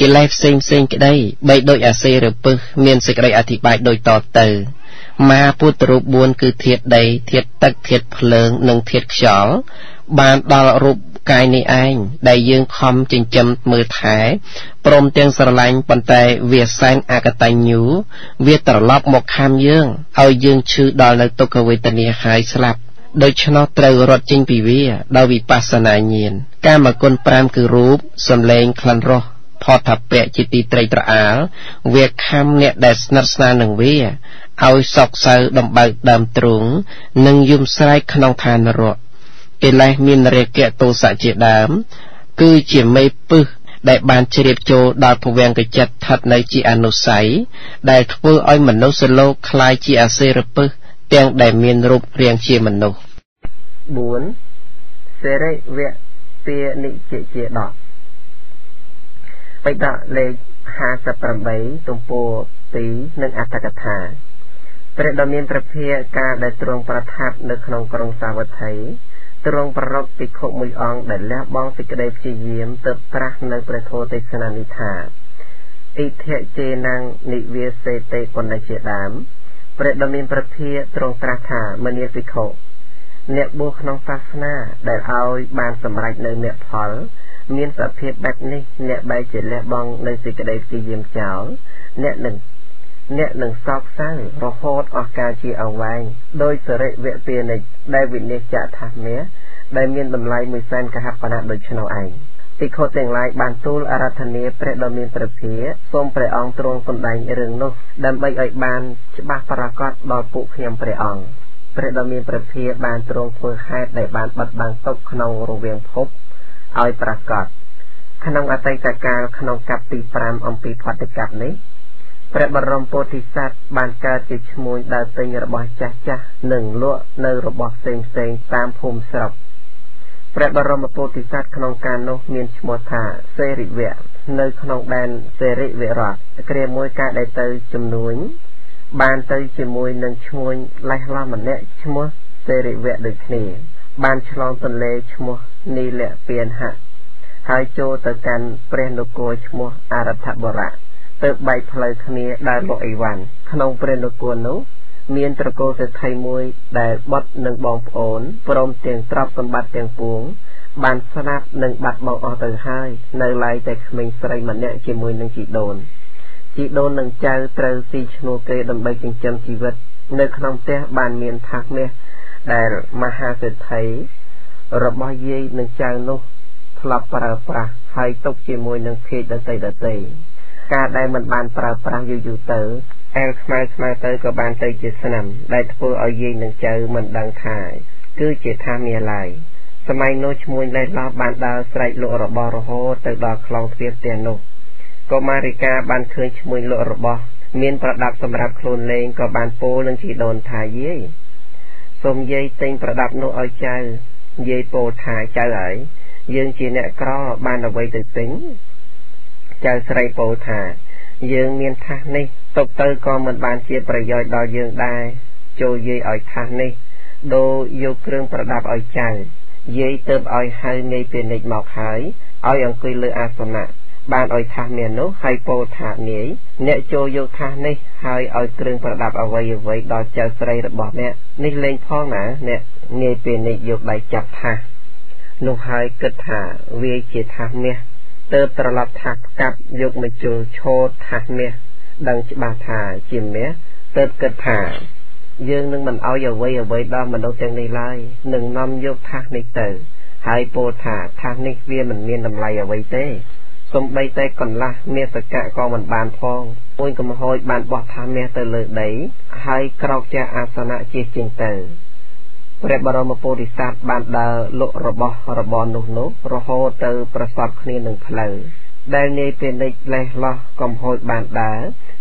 កិលេសផ្សេងក្តីបីដូចអាសេរពឹសមានសេចក្តីអធិប្បាយដូចតទៅមហាពុទ្ធរូប4គឺធាតុដីធាតុទឹកធាតុភ្លើងនិងធាតុខ្យល់បានដល់រូបកាយនេះឯងដែលយើងខំចិញ្ចឹមមើលថែព្រមទាំងស្រឡាញ់ប៉ុន្តែវាសែងអកតញ្ញូវាត្រឡប់មកខាំយើងឲ្យយើងឈឺដល់នៅទុក្ខវេទនាហើយស្លាប់ដូច្នោះត្រូវរត់ចេញពីវាដោយវិបស្សនាញាណកាមគុណ5គឺរូបសំឡេងក្លិនរសផតថាពៈជាទីត្រេកត្រអាលវាខំអ្នកដែលស្និទ្ធស្នាលនឹងវាឲ្យសោកសៅដំបៅដើមទ្រូងនិងយំស្រែកក្នុងឋាននរកកិលេសមានរាគៈទោសៈជាដើមគឺជាមេពឹសដែលបានជ្រាបចូលដល់ភវង្គចិត្តស្ថិតនៅជាអនុស័យដែលធ្វើឲ្យមនុស្សលោកคล้ายជាអសេរពឹសទាំងដែលមានរូបរាងជាមនុស្ស4សេរិវៈពានិជជាដកបិដកលេខ58ទំព័រ2និងអត្ថកថាព្រះដ៏មានព្រះភិយការដែលទ្រង់ប្រថាប់នៅក្នុងក្រុងសាវត្ថីទ្រង់ប្ររពភិក្ខុមួយអង្គដែលលះបង់សេចក្តីព្យាយាមទើបត្រាស់នៅព្រះធម៌ទេសនានេះថាអិធិជេណាំងនិវាសេតេគុណជាដើមព្រះដ៏មានព្រះភិយទ្រង់ត្រាស់ថាមនាលភិក្ខុអ្នកបួសក្នុងសាសនាដែលឲ្យបានសម្រេចនៅមគ្គផលមានសភាពបែបនេះអ្នកបែរជាលះបង់នៅសេចក្តីព្យាយាមចោលអ្នកនឹងសោកសៅរហូតអស់ការជាអង្វែងដោយសរិវៈពានិជ្ជដែលវិនិច្ឆ័យថាមាដែលមានតម្លៃ100,000កហបណៈដូច្នោះឯងភិក្ខុទាំងឡាយបានទូលអារាធនាព្រះដ៏មានព្រះភិយសូមព្រះអង្គទ្រង់សម្ដែងរឿងនោះដើម្បីឲ្យបានច្បាស់ប្រាកដដល់ពួកខ្ញុំព្រះអង្គព្រះដ៏មានព្រះភិយបានទ្រង់ធ្វើហេតុដែលបានបិទបាំងទុកក្នុងរវាងភពឲ្យប្រាកដក្នុងអតីតកាលក្នុងកັບទី5អំពីផតកັບនេះព្រះបរមពោធិសត្វបានកើតជាឈ្មោះដើរទិញរបស់ចាស់និងលក់នៅរបស់ផ្សេងតាមភូមិស្រុកព្រះបរមពោធិសត្វក្នុងកាលនោះមានឈ្មោះថាសេរិវៈនៅក្នុងដែនសេរិវៈរដ្ឋគ្រាមួយកាលដែលទៅជំនួញបានទៅជាមួយនឹងឈ្មោះលេះឡោះម្នាក់ឈ្មោះសេរិវៈដូចគ្នាបានឆ្លងទន្លេឈ្មោះនីលពៀនហៈហើយចូលទៅកាន់ព្រះនគរឈ្មោះអរដ្ឋបរៈទៅបែកផ្លូវគ្នាដើរលក់អីវ៉ាន់ក្នុងព្រះនគរនោះមានត្រកូលសេដ្ឋីមួយដែលបុត្រនិងបងប្អូនព្រមទាំងទ្រព្យសម្បត្តិទាំងពួងបានស្លាប់និងបាត់បង់អស់ទៅហើយនៅឡើយតែក្មេងស្រីម្នាក់ជាមួយនឹងជីដូននឹងចៅត្រូវស៊ីឈ្នួលគេដើម្បីចិញ្ចឹមជីវិតនៅក្នុងផ្ទះបានមានថាសមាសដែលមហាសេដ្ឋីរបស់យាយនិងចៅនោះធ្លាប់ប្រើប្រាស់ហើយទុកជាមួយនឹងភេទដតីការដែលមិនបានប្រើប្រាស់យូរទៅអែលស្មើទៅក៏បានទៅជាស្នាមដែលធ្វើឲ្យយាយនិងចៅមិនដឹងថាគឺជាថាមាសឡើយ สมัยโนชมวยได้ลาบานดาวใส่โลระบอระโหแต่ดอกคลองเทียบเตียนโนก็มาริกาบานเคยชมวยโลระบอเมียนประดับสำหรับโคลนเลงก็บานโปนึงที่โดนทายเย่สมเย่เต็งประดับโนเอาใจเย่โปทายใจไหลยืนจีเนกรอบานเอาไว้ตึกสิงใจใส่โปทายยืนเมียนท่านี่ตกเตอก็เหมือนบานเชียประโยชน์ดอยืนได้โจเย่เอาท่านี่โดยกเครื่องประดับเอาใจเย่เติบเอาให้ในเป็นเด็กหมอกหายเอาอย่างคุยเลยอาสนะบานเอาท่าเมียนโนให้โปทายนี้เนโจโยท่านี่ให้เอาเครื่องประดับเอาไว้ดอใจใส่ระบบเนี่ยนี่เล่นพ่อหนาเนี่ยในเป็นเด็กยกใบจับท่านุหายกึศหาเวจิท่าเนี่ยเติบตลอดทักกับยกมาจูโชดทักเนี่ยดังฉบาถาจิมเนี่ยเติบกึศหายืงนึงมันเอาอย่าไว้ดอมันเอาจังในไล่หนึ่งน้ำยกทักในเตอหายโปถาทักในเวียมันเมียนดำไล่เอาไว้เต้สมใบเต้ก่อนละเมียสกะก็มันบานพองโอนก็มาหอยบานบอดทาเมียเตอเลยได้หายกรอกจะอาสนะเจจิงเตอพระบรมโพธิสัตว์บานดาโลระบอนุโนระโหเตอประสอบคณีหนึ่งเพลย์ได้ในเป็นในแหล่ล้อกำหอยบานดา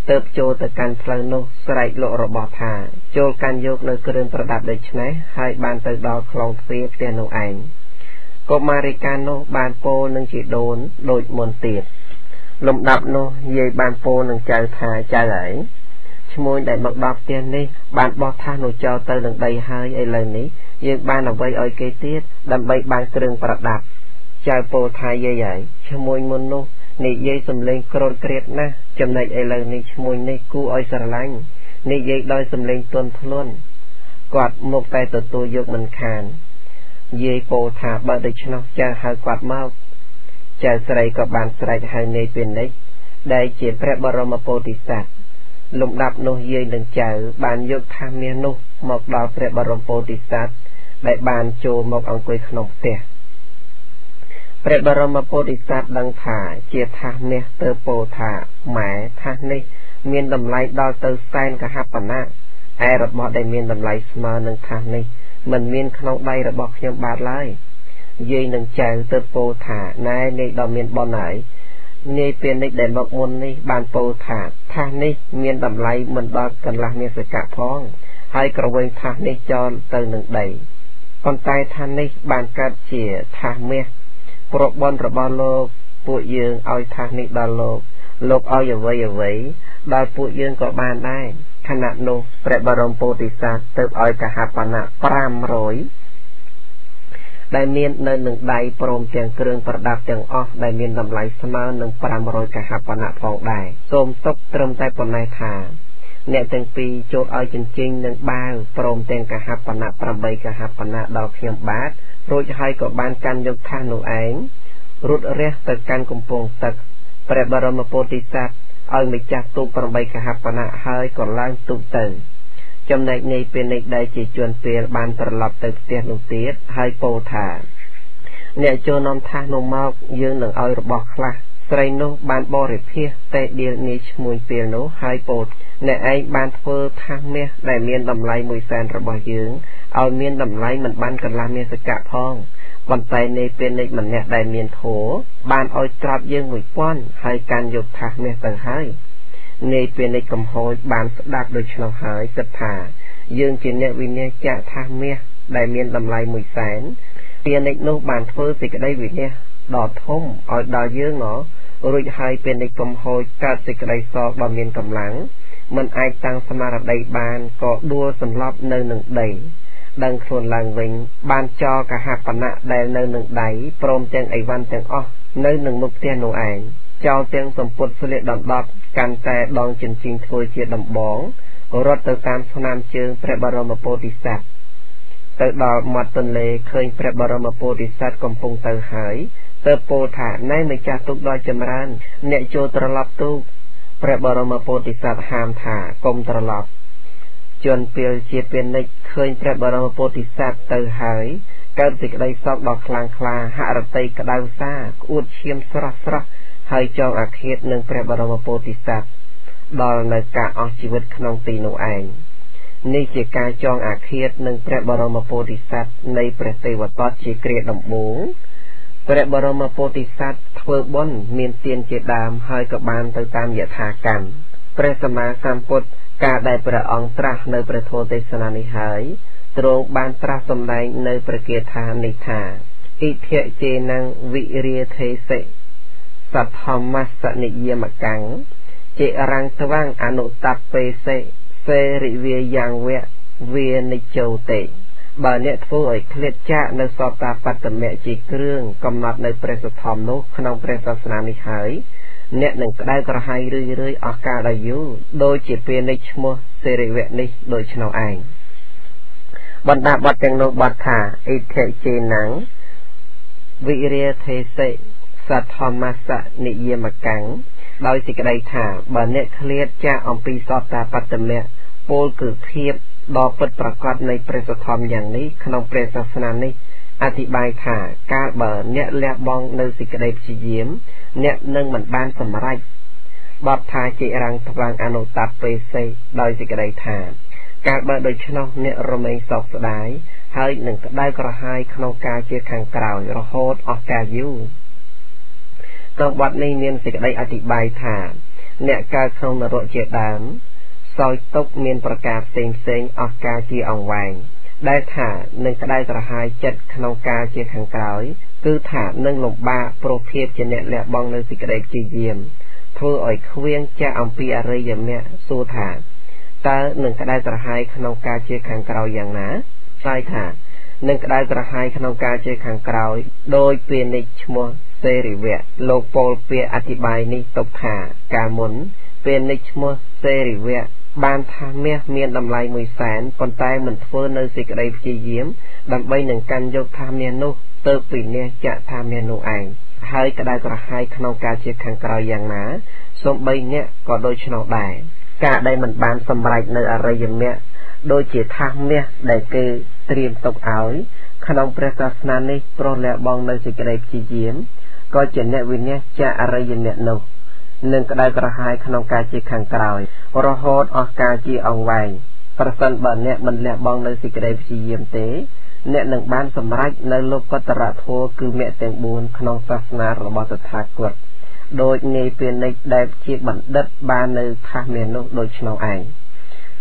เติบโจตการเพลย์โนสไลโลระบอธาโจการยกในเครื่องประดับได้ชนะให้บานเตอดอคลองเฟียเตียนโนเองก็มาริกาโนบานโปหนึ่งจีโดนโดยมนเตียบลมดับโนเย่บานโปหนึ่งใจทาใจไหลชมวยได้บักดอกเตียนนี่บานบอท่าหนูเจ้าเตอหนึ่งใบหายไอเลยนี้ยืนบานเอาไว้เอาเกตีดดำใบบานเครื่องประดับใจโปทายใหญ่ชมวยมนโนนี่เย่สำเร็จโกรธเกลียดนะจำในไอเลยนี้ชมวยนี่กูอ้อยสลังนี่เย่โดยสำเร็จต้นพล้นกอดมกแต่ตัวยกมันคานเย่โปธาบาดิชนจะหากอดเมาจะใส่กับบานใส่ให้ในเป็นได้เจ็บพระบรมโพธิสัตว์ลมดับโนเย่หนึ่งเจอบานยกทางเมียนุหมอกดาวพระบรมโพธิสัตว์ได้บานโจหมอกอังกุยขนมเตะพระบรมโพธิสัตว์ดังถ่าเจียทางเมียเตอโปธาหมายทางนี้เมียนดำไลดาวเตอแซนกะฮับปนะไอระบอได้เมียนดำไลสมาหนึ่งทางนี้มันเมียนขนมใบระบอกยังบาดไล่เย่หนึ่งเจอเตอโปธานายในดอมเมียนบอลไหนนี่เป็นในเด่นบอกมนนี่บานโปถาทางนี้เมียนดำไลมันดอกกันละเมียสกะพ้องให้กระเวงทางนี้จอนเตอหนึ่งใดก่อนตายทางนี้บานกัดเจียทางเมียโปรบอลระบอลโลกปุยยืงเอาทางนี้ดอลโลกเอาอย่าไว้ดอลปุยยืงก็บานได้ขณะโนพระบรมโพธิสัตว์เติบอ้อยกะหาปนะปรามร้อยได้เมียนในหนึ่งใดโปรมเจียงเครื่องประดับเจียงออกได้เมียนดำไหลสมาหนึ่งปรามร้อยกะหาปนะพองได้โสมตกเติมใจปนในทาเนี่ยตั้งปีโจทย์อ้อยจริงหนึ่งบ้างโปรมเจียงกะหาปนะประใบกะหาปนะดอกเขียมบาดโรยให้กับบานกันยกท่าหนูเองรุดเรียกตึกการกุมพงตึกพระบรมโพธิสัตว์เอาไม่จักตุประใบกะหาปนะให้ก่อนล่างตุเตอจำในในเป็นในใดจีจวนเปลี่ยนบานตลอดตึกเตียนลงเตียดให้โปธาเนี่ยโจนอมท่านมอกยืนหนึ่งเอาระบอกคลาไตรโนบานบริเพียแต่เดียวนี้ชมวยเปลี่ยนโนให้โปดเนี่ยไอบานเฟอร์ทางเมียได้เมียนดำไลมวยแซนระบอกยืงเอาเมียนดำไลมันบานกันลาเมียสกะพองวันไปในเป็นในมันเนี่ยได้เมียนโถบานเอาตราบยืงมวยป้อนให้การยกทางเมียต่างให้ในเป็นในกำหอยบานสดับโดยชนหายกระถายืงจีเนวินเนจะทางเมียได้เมียนดำไลมวยแสนเปลี่ยนในโนบานเฟอร์สิกได้วินเนดอทมเอาดอยืงเนาะรุ่ยให้เป็นในกำหอยกาสิกได้ซอกบะเมียนกำลังมันไอตังสมาร์ไดบานก็ดัวสำรับในหนึ่งใดดังโคลนลางวิงบานจอกะหาปณะได้ในหนึ่งใดโปรมเตียงไอวันเตียงอ้อในหนึ่งมุกเตียนโนเองเจ้าเตียงสมปุตสเลดดการแต่ดองจริงๆถวยเจียดำบองรถตามสนามเชิงพระบรมโพธิสัตว์เติดอกมัดตนเลเคยพระบรมโพธิสัตว์กำปงเตอหายเติบโปถาในไม่จ่าตุกดอยจำรันเนโจตรลับตุกพระบรมโพธิสัตว์หามถากรมตรลับจนเปลี่ยนเจียเป็นในเคยพระบรมโพธิสัตว์เตอหายเกิดสิกได้ซอกดอกคลางคลาหะระเตยกระดาวซาอุดเชียมสระให้จองอาเขตหนึ่งพระบรมโพธิสัตว์ดอลในกาออกชีวิตขนมตีโนเอง នេះជាការចងអាឃាតនឹងព្រះបរមពោធិសត្វនៃព្រះទេវទត្តជាគ្រាដំបូងព្រះបរមពោធិសត្វធ្វើបុណ្យមានទានជាដើមហើយក៏បានទៅតាមយថាកម្មព្រះសម្មាសម្ពុទ្ធការដែលព្រះអង្គត្រាស់នៅព្រះធម៌ទេសនានេះហើយទ្រង់បានត្រាស់សម្ដែងនៅព្រះគាថានេះថាអ៊ីធិជេណੰវិរិយទេសិសទ្ធម្មសនិយមកੰចេរាំងត្វាំងអនុតបេសិសេរិវាយ៉ាងវៈវានិចោតេបើអ្នកធ្វើឲ្យឃ្លាតចាកនៅសតតាបត្តមៈជាគ្រឿងកំណត់នៅព្រះសទ្ធម្មនោះក្នុងព្រះសាសនានេះហើយអ្នកនឹងក្តៅក្រហាយរឿយៗអស់កាលដ៏យូរដូចជាពេលនេះឈ្មោះសេរិវៈនេះដូចឆ្នោឯងបណ្ដាបទទាំងនោះបទថាអ៊ីធិជេណੰវិរិយទេសិសទ្ធម្មសនិយមកੰដោយសេចក្តីថាបើអ្នកឃ្លាតចាកអំពីសតតាបត្តមៈពោលគឺភាពដ៏ពិតប្រាកដនៃព្រះសទ្ធម្មយ៉ាងនេះក្នុងព្រះសាសនានេះអធិប្បាយថាកាលបើអ្នកលះបង់នៅសេចក្តីព្យាយាមអ្នកនឹងមិនបានសម្រេចបទថាជារាំងថ្វាងអនុតបេសិដោយសេចក្តីថាកាលបើដូច្នោះអ្នករមែងសោកស្ដាយហើយនឹងក្តៅក្រហាយក្នុងការជាខាងក្រោយរហូតអស់កាលយូរក្នុងបទនេះមានសេចក្តីអធិប្បាយថាអ្នកកើតក្នុងនរកជាដើមសោយទុកមានប្រការផ្សេងអស់កាលជាអង្វែងដែលថានឹងក្តៅក្រហាយចិត្តក្នុងការជាខាងក្រោយគឺថានឹងលំបាកប្រភេទជាអ្នកលះបង់នៅសេចក្តីព្យាយាមធ្វើឲ្យខ្វៀងចាកអំពីអរិយមគ្គសួរថាតើនឹងក្តៅក្រហាយក្នុងការជាខាងក្រោយយ៉ាងណាឆ្លើយថានឹងក្តៅក្រហាយក្នុងការជាខាងក្រោយដោយពេលនេះឈ្មោះសេរិវៈលោកពោលពាក្យអធិប្បាយនេះទុកថាកាលមុនពេលនេះឈ្មោះសេរិវៈបានថាមាសមានតម្លៃ100,000ប៉ុន្តែមិនធ្វើនៅសេចក្តីព្យាយាមដើម្បីនឹងកាន់យកថាមាសនោះទៅពីនេះចាក់ថាមាសនោះឯងហើយក្តៅក្រហាយក្នុងការជាខាងក្រោយយ៉ាងណាសូម្បីអ្នកក៏ដូចនោះដែរការដែលមិនបានសម្រេចនៅអរិយមគ្គដូចជាថាមាសដែលគេត្រៀមទុកឲ្យក្នុងព្រះសាសនានេះព្រោះលះបង់នៅសេចក្តីព្យាយាមក៏ជាអ្នកវិនិច្ឆ័យអរិយមគ្គនោះនឹងក្តៅក្រហាយក្នុងការជាខាងក្រោយរហូតអស់កាលជាអង្វែងប្រសិនបើអ្នកមិនលះបង់នៅសេចក្តីព្យាយាមទេអ្នកនឹងបានសម្រេចនៅលោកកតរធម៌គឺមគ្គទាំង4ក្នុងសាសនារបស់តថាគតដោយនាយពាណិជ្ជដែលជាបណ្ឌិតបាននៅថាមាសនោះដូចនោះឯង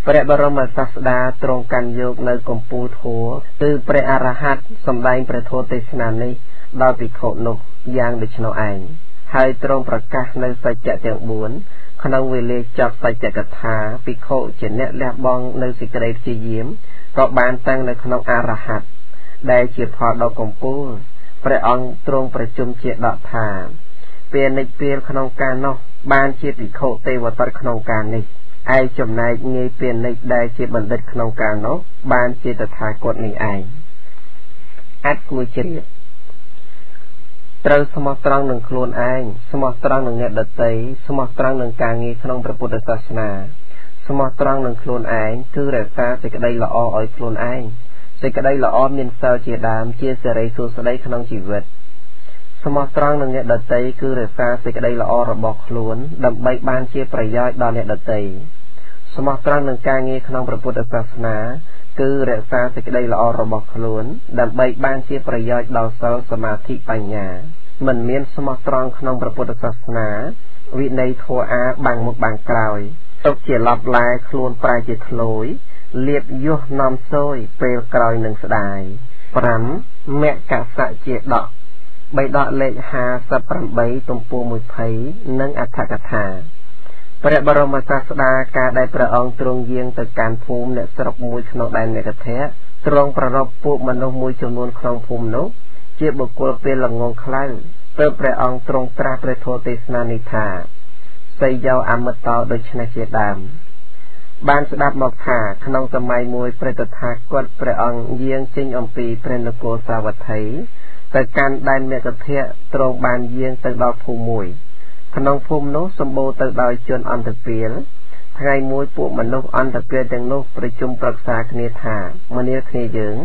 ព្រះបរមសាស្តាទ្រង់កាន់យកនៅកម្ពុជាធម៌គឺព្រះអរហន្តសម្ដែងព្រះធម៌ទេសនានេះដល់ភិក្ខុនោះយ៉ាងដូចនោះឯងហើយទ្រង់ប្រកាសនៅសច្ចៈទាំង4ក្នុងវេលាចប់សច្ចកថាភិក្ខុជាអ្នកលះបង់នៅសេចក្តីព្យាយាមក៏បានតាំងនៅក្នុងអរហន្តដែលជាផលដ៏កំពូលព្រះអង្គទ្រង់ប្រជុំជាដកថាពេលនិច្ចពេលក្នុងការនោះបានជាភិក្ខុទេវទត្តក្នុងការនេះឯចំណែកងាយពេលនិច្ចដែលជាបណ្ឌិតក្នុងការនោះបានជាតថាគតនេះឯងអត្តគួរជ្រាបត្រូវស្មោះត្រង់នឹងខ្លួនឯងស្មោះត្រង់នឹងអ្នកដទៃស្មោះត្រង់នឹងការងារក្នុងព្រះពុទ្ធសាសនាស្មោះត្រង់នឹងខ្លួនឯងគឺរក្សាសេចក្តីល្អឲ្យខ្លួនឯងសេចក្តីល្អមានសិលជាដើមជាសេរីសួស្តីក្នុងជីវិតស្មោះត្រង់នឹងអ្នកដទៃគឺរក្សាសេចក្តីល្អរបស់ខ្លួនដើម្បីបានជាប្រយោជន៍ដល់អ្នកដទៃស្មោះត្រង់នឹងការងារក្នុងព្រះពុទ្ធសាសនាគឺរក្សាសេចក្តីល្អរបស់ខ្លួនដើម្បីបានជាប្រយោជន៍ដល់សិលសមាធិបញ្ញាមិនមានស្មោះត្រង់ក្នុងព្រះពុទ្ធសាសនាវិន័យធម៌អាបាំងមុខបាំងក្រោយទុកជាឡប់ឡាខ្លួនប្រែជាធ្លយលៀបយោះនាំសូយពេលក្រោយនឹងស្ដាយ5មគ្គសៈជាដកបៃដកលេខ58ទំព័រ20និងអត្ថកថាព្រះបរមសាស្តាការដែលព្រះអង្គទ្រង់យាងទៅកាន់ភូមិអ្នកស្រុកមួយក្នុងដែនមគធៈទ្រង់ប្ររពពួកមនុស្សមួយចំនួនក្នុងភូមិនោះជាបុគ្គលពេលល្ងងខ្លៅទើបព្រះអង្គទ្រង់ត្រាស់ព្រះធម៌ទេសនានេះថាសីយោអមតោដូច្នេះជាដើមបានស្ដាប់មកថាក្នុងសម័យមួយព្រះតថាគតព្រះអង្គយាងចេញអំពីព្រះនគរសាវត្ថីទៅកាន់ដែនមគធៈទ្រង់បានយាងទៅដល់ភូមិមួយក្នុងភូមិនោះសម្បូរទៅដោយជនអន្តពាលថ្ងៃមួយពួកមនុស្សអន្តពាលទាំងនោះប្រជុំប្រឹក្សាគ្នាថាមនាលគ្នាយើង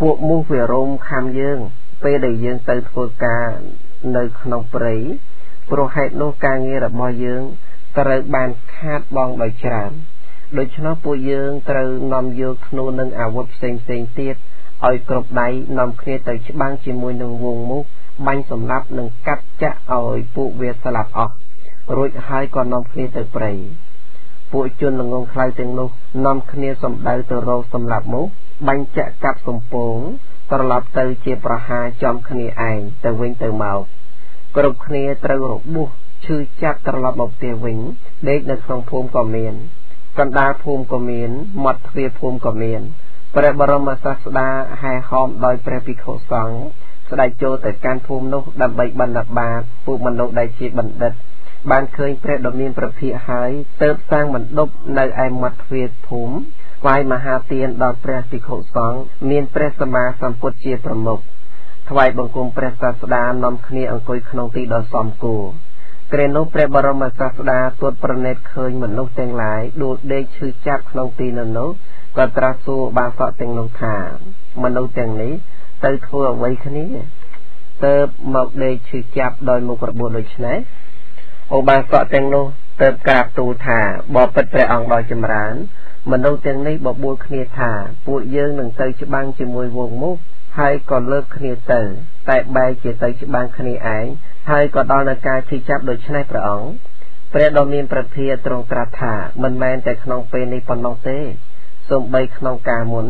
ពួកមូសវារោមខំយើងពេលដែលយើងទៅធ្វើការនៅក្នុងព្រៃព្រោះហេតុនោះការងាររបស់យើងត្រូវបានខាតបង់ដោយច្រើន ដូច្នោះពួកយើងត្រូវនាំយកធ្នូនិងអាវុធផ្សេងៗទៀតឲ្យគ្រប់ដៃនាំគ្នាទៅច្បាំងជាមួយនឹងវងមូសបាញ់សម្លាប់និងកាត់ចាក់ឲ្យពួកវាស្លាប់អស់រួចហើយក៏នាំគ្នាទៅព្រៃពួកជនល្ងងខ្លៅទាំងនោះនាំគ្នាសម្ដៅទៅរកសម្លាប់មូសបាញ់ចាក់កាប់សំពងត្រឡប់ទៅជាប្រហារចំគ្នាឯងទៅវិញទៅមកគ្រប់គ្នាត្រូវរបួសឈឺចាប់ត្រឡប់មកផ្ទះវិញដេកនៅក្នុងភូមិក៏មានកណ្ដាលភូមិក៏មានមាត់ទ្វារភូមិក៏មានព្រះបរមសាស្តាហែហោមដោយព្រះភិក្ខុសង្ឃស្ដេចចូលទៅកាន់ភូមិនោះដើម្បីបណ្ឌបាតពួកមនុស្សដែលជាបណ្ឌិតបានឃើញព្រះដ៏មានព្រះភិក្ខហើយទើបសាងមណ្ឌពនៅឯមាត់ទ្វារភូមិថ្វាយមហាទានដល់ព្រះភិក្ខុសង្ឃមានព្រះសម្មាសម្ពុទ្ធជាប្រមុខថ្វាយបង្គំព្រះសាស្តានាំគ្នាអង្គុយក្នុងទីដ៏សមគួរគ្រានោះព្រះបរមសាស្តាទតប្រណិតឃើញមនុស្សទាំងឡាយដួលដេកឈឺចាប់ក្នុងទីនោះក៏ត្រាស់សួរបាសកទាំងនោះថាមនុស្សទាំងនេះទៅធ្វើអ្វីគ្នាទើបមកដេកឈឺចាប់ដោយមុខរបួសដូច្នេះឧបាសកទាំងនោះទើបក្រាបទូលថាបបិទ្ធព្រះអង្គដ៏ចម្រើនមនុស្សទាំងនេះបបួលគ្នាថាពួកយើងនឹងទៅច្បាំងជាមួយវងមូសហើយក៏លើកគ្នាទៅតែបែរជាទៅច្បាំងគ្នាឯងហើយក៏ដល់នៅការឈឺចាប់ដូច្នេះព្រះអង្គព្រះដ៏មានព្រះភិក្ខុទ្រង់ត្រាស់ថាមិនមែនតែក្នុងពេលនេះប៉ុណ្ណោះទេសូម្បីក្នុងការមុន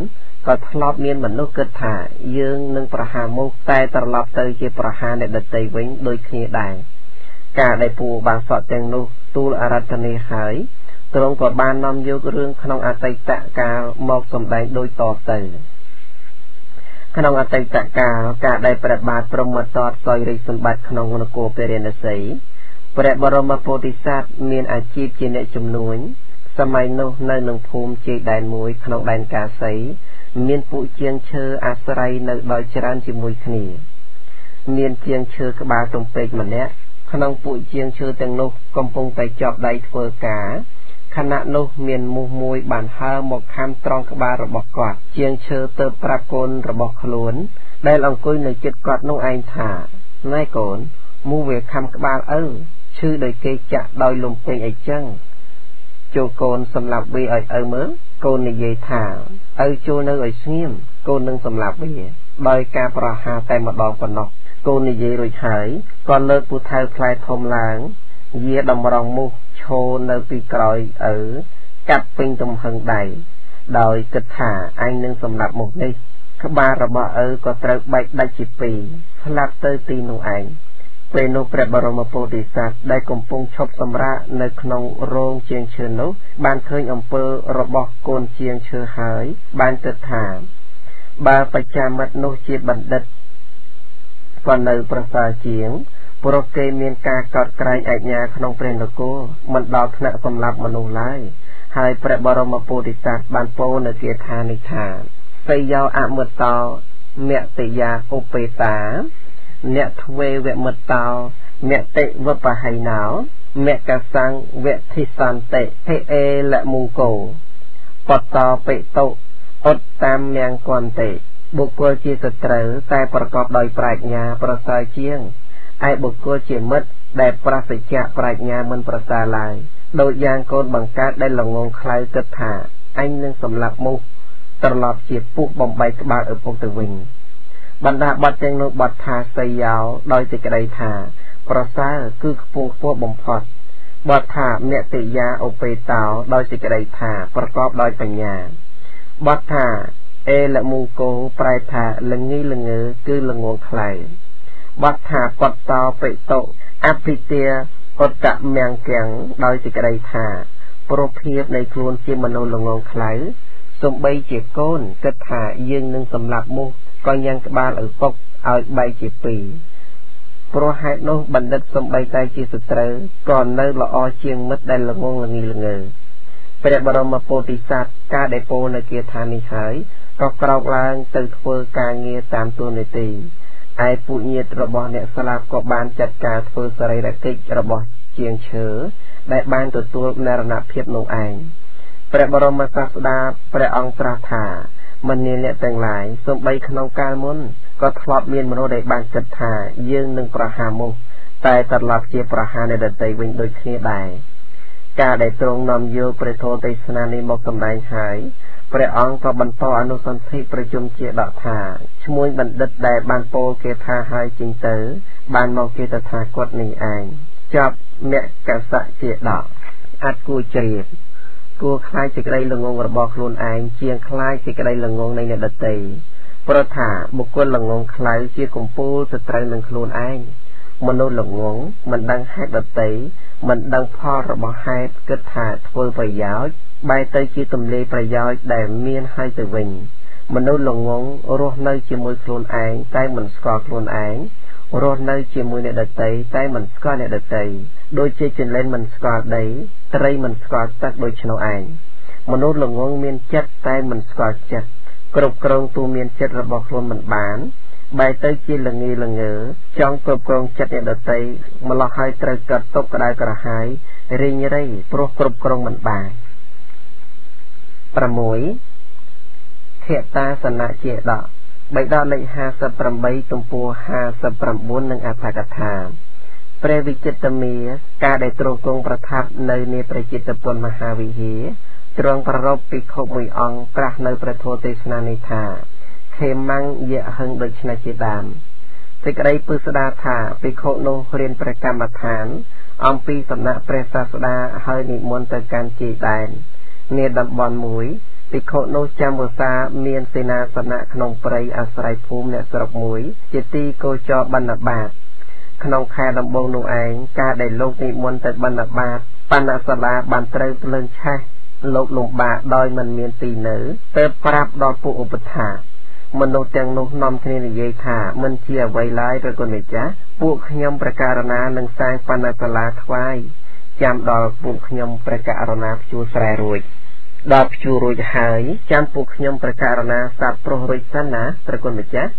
ក៏ធ្លាប់មានមនុស្សគិតថាយើងនឹងប្រហារមូសតែត្រឡប់ទៅជាប្រហារអ្នកដទៃវិញដូចគ្នាដែរការដែលពួកបាសកទាំងនោះទូលអារាធនាហើយទ្រង់ក៏បាននាំយករឿងក្នុងអតីតកាលមកសម្ដែងដូចតទៅក្នុងអតីតកាលការដែលព្រះបាទព្រហ្មទត្តសោយរាជសម្បត្តិក្នុងនគរពារាណសីព្រះបរមពោធិសត្វមានអាជីពជាអ្នកជំនួញសម័យនោះនៅក្នុងភូមិជ័យដែនមួយក្នុងដែនកាសីមានពួកជាងឈើអាស្រ័យនៅដោយច្រើនជាមួយគ្នាមានជាងឈើក្បាលទំពេកម្នាក់ក្នុងពួកជាងឈើទាំងនោះកំពុងតែជាប់ដៃធ្វើការខណៈនោះមានមូសមួយបានហើរមកខាំត្រង់ក្បាលរបស់គាត់ជាងឈើទៅប្រាប់កូនរបស់ខ្លួនដែលអង្គុយនៅជិតគាត់នោះឯងថាណែកូនមូសវាខាំក្បាលឪឈឺដោយគេចាក់ដោយលំពេងអីចឹងចូលកូនសម្លាប់វាឲ្យឪមើលកូននិយាយថាឪចូលនៅឲ្យស្ងៀមកូននឹងសម្លាប់វាដោយការប្រហារតែម្ដងប៉ុណ្ណោះកូននិយាយរួចហើយក៏លើកពូថៅផ្លែធំឡើងយាតម្រងមូសឈរនៅពីក្រោយឪកាត់ពេញទំហឹងដៃដោយគិតថាអញនឹងសម្លាប់មូសនេះក្បាលរបស់ឪក៏ត្រូវបែកដាច់ជាពីរស្លាប់ទៅទីនោះឯងពេលនោះព្រះបរមពោធិសត្វដែលកំពុងឈប់សម្រាកនៅក្នុងរោងជាងឈើនោះបានឃើញអំពើរបស់កូនជាងឈើហើយបានគិតថាបើបច្ចាមិត្តនោះជាបណ្ឌិតក៏នៅប្រសើរជាងព្រោះគេមានការកោតក្រែងអាជ្ញាក្នុងព្រះនគរមិនដល់ថ្នាក់សម្លាប់មនុស្សឡើយហើយព្រះបរមពោធិសត្វបានពោលនៅគាថានេះថាសីយោអមតោមតិយាឧបេតាអ្នកទ្វេវមិតោមតិវបហៃណោមកសង្ឃវធិសន្តិហេអេលមូកោបតោបិតុអុតតាមមង្គន្តិបុគ្គលជាសត្រូវតែប្រកបដោយប្រាជ្ញាប្រសើរជាងឯបុគ្គលជាមិត្តដែលប្រសិទ្ធៈប្រាជ្ញាមិនប្រសើរឡើយដូចយ៉ាងកូនបង្កើតដែលល្ងងខ្លៅគិតថាអញនឹងសម្លាប់មូសត្រឡប់ជាពុះបំបីក្បាលឪពុកទៅវិញបណ្ដាបទទាំងនោះបទថាសីយោដោយសេចក្តីថាប្រសើរគឺខ្ពង់ខ្ពស់បំផុតបទថាមតិយាឧបេតោដោយសេចក្តីថាប្រកបដោយបញ្ញាបទថាអេលមូកោប្រែថាល្ងីល្ងើគឺល្ងងខ្លៅបទថាបតោបិតុអភិទាអតមង្គังដោយសេចក្តីថាប្រភាពនៃខ្លួនជាមនុស្សល្ងងខ្លៅសំបីជាកូនគិតថាយើងនឹងសម្លាប់មូសក៏ញ៉ាំងក្បាលឪពុកឲ្យបែកជាពីរព្រោះហេតុនោះបណ្ឌិតសំបីតែជាសត្រូវក៏នៅល្អជាងមិត្តដែលល្ងងល្ងីល្ងើព្រះបរមពោធិសត្វការដែលពោលនៅគាថានេះហើយក៏ក្រោកឡើងទៅធ្វើការងារតាមទូនាទីឯពួកញាតិរបស់អ្នកស្លាប់ក៏បានចាត់ការធ្វើសរីរកិច្ចរបស់ជាងឈើដែលបានទទួលមរណភាពនោះឯងព្រះបរមសាស្តាព្រះអង្គត្រាស់ថាមនាអ្នកទាំងឡាយសូម្បីក្នុងកាលមុនក៏ធ្លាប់មានមនុស្សដែលបានគិតថាយើងនឹងប្រហារមូសតែត្រឡប់ជាប្រហារអ្នកដទៃវិញដូចគ្នាដែរ ការដែលទ្រង់នាំយកព្រះធម៌ទេសនានេះមកសម្ដែងហើយព្រះអង្គក៏បន្តអនុសន្ធិប្រជុំជាដកថាឈ្មោះបណ្ឌិតដែលបានពោលគេថាហើយចេញទៅបានមកគេតថាគតនេះឯងចប់មគ្គសៈជាដកអត់គួរជ្រាបគួរខ្លាចសេចក្តីល្ងងរបស់ខ្លួនឯងជាងខ្លាចសេចក្តីល្ងងនៃអ្នកដទៃព្រោះថាបុគ្គលល្ងងខ្លៅជាកំពូលទៅត្រូវនឹងខ្លួនឯងមនុស្សល្ងងមិនដឹងហេតុដទៃមិនដឹងផលរបស់ហេតុគិតថាធ្វើប្រយោជន៍បែរទៅជាទម្លាយប្រយោជន៍ដែលមានហើយទៅវិញមនុស្សល្ងងរស់នៅជាមួយខ្លួនឯងតែមិនស្គាល់ខ្លួនឯងរស់នៅជាមួយអ្នកដទៃតែមិនស្គាល់អ្នកដទៃដូចជាចលែនមិនស្គាល់ដីត្រីមិនស្គាល់ទឹកដូចនោះឯងមនុស្សល្ងងមានចិត្តតែមិនស្គាល់ចិត្តគ្រប់គ្រងទូមានចិត្តរបស់ខ្លួនមិនបានបែរទៅជាល្ងីល្ងើចង់គ្រប់គ្រងចិត្តអ្នកដទៃម្លោះហើយត្រូវកាត់ទុកក្តៅក្រហាយរីងរៃព្រោះគ្រប់គ្រងមិនបាន6 ខតាសនៈជាដកបៃដកលេខ58ទំព័រ59និងអត្ថកថាព្រះវិចិត្រមាការដែលទ្រង់គង់ប្រថាប់នៅនាព្រះជិត្រពន្ធមហាវិហារទ្រង់ប្ររពភិក្ខុមួយអង្គប្រាស់នៅព្រះធម៌ទេសនានេះថាខេមង្យហឹងដូចនេះជាដើមសេចក្តីពិស្ដារថាភិក្ខុនោះរៀនព្រះកម្មដ្ឋានអំពីសំណាក់ព្រះសាស្តាហើយនិមន្តទៅកាន់ជាដែននាតំបន់មួយភិក្ខុនោះចាំវសាមានសេនាសនៈក្នុងព្រៃអាស្រ័យភូមិអ្នកស្រុកមួយជាទីកោចរបណ្ឌបាតក្នុងខែដំបូងនោះឯងការដែលលោកនិមន្តទៅបណ្ឌបាតបណ្ឌសាលាបានត្រូវភ្លើងឆេះលោកលំបាកដោយមិនមានទីនៅទៅប្រាប់ដល់ពួកឧបថាមនុស្សទាំងនោះនាំគ្នានិយាយថាមិនជាអ្វីឡើយព្រះគុណម្ចាស់ពួកខ្ញុំប្រកាសណានឹងសាងបណ្ឌសាលាថ្វាយចាំដល់ពួកខ្ញុំប្រកាសណាភ្ជួរស្រែរួចដល់ភ្ជួររួចហើយចាំពួកខ្ញុំប្រកាសណាសាប់ប្រុសរួចសិនណាព្រះគុណម្ចាស់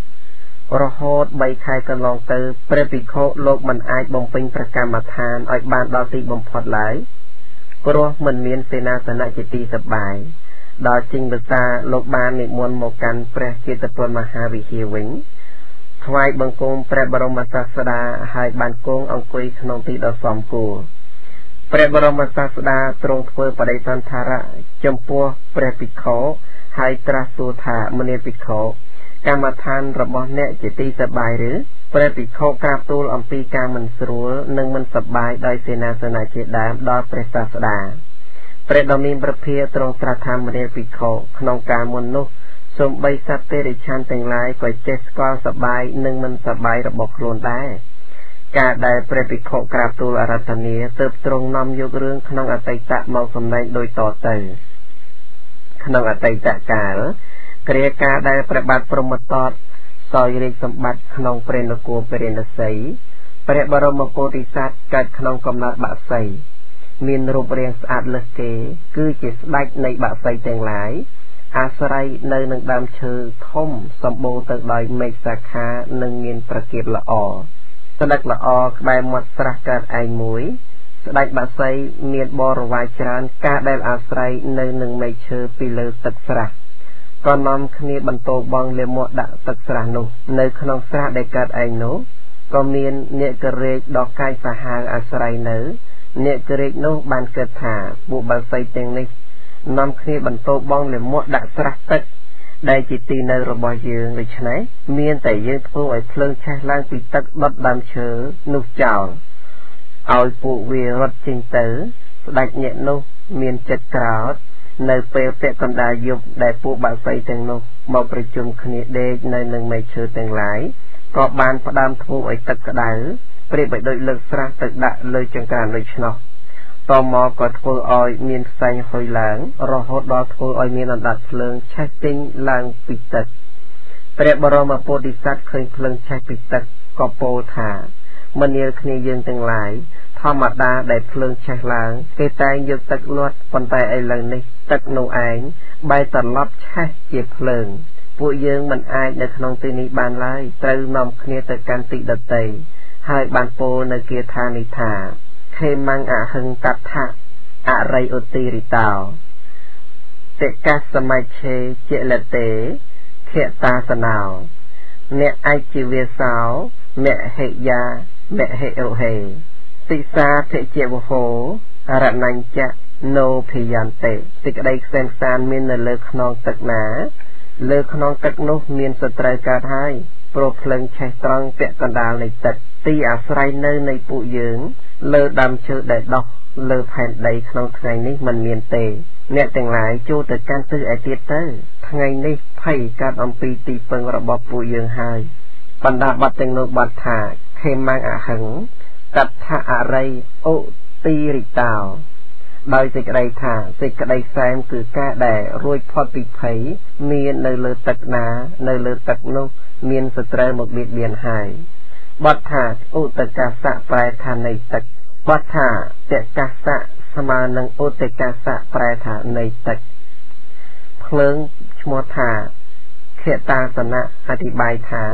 រហូត3ខែកន្លងទៅព្រះភិក្ខុលោកមិនអាចបំពេញព្រះកម្មដ្ឋានឲ្យបានដល់ទីបំផុតឡើយព្រោះមិនមានសេនាសនៈជាទីសប្បាយដល់ចេញភាសាលោកបាននិមន្តមកកាន់ព្រះជេតពន្ធមហាវិហារវិញថ្វាយបង្គំព្រះបរមសាស្តាហើយបានគង់អង្គុយក្នុងទីដ៏សមគួរព្រះបរមសាស្តាទ្រង់ធ្វើបដិសន្ធារៈចំពោះព្រះភិក្ខុហើយត្រាស់សួរថាមនាភិក្ខុកម្មដ្ឋានរបស់អ្នកជាទីសប្បាយឬព្រះភិក្ខុក្រាបទូលអំពីការមិនស្រួលនិងមិនសប្បាយដោយសេនាសនៈជាដើមដល់ព្រះសាស្តាព្រះដ៏មានព្រះភិក្ខុទ្រង់ត្រាស់ថាមនាភិក្ខុក្នុងការមុននោះសូម្បីសត្វទេរិឆានទាំងឡាយក៏ចេះស្គាល់សប្បាយនិងមិនសប្បាយរបស់ខ្លួនដែរការដែលព្រះភិក្ខុក្រាបទូលអារាធនាទើបទ្រង់នាំយករឿងក្នុងអតីតមកសម្ដែងដូចតទៅក្នុងអតីតកាលគ្រាការដែលព្រះបាទព្រហ្មទត្តសោយរាជសម្បត្តិក្នុងព្រះនគរពារាណសីព្រះបរមពោធិសត្វកើតក្នុងកំណើតបក្សីមានរូបរាងស្អាតលើសគេគឺជាស្ដេចនៃបក្សីទាំងឡាយអាស្រ័យនៅនឹងដើមឈើធំសម្បូរទៅដោយមេឃសាខានិងមានប្រកៀបល្អស្ដេចល្អក្បែរមាត់ស្រះកើតឯងមួយស្ដេចបក្សីមានបរិវារច្រើនការដែលអាស្រ័យនៅនឹងមេឃឈើពីលើទឹកស្រះក៏នាំគ្នាបន្តបងលាមកដាក់ទឹកស្រះនោះនៅក្នុងស្រះដែលកើតឯងនោះក៏មាននាគរេជដ៏កាយសាហាវអាស្រ័យនៅនាគរេជនោះបានគិតថាពួកបក្សីទាំងនេះនាំគ្នាបន្តបងលាមកដាក់ស្រះទឹកដែលជាទីនៅរបស់យើងដូច្នេះមានតែយើងធ្វើឲ្យភ្លើងឆេះឡើងពីទឹកដុតដើមឈើនោះចោលឲ្យពួកវារត់ចេញទៅស្ដេចញាក់នោះមានចិត្តក្រោធនៅពេលពាក់កណ្ដាលយប់ដែលពួកបក្សីទាំងនោះមកប្រជុំគ្នាដេកនៅនឹងមេឃឈើទាំងឡាយក៏បានផ្ដើមធ្វើឲ្យទឹកក្តៅព្រាបឲ្យដូចលើកស្រះទៅដាក់លើចង្ក្រានដូច្នោះតមកក៏ធ្វើឲ្យមានផ្សែងហុយឡើងរហូតដល់ធ្វើឲ្យមានអណ្ដាតភ្លើងឆេះចេញឡើងពីទឹកព្រះបរមពោធិសត្វឃើញភ្លើងឆេះពីទឹកក៏ពោលថាមនាលគ្នាយើងទាំងឡាយធម្មតាដែលភ្លើងឆេះឡើងគេតែងយកទឹកលាត់ប៉ុន្តែឥឡូវនេះទឹកនោះឯងបែរត្រឡប់ឆេះជាភ្លើងពួកយើងមិនអាចនៅក្នុងទីនេះបានឡើយត្រូវនាំគ្នាទៅកាន់ទីដទៃហើយបានពោលនៅគាថានេះថាខេមង្យអហឹងតដ្ឋៈអរិយឧតិរិតោតិកាសមច្ឆេជាលតេខតាសណោអ្នកឯជីវាសោមហិយាមហិរុហេតិសាធិជាវហោ อรนัญจะโนพยันเตสิกได้เส้นสารมีนเลือกนองตึกหนาเลือกนองตึกนุมีนสตรายการให้โปรเพลิงใช้ตรังเปะกันดาในตึกตีอาศัยเนในปุยืงเลือดำเชื่อได้ดอกเลือแผ่นใดขนองไงนี้มันเมียนเตเนี่ยแต่งหลายจูแต่การตื้อไอเตียเตอร์ไงนี้ไพ่การอมปีตีเปิงระบบปุยืงให้บรรดาบัดเต็งโนบัดถาเคมังอาหังกัตถะอะไรโอตีริตาวโดยสิกระไดถาสิกระไดแซมคือกะแด่รวยพอปีไผ่เมียนในเลือตักนาในเลือตักนุเมียนสตรหมกเบียดเบียนหายบัดถาอุตกาสะปลายทานในตักบัดถาเจกาสะสมานังอุตกาสะปลายทานในตักเพลิงชมถาเขตาสนะอธิบายถา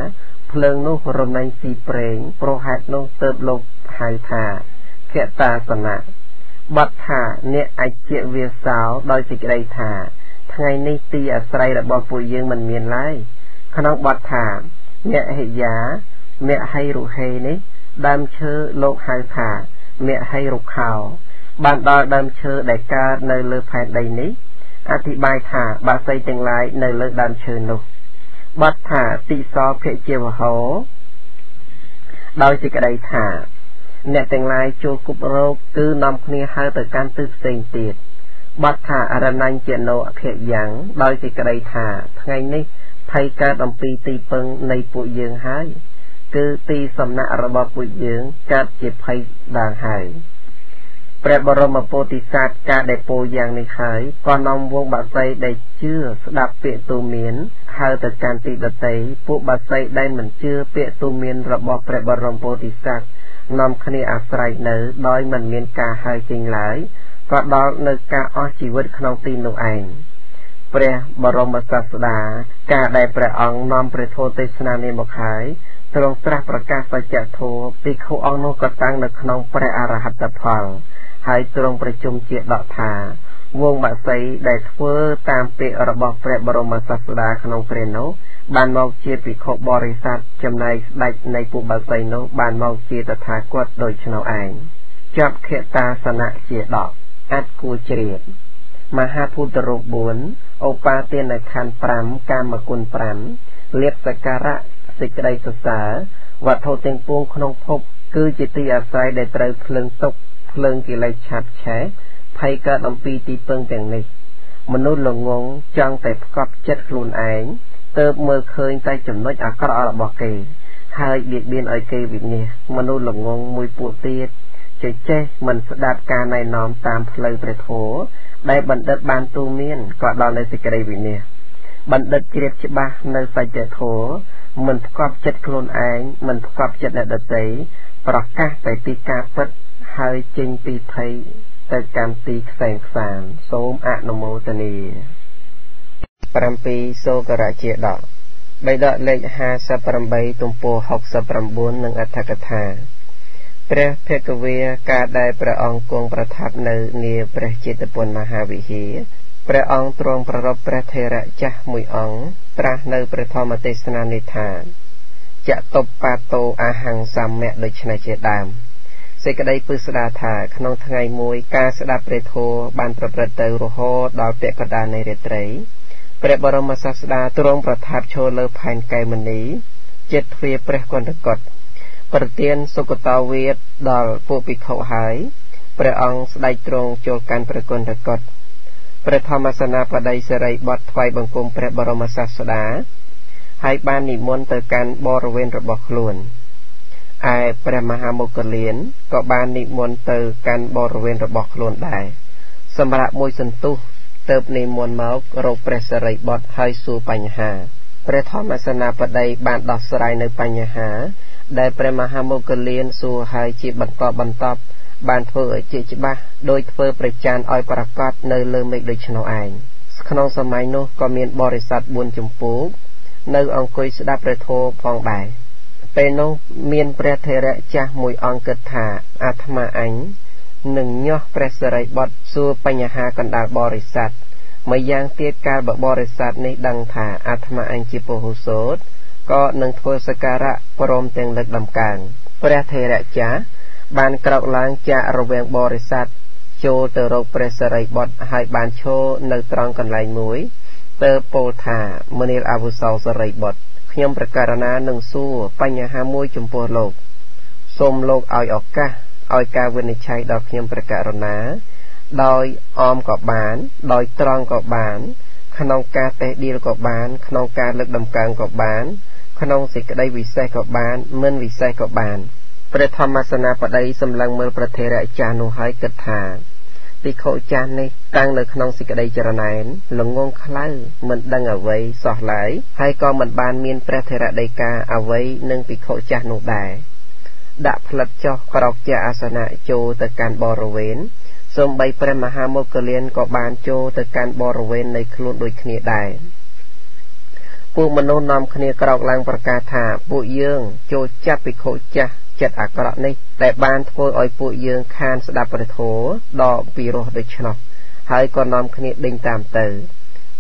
เพลิงนุรมในสีเปร่งโปรหัดนุเติบลบหายถาเขตาสนะบัดถาเนี่ยไอเจเวียสาวโดยสิกระไดถาไงในตีอาศัยระบบปุยยังมันเมียนไล่ขนมบัดถาเนี่ยเหยาเมียให้รุเฮนี้ดำเชื่อโลกหายถาเมียให้รุข่าวบานดอดำเชื่อได้การในเลือแผ่นใดนี้อธิบายถาบาไซเต็งไลในเลือดำเชื่อนุบัดถาติซอเพเจวโหโดยสิกระไดถาเนี่ยแต่งลายโจกุบโรคคือนำคณีหาแต่การตึกเสียงตีดบัดถาอารนันเจโนเพียยังโดยสิกระไดถาไงนี้ไทยการดำปีตีเปิงในปุยยืงหายคือตีสำนักระบบปุยยืงการเจ็บไข้ด่างหายเปรบรมโพธิสัตว์การได้โปยังในหายก่อนนำวงบาไซได้เชื่อสดับเปียตูเมียนหาแต่การตีดเตยปุบาไซได้เหมือนเชื่อเปียตูเมียนระบบเปรบรมโพธิสัตว์นำคณีอาศัยเนื้อโดยมันเมียนกาหายจริงหลายก็ดอกเนื้อกาอ้อชีวิตขนมตีนุเองเปรบรมศาสดากาได้เปรองนำเปรโทเตสนาเนมขายตรงตรัสประกาศสัจโทปิโคองโนกตังในขนมเปรอรหัตพลให้ตรงประชุมเจดอกทาวงบาไซได้เฟื่อตามเปรระบบเปรบรมศาสดาขนมเปรโนบานมองเจียปิโคบริษัทจำในได้ในปุบาไซโนบานมองเจียตถาคตโดยชนเอาเองจับเขตาสนะเจียดอกอัดกูเจียดมหาพุทธรูปบุญโอปาเตียนคันปรำกามกุลปรำเลียบสการะสิกไดสสาวัดโทเต็งปวงขนมพบคือจิตติอาศัยได้เตยเพลิงตกเพลิงกิเลสฉับแฉภัยการอมปีตีเปิงแต่งนี้มนุษย์หลงงงจังแต่ประกอบเจ็ดครูนเองเติบเมื่อเคยใจจำนวนอักษรอรบอกเกยหายเบียดเบียนไอเกยวิเนี่ยมนุษย์หลงงงมวยปูเตียดเจ๊เจ๊มันสดับการในน้อมตามเพลิงประโถได้บันเดบานตูเมียนก็ดอนในสิกระไดวิเนี่ยบันเดเกลียบฉบับในใส่เจโถมันประกอบเจ็ดครูนเองมันประกอบเจ็ดเดตตีประกาศแต่ตีกาปัดหายจริงตีไทยแต่การตีแสงสารโสมอนุโมทนีปรมปีโซกระเจดอกใบดอกเล็ก5สัปรำใบตุมโป6สัปรำบุญหนึ่งอัฏฐกถาพระเพกเวียการได้ประองค์กงประทับในเนียพระจิตปุณมหาวิหีพระองค์ตรงประรบพระเทระจักมุยองตราในประธรรมเทศนานิทานจะตบปาโตอาหังสัมแมโดยชนะเจดามเสกได้ปืสดาถาขนมทั้งไงมวยการสดับเรโทบานประเตอร์โรโฮดาวเปกดาในเรตไรพระบรมศาสดาตรงประทับโชเลภายไกมณีเจ็ดเวียพระกนกฎประเตียนสุกตาเวทดอลปูปิเขาหายพระองค์สได้ตรงโจการประกนกฎพระธรรมสนาปไดสไรบัดไฟบังคมพระบรมศาสดาให้บานนิมนต์ต่อการบริเวณระบบล้วนไอพระมหาโมกเลียนก็บานนิมนต์ต่อการบริเวณระบบล้วนได้สำหรับมวยสันตุเติบนิมนต์มาโรคประสริบดให้สู่ปัญหาพระธรรมสนาปไดบานดอกสไรในปัญหาได้พระมหาโมกเลียนสู่ให้จีบรรทบบานเพื่อจิจบะโดยเพื่อประจานอ้อยประกอบในเลือเมกโดยชนเอาเองขนมสมัยนู้ก็มีบริษัทบุญจุมปูในองคุยสดับประโทพองใบเป็นน้องเมียนประเทระจ้ามวยองกิดถาอาธมาอันหนึ่งย่อประสริบดสู่ปัญหากันดาบริษัทไม่ยังเตียการบริษัทนี้ดังถาอาธมาอันจิโปหุโสดก็หนึ่งโทสการะปรมเต็งเล็กดำกลางประเทระจ้าบานกรอกล้างจะระเวงบริษัท ចូលទៅរកព្រះសិរីបុត្រហើយបានឈរនៅត្រង់កន្លែងមួយទៅពោលថាមនាលអាวุโสសិរីបុត្រខ្ញុំប្រកាសណានឹងសួរបញ្ហាមួយចំពោះលោកសូមលោកឲ្យឱកាសឲ្យការវិនិច្ឆ័យដល់ខ្ញុំប្រកាសណាដោយអមក៏បានដោយត្រង់ក៏បានក្នុងការតេះដៀលក៏បានក្នុងការលើកដំកើងក៏បានក្នុងសេចក្តីវិសេសក៏បានមិនវិសេសក៏បានព្រះធម្មសេនាបតីសម្លឹងមើលព្រះថេរៈចាស់នោះហើយគិតថាភិក្ខុចាស់នេះតាំងនៅក្នុងសេចក្តីចរណែនល្ងងខ្លៅមិនដឹងអ្វីសោះឡើយហើយក៏មិនបានមានព្រះថេរៈដីកាអ្វីនឹងភិក្ខុចាស់នោះដែរដាក់ផ្លិតចុះក្រោកជាអាសនៈចូលទៅកាន់បរិវេណសូម្បីព្រះមហាមុគលានក៏បានចូលទៅកាន់បរិវេណនៃខ្លួនដូចគ្នាដែរពួកមនុស្សនាំគ្នាក្រោកឡើងប្រកាសថាពួកយើងចូលចាប់ភិក្ខុចាស់ចិត្តអាក្រក់នេះដែលបានធ្វើឲ្យពួកយើងខានស្ដាប់ព្រះធម៌ដ៏ពិរោះដូច្នោះហើយក៏នាំគ្នាដេញតាមទៅ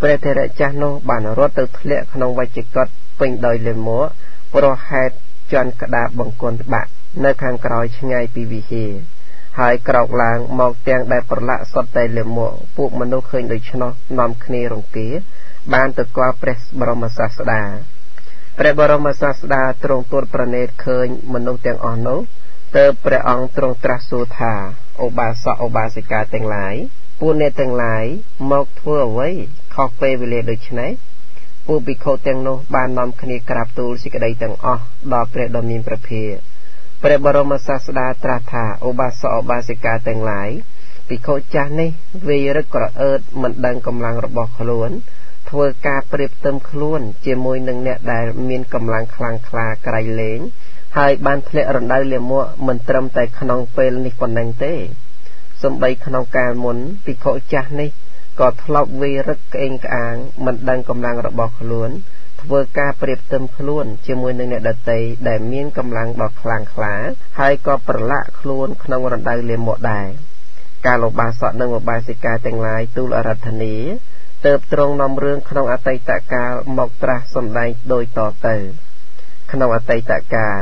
ព្រះថេរៈចាស់នោះបានរត់ទៅធ្លាក់ក្នុងវជ្ជកុដពេញដោយលាមកព្រោះហេតុជន់ក្តារបង្គន់ត្បាក់នៅខាងក្រោយឆ្ងាយពីវិហារហើយក្រោកឡើងមកទាំងដែលប្រឡាក់សុទ្ធតែលាមកពួកមនុស្សឃើញដូច្នោះនាំគ្នារង្គៀបានទៅគាល់ព្រះបរមសាស្តាព្រះបរមសាស្តាទ្រង់ទូលប្រណេតឃើញមនុស្សទាំងអស់នោះទើបព្រះអង្គទ្រង់ត្រាស់សួរថាឧបាសកឧបាសិកាទាំងឡាយពួកអ្នកទាំងឡាយមកធ្វើអ្វីខុសពេលវេលាដូច្នេះពួកភិក្ខុទាំងនោះបាននាំគ្នាក្រាបទូលសេចក្តីទាំងអស់ដល់ព្រះដ៏មានព្រះភិក្ខព្រះបរមសាស្តាត្រាស់ថាឧបាសកឧបាសិកាទាំងឡាយភិក្ខុចាស់នេះវារឹកក្រអឺតមិនដឹងកម្លាំងរបស់ខ្លួនធ្វើការប្រៀបផ្ទឹមខ្លួនជាមួយនឹងអ្នកដែលមានកម្លាំងខ្លាំងក្លាក្រៃលែងហើយបានធ្លាក់រណ្ដៅលាមកមិនត្រឹមតែក្នុងពេលនេះប៉ុណ្ណឹងទេសូម្បីក្នុងកាលមុនភិក្ខុចាស់នេះក៏ធ្លាប់វារឹកក្អេងក្អាងមិនដឹងកម្លាំងរបស់ខ្លួនធ្វើការប្រៀបផ្ទឹមខ្លួនជាមួយនឹងអ្នកដទៃដែលមានកម្លាំងដ៏ខ្លាំងក្លាហើយក៏ប្រឡាក់ខ្លួនក្នុងរណ្ដៅលាមកដែរកាលឧបាសកនិងឧបាសិកាទាំងឡាយទូលអារាធនាទើបទ្រង់នាំរឿងក្នុងអតីតកាលមកត្រាស់សម្ដែងដូចតទៅក្នុងអតីតកាល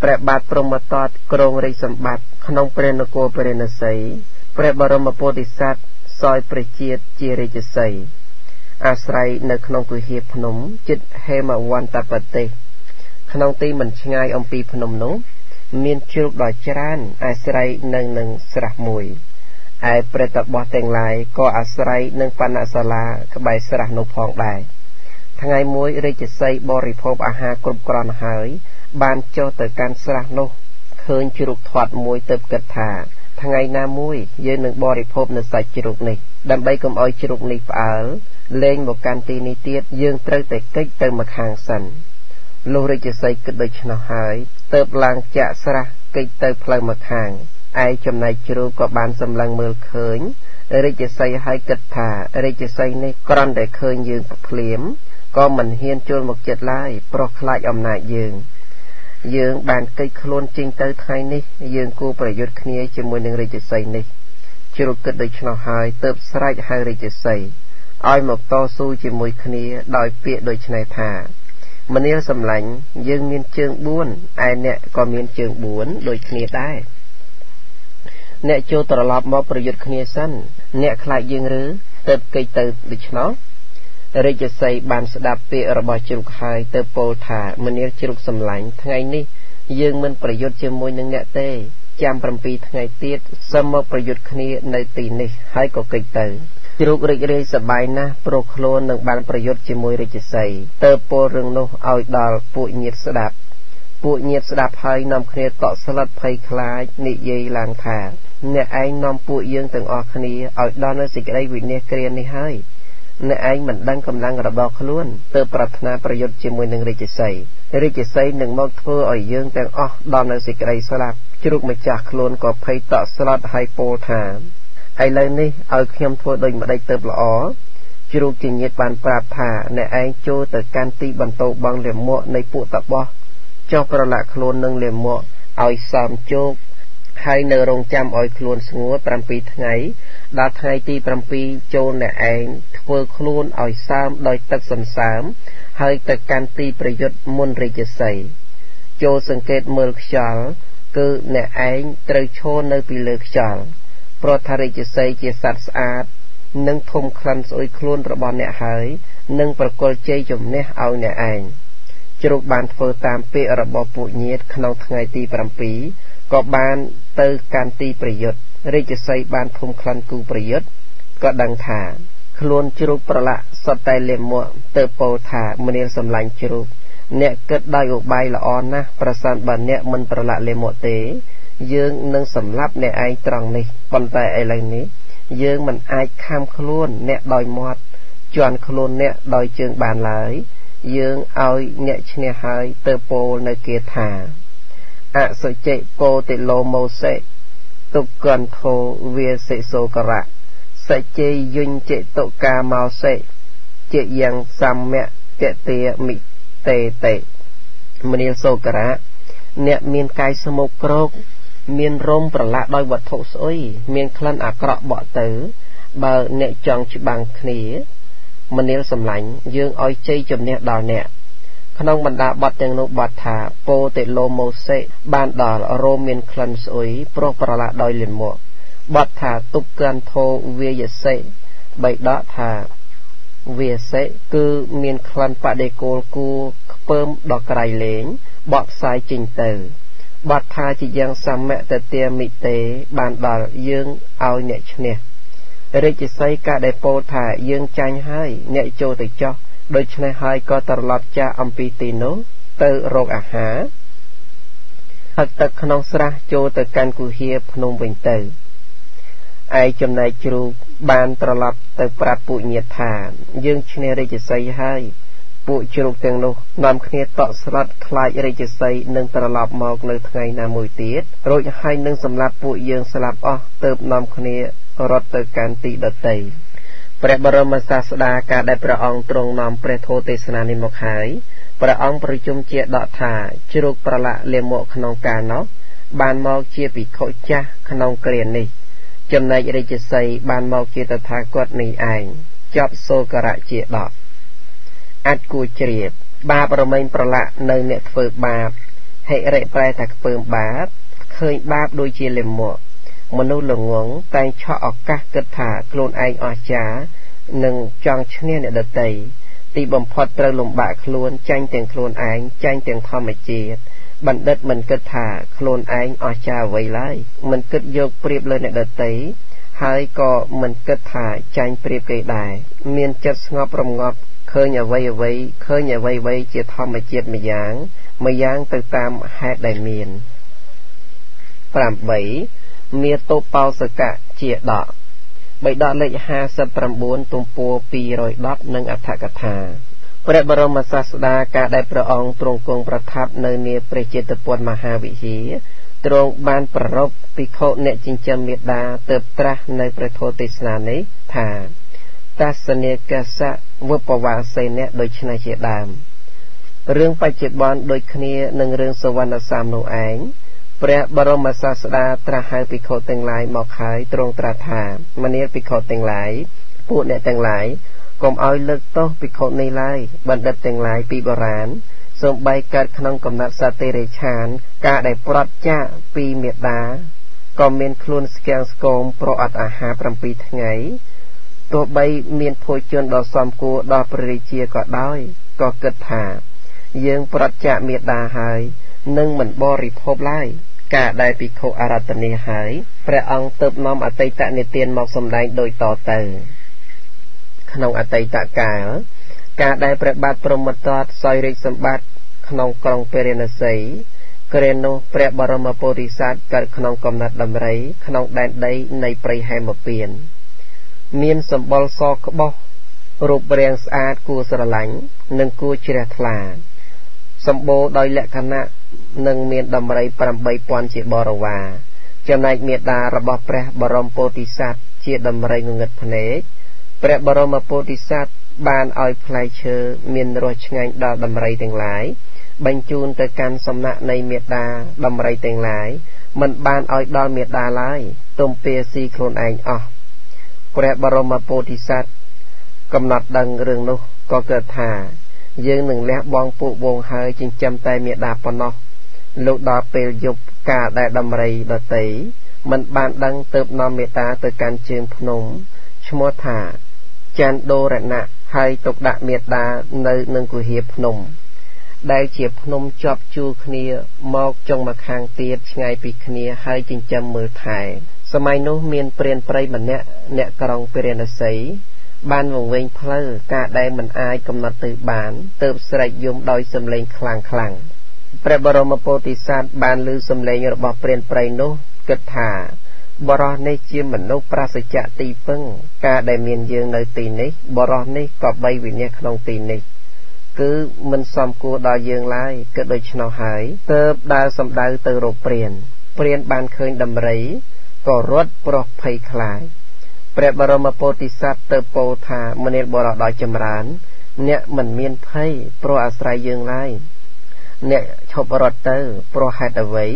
ព្រះបាទព្រហ្មទត្តគ្រងរាជសម្បត្តិក្នុងព្រះនគរព្រះនសីព្រះបរមពុទ្ធិសត្វសោយព្រះជាតិជារាជសីអាស្រ័យនៅក្នុងគុហាភ្នំជិតហេមវន្តប្រទេសក្នុងទីមិនឆ្ងាយអំពីភ្នំនោះមានជ្រូកដ៏ច្រើនអាស្រ័យនឹងស្រះមួយឯព្រះតបោះទាំងឡាយក៏អាស្រ័យនឹងបណ្ណសាលាក្បែរស្រះនោះផងដែរថ្ងៃមួយរាជសីបរិភោគអាហារគ្រប់គ្រាន់ហើយបានចុះទៅកាន់ស្រះនោះឃើញជ្រូកធាត់មួយទើបគិតថាថ្ងៃណាមួយយើងនឹងបរិភោគនៅសាច់ជ្រូកនេះដើម្បីកុំឲ្យជ្រូកនេះផ្អើលលែងមកកាន់ទីនេះទៀតយើងត្រូវតែកិច្ចទៅម្ខាងសិនលុះរាជសីគិតដូច្នោះហើយទើបឡើងចាក់ស្រះកិច្ចទៅផ្លូវម្ខាងឯចំណែកជ្រូកក៏បានសម្លឹងមើលឃើញរាជសីហើយគិតថារាជសីនេះគ្រាន់តែឃើញយើងភ្លាមក៏មិនហ៊ានចូលមកចិត្តឡើយព្រោះខ្លាចអំណាចយើងបានកិច្ចខ្លួនចេញទៅថ្ងៃនេះយើងគួរប្រយុទ្ធគ្នាជាមួយនឹងរាជសីនេះជ្រូកគិតដូច្នោះហើយទើបស្រែកហៅរាជសីឲ្យមកតស៊ូជាមួយគ្នាដោយពាក្យដូចនេះថាមនាលសម្លាញ់យើងមានជើង4ឯអ្នកក៏មានជើង4ដូចគ្នាដែរអ្នកចូលត្រឡប់មកប្រយុទ្ធគ្នាសិនអ្នកខ្លាចយើងឬទើបកិច្ចទៅដូច្នោះរាជសីបានស្ដាប់ពាក្យរបស់ជ្រូកហើយទើបពោលថាមនាលជ្រូកសម្លាញ់ថ្ងៃនេះយើងមិនប្រយុទ្ធជាមួយនឹងអ្នកទេចាំ7ថ្ងៃទៀតសឹមមកប្រយុទ្ធគ្នានៅទីនេះហើយក៏កិច្ចទៅជ្រូករីករាយសប្បាយណាស់ព្រោះខ្លួននឹងបានប្រយុទ្ធជាមួយរាជសីទើបពោលរឿងនោះឲ្យដល់ពួកញាតិស្ដាប់ហើយនាំគ្នាតក់ស្លុតភ័យខ្លាចនិយាយឡើងថាអ្នកឯងនាំពួកយើងទាំងអស់គ្នាឲ្យដល់នៅសេចក្តីវិនាសគ្រានេះហើយអ្នកឯងមិនដឹងកម្លាំងរបស់ខ្លួនទើបប្រាថ្នាប្រយុទ្ធជាមួយនឹងរាជសីនឹងមកធ្វើឲ្យយើងទាំងអស់ដល់នៅសេចក្តីស្លាប់ជ្រូកម្ចាស់ខ្លួនក៏ភ័យតក់ស្លុតហើយពោលថាឥឡូវនេះឲ្យខ្ញុំធ្វើដូចម្ដេចទើបល្អជ្រូកជាញាតិបានប្រាប់ថាអ្នកឯងចូលទៅកាន់ទីបន្ទោបង់លាមកនៃពួកតបោះចុះប្រឡាក់ខ្លួននឹងលាមកឲ្យសមជោគហើយនៅរងចាំឲ្យខ្លួនស្ងួត7ថ្ងៃដល់ថ្ងៃទី7ចូលអ្នកឯងធ្វើខ្លួនឲ្យសើមដោយទឹកសន្សើមហើយទៅកាន់ទីប្រយុទ្ធមុនរាជសីចូលសង្កេតមើលខ្យល់គឺអ្នកឯងត្រូវឈរនៅពីលើខ្យល់ ព្រោះថារាជសីជាសត្វស្អាតនឹងធំក្លិនស្អុយខ្លួនរបស់អ្នកហើយនឹងប្រគល់ជ័យជំនះឲ្យអ្នកឯងជ្រូកបានធ្វើតាមពាក្យរបស់ពួកញាតិក្នុងថ្ងៃទី7ក៏បានទៅកាន់ទីប្រយុទ្ធរាជសីបានធំក្លិនគូប្រយុទ្ធក៏ដឹងថាខ្លួនជ្រូកប្រឡាក់សុទ្ធតែលាមកទៅពោលថាមនាលសម្លាញ់ជ្រូកអ្នកគិតដោយឧបាយល្អណាស់ប្រសិនបើអ្នកមិនប្រឡាក់លាមកទេយើងនឹងសម្លាប់អ្នកឯងត្រង់នេះប៉ុន្តែឥឡូវនេះយើងមិនអាចខំខ្លួនអ្នកដោយមាត់ជន់ខ្លួនអ្នកដោយជើងបានឡើយយើងឲ្យអ្នកឈ្នះហើយទៅពោលនៅគេថាអសុចិពោតិលោមោសេទុកន្ថោវាសិសូករៈសច្ចេយុញ្ចិតុកាមោសេជាយ៉ាងសម្យតេមិតេតេមនាលសូករៈអ្នកមានកាយស្មុគគ្រោកមានរោមប្រឡាក់ដោយវត្ថុស្អុយមានក្លិនអាក្រក់បក់ទៅបើអ្នកចង់ច្បាំងគ្នាមនាលសម្លាញ់យើងឲ្យជ័យជំនះដល់អ្នកក្នុងបណ្ដាបទទាំងនោះបទថាពោតិលោមោសេបានដល់រោមមានក្លិនស្អុយព្រោះប្រឡាក់ដោយលាមកបទថាទុកកានធោវាយសេបីដកថាវាសេគឺមានក្លិនបដិគោលគួខ្ពើមដល់ក្រៃលែងបកផ្សាយចេញទៅបទថាជាយ៉ាងសមតេមិតេបានដល់យើងឲ្យអ្នកឈ្នះរាជសីកាដែលពោលថាយើងចាញ់ហើយអ្នកចូលទៅចោះដូច្នេះហើយក៏ត្រឡប់ចាស់អំពីទីនោះទៅរកអាហារហឹកទឹកក្នុងស្រះចូលទៅកាន់គុហាភ្នំវិញទៅឯចំណែកជ្រូកបានត្រឡប់ទៅប្រាប់ពួកញាតិថាយើងឈ្នះរាជសីហើយពួកជ្រូកទាំងនោះនាំគ្នាតក់ស្លុតខ្លាចរាជសីនឹងត្រឡប់មកនៅថ្ងៃណាមួយទៀតរួចហើយនឹងសម្លាប់ពួកយើងស្លាប់អស់ទើបនាំគ្នារត់ទៅកាន់ទីដតីព្រះបរមសាស្តាការដែលព្រះអង្គទ្រង់នាំព្រះធម៌ទេសនានេះមកហើយព្រះអង្គប្រជុំជាដកថាជ្រូកប្រឡាក់លាមកក្នុងកាលនោះបានមកជាភិក្ខុចាស់ក្នុងគ្រានេះចំណែករាជសីបានមកជាតថាគតនេះឯងចប់សូករៈជាដកអាចគួរជ្រាបបាបរមែងប្រឡាក់នៅអ្នកធ្វើបាបហិរិប្រែថាខ្ពើមបាបឃើញបាបដូចជាលាមកមនុស្សល្ងងតែងឆក់ឱកាសគិតថាខ្លួនឯងអស្ចារ្យនឹងចង់ឈ្នះអ្នកដទៃទីបំផុតត្រូវលំបាកខ្លួនចាញ់ទាំងខ្លួនឯងចាញ់ទាំងធម្មជាតិបណ្ឌិតមិនគិតថាខ្លួនឯងអស្ចារ្យអ្វីឡើយមិនគិតយកប្រៀបលើអ្នកដទៃហើយក៏មិនគិតថាចាញ់ប្រៀបគេដែរមានចិត្តស្ងប់រងាប់ឃើញអ្វីជាធម្មជាតិម្យ៉ាងទៅតាមហេតុដែលមាន8មាតុបោសកៈជាដកបិដកលេខ59ទំព័រ210និងអត្ថកថាព្រះបរមសាស្តាការដែលព្រះអង្គទ្រង់គង់ប្រថាប់នៅនាព្រះចេតពុទ្ធមហាវិហារទ្រង់បានប្ររពភិក្ខុអ្នកចិញ្ចឹមមេដាទើបត្រាស់នៅព្រះធម៌ទេសនានេះថាតាសនេកសៈវបវាសេនៈដូចនេះជាដើមរឿងបច្ចុប្បន្នដូចគ្នានឹងរឿងសវណ្ណសាមនោះឯងព្រះបរមសាស្តាត្រាស់ហៅភិក្ខុទាំងឡាយមកហើយទ្រង់ត្រាស់ថាមនាលភិក្ខុទាំងឡាយពួកអ្នកទាំងឡាយកុំឲ្យលើកទោសភិក្ខុនេះឡើយបណ្ឌិតទាំងឡាយពីបុរាណសូម្បីកើតក្នុងកំណត់សត្វទេរិឆានការដែលប្រត់ចាកពីមេដាក៏មានខ្លួនស្គាំងស្គមប្រអត់អាហារ7ថ្ងៃទោះបីមានភោជនដ៏សមគួរដល់ព្រះរាជាក៏ដោយក៏គិតថាយើងប្រត់ចាកមេដាហើយនឹងមិនបរិភោគឡើយការដែលភិក្ខុអារាធនាហើយព្រះអង្គទើបនាំអតីតនិទានមកសម្ដែងដូចតទៅក្នុងអតីតកាលការដែលព្រះបាទព្រហ្មទត្តសោយរាជសម្បត្តិក្នុងក្រុងពេរិណសីគ្រានោះព្រះបរមពុទ្ធិសត្វកើតក្នុងកំណត់ដំរីក្នុងដែនដីនៃព្រៃហេមពានមានសម្បុរសក្បោះរូបរាងស្អាតគួរស្រឡាញ់និងគួរជ្រះថ្លាសម្បូរដោយលក្ខណៈនិងមានដំរី 8000 ជាបរិវារចំណែកមេដារបស់ព្រះបរមពោធិសត្វជាដំរីងងឹតភ្នែកព្រះបរមពោធិសត្វបានឲ្យផ្លែឈើមានរសឆ្ងាញ់ដល់ដំរីទាំងឡាយបញ្ជូនទៅកាន់សំណាក់នៃមេដាដំរីទាំងឡាយមិនបានឲ្យដល់មេដាឡើយទំពាស៊ីខ្លួនឯងអស់ព្រះបរមពោធិសត្វកំណត់ដឹងរឿងនោះក៏គិតថាយើងនឹងលះបង់ពួកវងហើយចិញ្ចឹមតែមេដាប៉ុណ្ណោះលោកដល់ពេលយប់កាលដែលដំរីដតី มันบานดังเติบนอมเมตตาเติการเชิงพนมชมัวถาจันโดระนะให้ตกดะเมตตาในหนึ่งกุเหียพนมได้เฉียบพนมจอบจูคเนียมอกจงมาคางเตียดไงปีคเนียให้จิงจำมือถ่ายสมัยนู้เมียนเปลี่ยนไปมันเนี่ยกรองเปลี่ยนสีบ้านวงเวงเพลอกาได้มันอายกำหนดตือบานเติบสลายยมโดยสำเร็จคลางพระบรมโพธิสัตว์บานลือสำเร็จระบบเปลี่ยนไปนู้กึศถาบรอในเจียมเหมือนนกปราศจากตีปึ้งกาได้เมียนยืงในตีนี้บรอในกอบใบวิญญาณขนมตีนี้คือมันซ้ำกูดอยยืงไล่เกิดโดยชนหายเติบดาวสำดาวเติบโรเปลี่ยนบานเคยดำไรก็รถปลอกภัยคลายพระบรมโพธิสัตว์เติบโตธามเนรบรอดอยจำรานเนี่ยมันเมียนภัยโปรอาศัยยืงไล่เนี่ยชอบรถเตอร์โปรหัดเอาไว้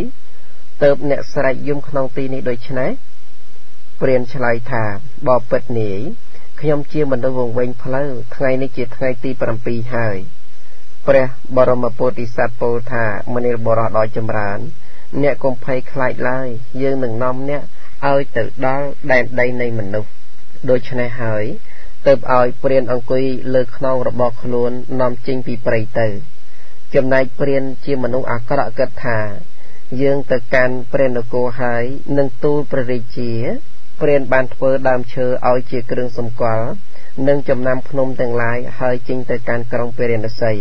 เติบเนี่ยสลายยุ่มขนมตีนี้โดยชนะเปลี่ยนชลายถาบอเปิดหนีขยมเชี่ยมันโดยวงเวงเพลอไงในจิตไงตีปรำปีหายพระบรมโพธิสัตว์โพธามเนรบรอดอยจำรานเนี่ยกงภัยคลายไล่ยืงหนึ่งน้อมเนี่ยเอาเติบดอแดนใดในมนุษย์โดยชนะหายเติบเอาเปลี่ยนอังกุยเลิกขนองระบอกขลุ่นนอมจริงปีปริเตอร์จำนายเปลี่ยนเชี่ยมนุษย์อักระเกิดถายืงแต่การเปลี่ยนโกหายหนึ่งตูประดิจีเปลี่ยนบานเฟอดามเชอเอาเจียกรึงสมกวลหนึ่งจำนำพนมแต่งลายหายจริงแต่การกรองเปลี่ยนใส่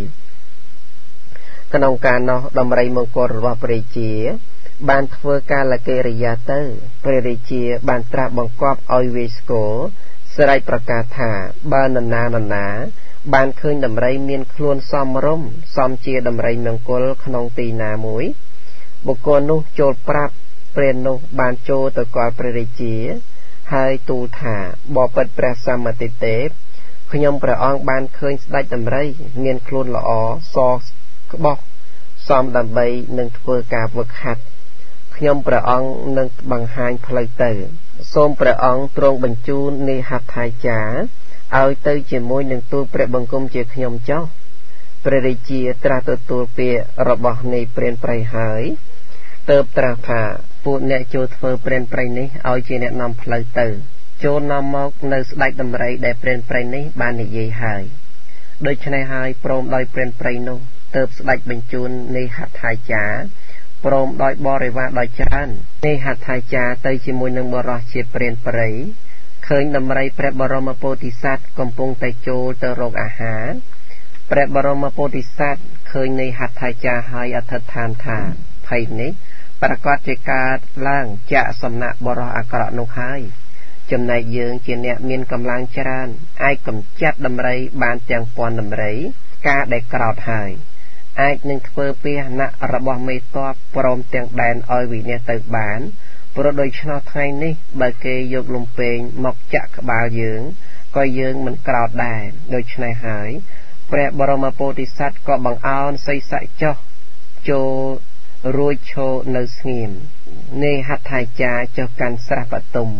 ขนมการเนาะดำไรมงกรว่าประดิจีบานเฟอการละเกริยาเตอร์ประดิจีบานตราบังกอบออยเวสโกสไลประกาศถาบานนาบานเคยดำไรเมียนคลวนซ้อมร่มซ้อมเจียดำไรมงกลขนมตีนาหมวยบุคคลนุโจปรับเปลี่ยนนุบานโจตะกอประดิจีให้ตูถาบอเปิดประสามติเตปขยมประอองบานเคยได้ดำไรเมียนคลวนละอซอกบอกซ้อมดำใบหนึ่งเพื่อกาบวกหัดขยมประอองหนึ่งบังหายพลายเตอร์ส้มประอองตรงบรรจูในหัดไทยจ๋าเอาเตยเจมวยหนึ่งตัวประบังกุมเจขยมเจ้าประดิจีตราตัวเปียระบอบในเปลี่ยนไปหายเติบตราผาปูเนโจเฟอร์เปลี่ยนไปนี้เอาเจเนนำพลายเตอร์โจนำมอกในสไลด์ดำไรได้เปลี่ยนไปนี้บานในเย่หายโดยชนะหายโปรมโดยเปลี่ยนไปโนเติบสไลด์บรรจูในหัดไทยจ๋าโปรมโดยบริวารโดยจานในหัดไทยจ๋าเตยจิมวยหนึ่งบรอเชียเปลี่ยนไปเคยดำไรพระบรมโพธิสัตว์กำปงไตโจเตอโรกอาหารพระบรมโพธิสัตว์เคยในหัดไทยจ๋าหายอัฐทานถาภัยนี้ประกอบเจกาล่างจะสำนักบรออักระนุหายจำนายยืงเจเนเมียนกำลังจรานไอ้กำจัดดำไรบานจังปอนดำไรกาได้กราวหายไอ้หนึ่งเพื่อเปียนะระบอบไม่ตอบปรมเตียงแดนออยวีเนตึกบานเพราะโดยชนไทยนี้บาเกยกลมเปงหมอกจักบาวยืงก็ยืงมันกราวได้โดยชนหายพระบรมโพธิสัตว์ก็บังเอาใส่ใส่เจ้าโจรวยโชในสงีมในหัตถายจาเจ้ากันสระปตุม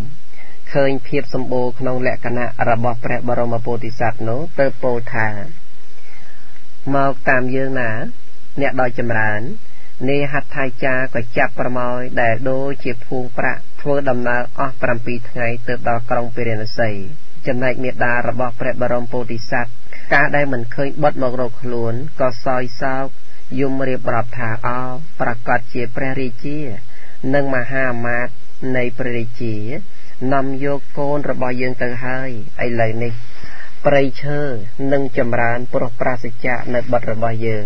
เคยเพียบสมบูรณ์ขนมแหลกนะระบอบพระบรมโพธิสัตว์โนเตอโปธามาตามยืงหนาเนี่ยดอยจำรานในหัตถายจาก็จับประมอยแต่โดยเจีบพูงประเพื่อดำนาออกประปีไงเติบดอกรองเปรียนใส่จำนายเมตตาระบอบพระบรมโพธิสัตว์กาได้เหมือนเคยบดมกรกหลวนก็ซอยเศร้ายุมเรียบรับถาอ้อประกาศเจียพระริจีนึ่งมาห้ามาดในพระริจีนำโยกโกนระบายยืงเตอให้ไอเลยนี่ปริเชอนึ่งจำรานปรปราศจากในบัดระบายยืง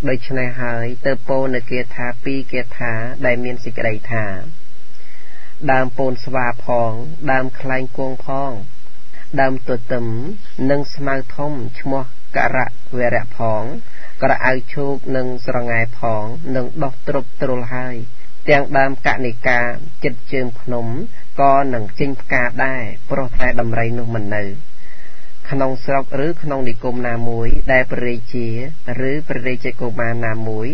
โดยชนะหายเติบโตในเกียรธาปีเกียรธาได้เมียนสิกไดธาดามโปนสวาพองดามคลายกวงพองดามตัวตึมนึ่งสมาทมชมวกะระเวระพองกระเอาโชกหนึ่งสระงายผองหนึ่งดอกตรบตรลหายเตียงดามกะนิกาจิตเจิมขนมก็หนึ่งจิงกาได้เพราะแต่ดำไรนุ่มมันเนอขนมสกหรือขนมนิคมนามวยได้ปริเจีหรือปริเจโกมานามวย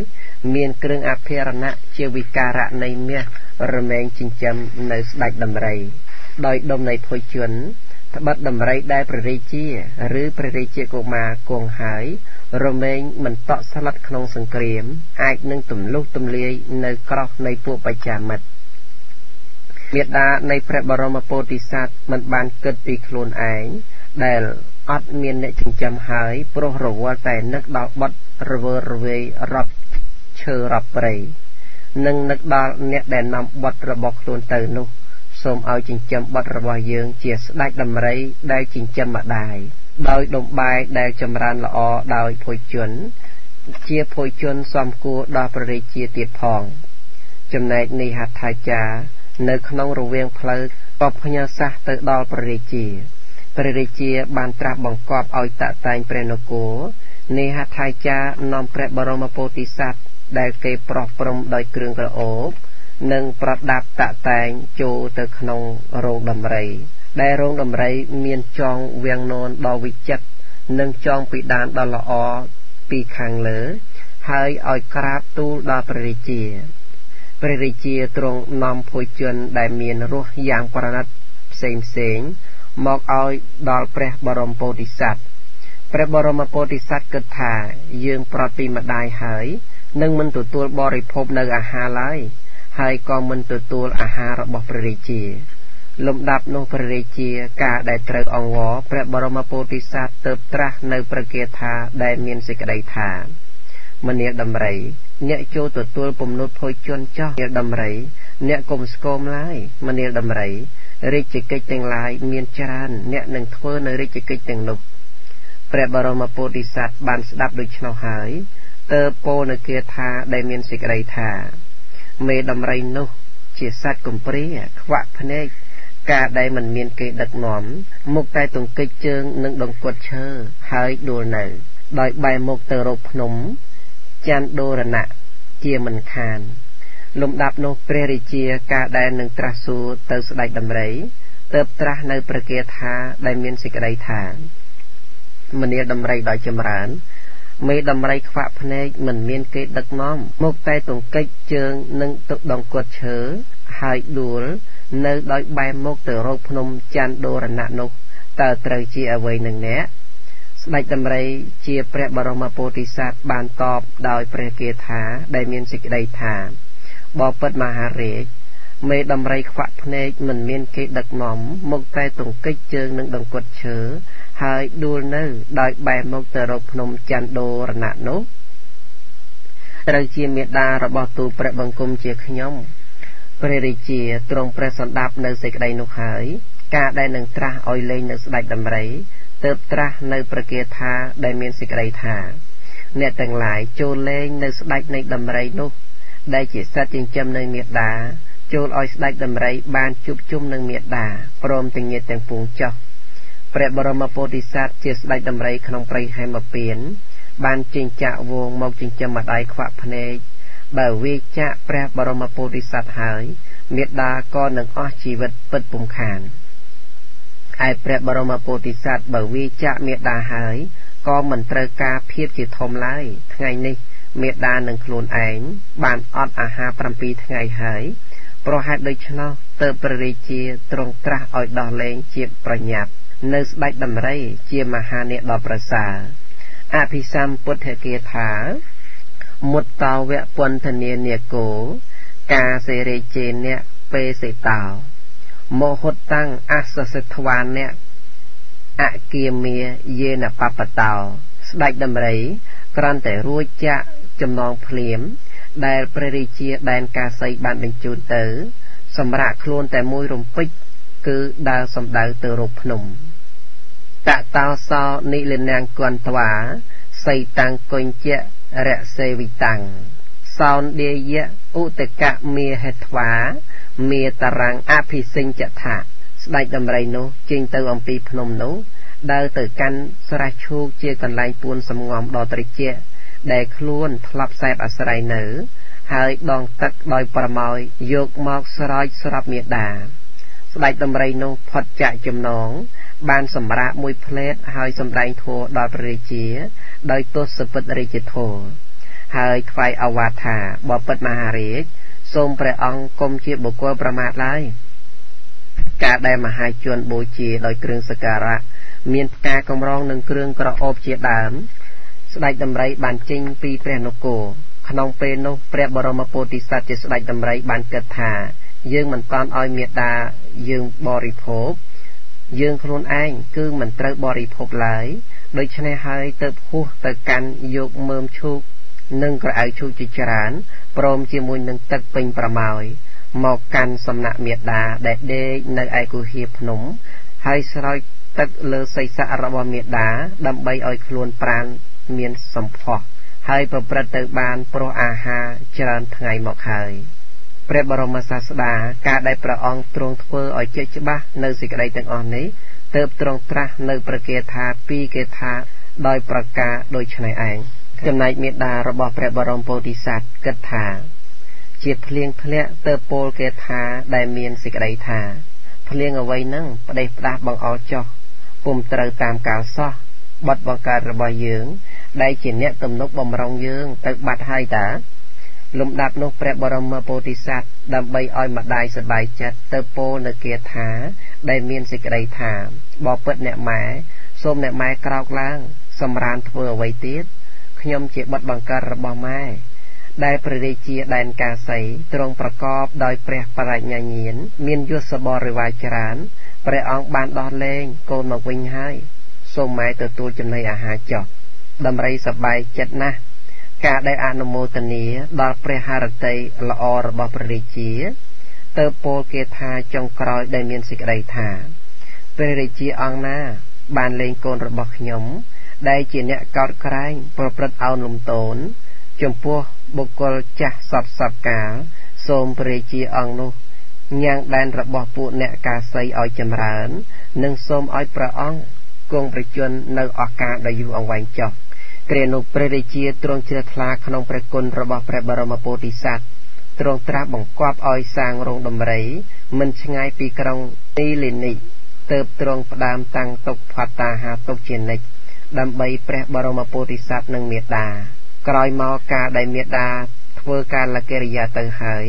เมียนเครื่องอภิรณะเจวิการะในเมียระเมงจิงจำในสดดำไรโดยดมในพอยจวนบัดดำไรได้ปริเจีหรือปริเจโกมากวงหายโรเมงมันเตาะสลัดขนมสังเกรียมไอ้นึ่งตุ่มลูกตุ่มเลี้ยในกรอกในพวกประจามัด មេដានៃព្រះបរមពោធិសត្វមិនបានគិតពីខ្លួនឯងដែលអត់មានអ្នកចិញ្ចឹមហើយព្រោះរវល់តែនឹកដល់បុត្ររវើរវាយរាប់ឈើរាប់ព្រៃនិងនឹកដល់អ្នកដែលនាំបុត្ររបស់ខ្លួនទៅនោះសូមឲ្យចិញ្ចឹមបុត្ររបស់យើងជាស្ដេចដំរីដែលចិញ្ចឹមម្ដាយដោយដុំបាយដែលចម្រើនល្អដោយភោជនជាភោជនសមគួរដល់ព្រះរាជាទៀតផងចំណែកនេះហដ្ឋាចារ្យនៅក្នុងរវាងផ្លូវក៏ផ្ញើសាសទៅដល់ព្រះរាជាបានត្រាស់បង្គាប់ឲ្យតាក់តែងព្រះនគរនេះហដ្ឋាចារ្យនាំព្រះបរមពោធិសត្វដែលគេប្រោះព្រំដោយគ្រឿងក្រអូបនិងប្រដាប់តាក់តែងចូលទៅក្នុងរោងដំរីដែលរោងដំរីមានចងវាំងននដ៏វិចិត្រនិងចងពីដានដ៏ល្អពីខាងលើហើយឲ្យក្រាបទូលដល់ព្រះរាជាទ្រង់នាំភោជនដែលមានរសយ៉ាងប្រណិតផ្សេងមកឲ្យដល់ព្រះបរមពោធិសត្វព្រះបរមពោធិសត្វគិតថាយើងប្រត់ពីម្ដាយហើយនឹងមិនទទួលបរិភោគនៅអាហារឡើយហើយក៏មិនទទួលអាហាររបស់ព្រះរាជាលំដាប់នោះព្រះរាជាការដែលត្រូវអង្វរព្រះបរមពោធិសត្វទើបត្រាស់នៅប្រគាថាដែលមានសេចក្តីថាមនាលដំរីអ្នកចូលទទួលពំនុតភោជនចោះមនាលដំរីអ្នកកុំស្គមឡើយមនាលដំរីរាជកិច្ចទាំងឡាយមានច្រើនអ្នកនឹងធ្វើនៅរាជកិច្ចទាំងនោះព្រះបរមពោធិសត្វបានស្ដាប់ដូច្នោះហើយទើបពោលនៅគាថាដែលមានសេចក្តីថាមេដំរីនោះជាសត្វកំព្រាខ្វាក់ភ្នែកការដែលមិនមានគេដឹកនាំមុខតែទង្គិចជើងនិងដង្កត់ឈើហើយដួលនៅដោយបែរមុខទៅរកភ្នំច័ន្ទដូរណៈជាមិនខានលំដាប់នោះព្រះរាជាការដែលនឹងត្រាស់សួរទៅស្ដេចដំរីទើបត្រាស់នៅប្រគាថាដែលមានសេចក្តីថាមនាលដំរីដោយចម្រើនមេដំរីខ្វាក់ភ្នែកមិនមានគេដឹកនាំមុខតែទង្គិចជើងនិងទឹកដង្កត់ឈើហើយដួលនៅដោយបែរមុខទៅរកភ្នំច័ន្ទដូរណៈនោះតើត្រូវជាអ្វីនឹងអ្នកស្ដេចដំរីជាព្រះបរមពោធិសត្វបានតបដោយព្រះគាថាដែលមានសេចក្តីថាបបិទ្ធមហារាជមេដំរីខ្វាក់ភ្នែកមិនមានគេដឹកនាំមុខតែទង្គិចជើងនិងដង្កត់ឈើហើយដួលនៅដោយបែរមុខទៅរកភ្នំច័ន្ទដូរណៈនោះត្រូវជាមេដារបស់ទូលព្រះបង្គំជាខ្ញុំព្រះរាជាទ្រង់ព្រះសន្តាប់នៅសេចក្តីនោះហើយការដែលនឹងត្រាស់ឲ្យលែងនៅស្ដេចដំរីទើបត្រាស់នៅប្រគាថាដែលមានសេចក្តីថាអ្នកទាំងឡាយចូលលែងនៅស្ដេចនៃដំរីនោះដែលជាសត្វចិញ្ចឹមនៅមេដាចូលឲ្យស្ដេចដំរីបានជួបជុំនឹងមេដាព្រមទាំងញាតិទាំងពួងចោះព្រះបរមពោធិសត្វជាស្ដេចដំរីក្នុងព្រៃហេមពៀនបានចេញចាក់វងមកចិញ្ចឹមម្ដាយខ្វាក់ភ្នែកបើវាចាក់ព្រះបរមពោធិសត្វហើយមេដាក៏នឹងអស់ជីវិតពិតពុំខានឯព្រះបរមពោធិសត្វបើវាចាក់មេដាហើយក៏មិនត្រូវការភាពជាធំឡើយថ្ងៃនេះមេដានឹងខ្លួនឯងបានអត់អាហារ7ថ្ងៃហើយប្រហែលដូច្នោះទើបព្រះរាជាទ្រង់ត្រាស់ឲ្យដោះលែងជាប្រញាប់នៅស្ដេចដំរីជាមហានាគដ៏ប្រសើរអភិសម្ពុទ្ធគាថាមុតតវៈពន្ធនានាគោកាសេរេជេនៈពេសេតោមហុតតាំងអសសិទ្ធវានៈអគាមាយេនបបតោស្ដេចដំរីគ្រាន់តែរួចចាក់ចំណងភ្លាមដែលព្រះរាជាដែនកាសីបានបញ្ជូនទៅសម្រាប់ខ្លួនតែមួយរំពេចគឺដើរសំដៅទៅរកភ្នំតតោសោនិលនាងគន្ទ្វាសីតាំងកុញ្ជៈរសេវិតាំងសោនដេយៈឧតកៈមេហេធ្វាមេតរាំងអភិសិញ្ចថាស្ដេចដំរីនោះចេញទៅអំពីភ្នំនោះដើរទៅកាន់ស្រះឈូកជាកន្លែងពួនសំងំដ៏ត្រជាក់ដែលខ្លួនធ្លាប់សែបអាស្រ័យនៅហើយដងទឹកដោយប្រមោយយកមកស្រោចស្រាប់មេដាស្ដេចដំរីនោះផុតចាក់ចំណងបានសម្រាកមួយផ្លែតហើយសម្ដែងធម៌ដល់ព្រះរាជាដោយទស្សពិតរាជធម៌ហើយថ្វាយឱវាទថាបពិតមហារាជសូមព្រះអង្គកុំជាបុគ្គលប្រមាថឡើយការដែលមហាជនបូជាដោយគ្រឿងសក្ការៈមានផ្កាកម្រងនិងគ្រឿងក្រអូបជាដើមស្ដេចដំរីបានចេញពីព្រះនគរក្នុងពេលនោះព្រះបរមពោធិសត្វជាស្ដេចដំរីបានគិតថា យើងមិនតាន់ឲ្យមេដាយើងបរិភោគយើងខ្លួនឯងគឺមិនត្រូវបរិភោគឡើយដូច្នេះហើយទៅហួសទៅកាន់យកមើមឈូកនិងក្រអៅឈូកជាច្រើនព្រមជាមួយនឹងទឹកពេញប្រមោយមកកាន់សំណាក់មេដាដែលដេកនៅឯគុហាភ្នំហើយស្រោចទឹកលើសីស័ករបស់មេដាដើម្បីឲ្យខ្លួនប្រាណមានសម្ផស្សហើយប្រព្រឹត្តទៅបានព្រោះអាហារច្រើនថ្ងៃមកហើយព្រះបរមសាស្តាការដែលព្រះអង្គទ្រង់ធ្វើឲ្យជឿច្បាស់នៅសេចក្តីទាំងអស់នេះទើបទ្រង់ត្រាស់នៅប្រគាថាពីគេថាដោយប្រការដូចនេះឯងចំណែកមេដារបស់ព្រះបរមពោធិសត្វគិតថាជាភ្លៀងធ្លាក់ទៅពោលគេថាដែលមានសេចក្តីថាភ្លៀងអ្វីហ្នឹងផ្ដេសផ្ដាស់បង្អល់ចុះពុំត្រូវតាមកាលសោះបត់បង្កើតរបស់យើងដែលជាអ្នកទំនុកបំរុងយើងទៅបាត់ហើយតាលំដាប់នោះព្រះបរមពោធិសត្វដើម្បីឲ្យម្ដាយសប្បាយចិត្តទៅពោលនៅគាថាដែលមានសេចក្តីថាបបិទ្ធអ្នកម៉ែសូមអ្នកម៉ែក្រោកឡើងសម្រានធ្វើអ្វីទៀតខ្ញុំជាបុត្របង្កើតរបស់ម៉ែដែលព្រះរាជាដែនកាសីទ្រង់ប្រកបដោយព្រះបរិញ្ញាញាណមានយសបរិវារច្រើនព្រះអង្គបានដោះលែងកូនមកវិញហើយសូមម៉ែទទួលចំណីអាហារចុះដំរីសប្បាយចិត្តណាស់ការដែលអនុមោទនាដល់ព្រះハរតីល្អរបស់ព្រះរាជាទៅពោលគេថាចុងក្រោយដែលមានសេចក្តីថាព្រះរាជាអង្គណាបានលែងកូនរបស់ខ្ញុំដែលជាអ្នកកោតក្រែងប្រព្រឹត្តអោនលំទោនចំពោះបុគ្គលចាស់សពកាលសូមព្រះរាជាអង្គនោះញ៉ាំងដែនរបស់ពួកអ្នកកាសីឲ្យចម្រើននិងសូមឲ្យព្រះអង្គគង់ប្រជញ្ញនៅឱកាសដ៏យូរអង្វែងចុះគ្រានោះព្រះរាជាទ្រង់ជ្រះថ្លាក្នុងព្រះគុណរបស់ព្រះបរមពោធិសត្វទ្រង់ត្រាស់បង្គាប់ឲ្យសាងរោងដំរីមិនឆ្ងាយពីក្រុងទីលីនីទើបទ្រង់ផ្ដើមតាំងទុកផតាហាទុកជានិច្ចដើម្បីព្រះបរមពោធិសត្វនិងមេដាក្រោយមកការដែលមេដាធ្វើការលកិរិយាទៅហើយ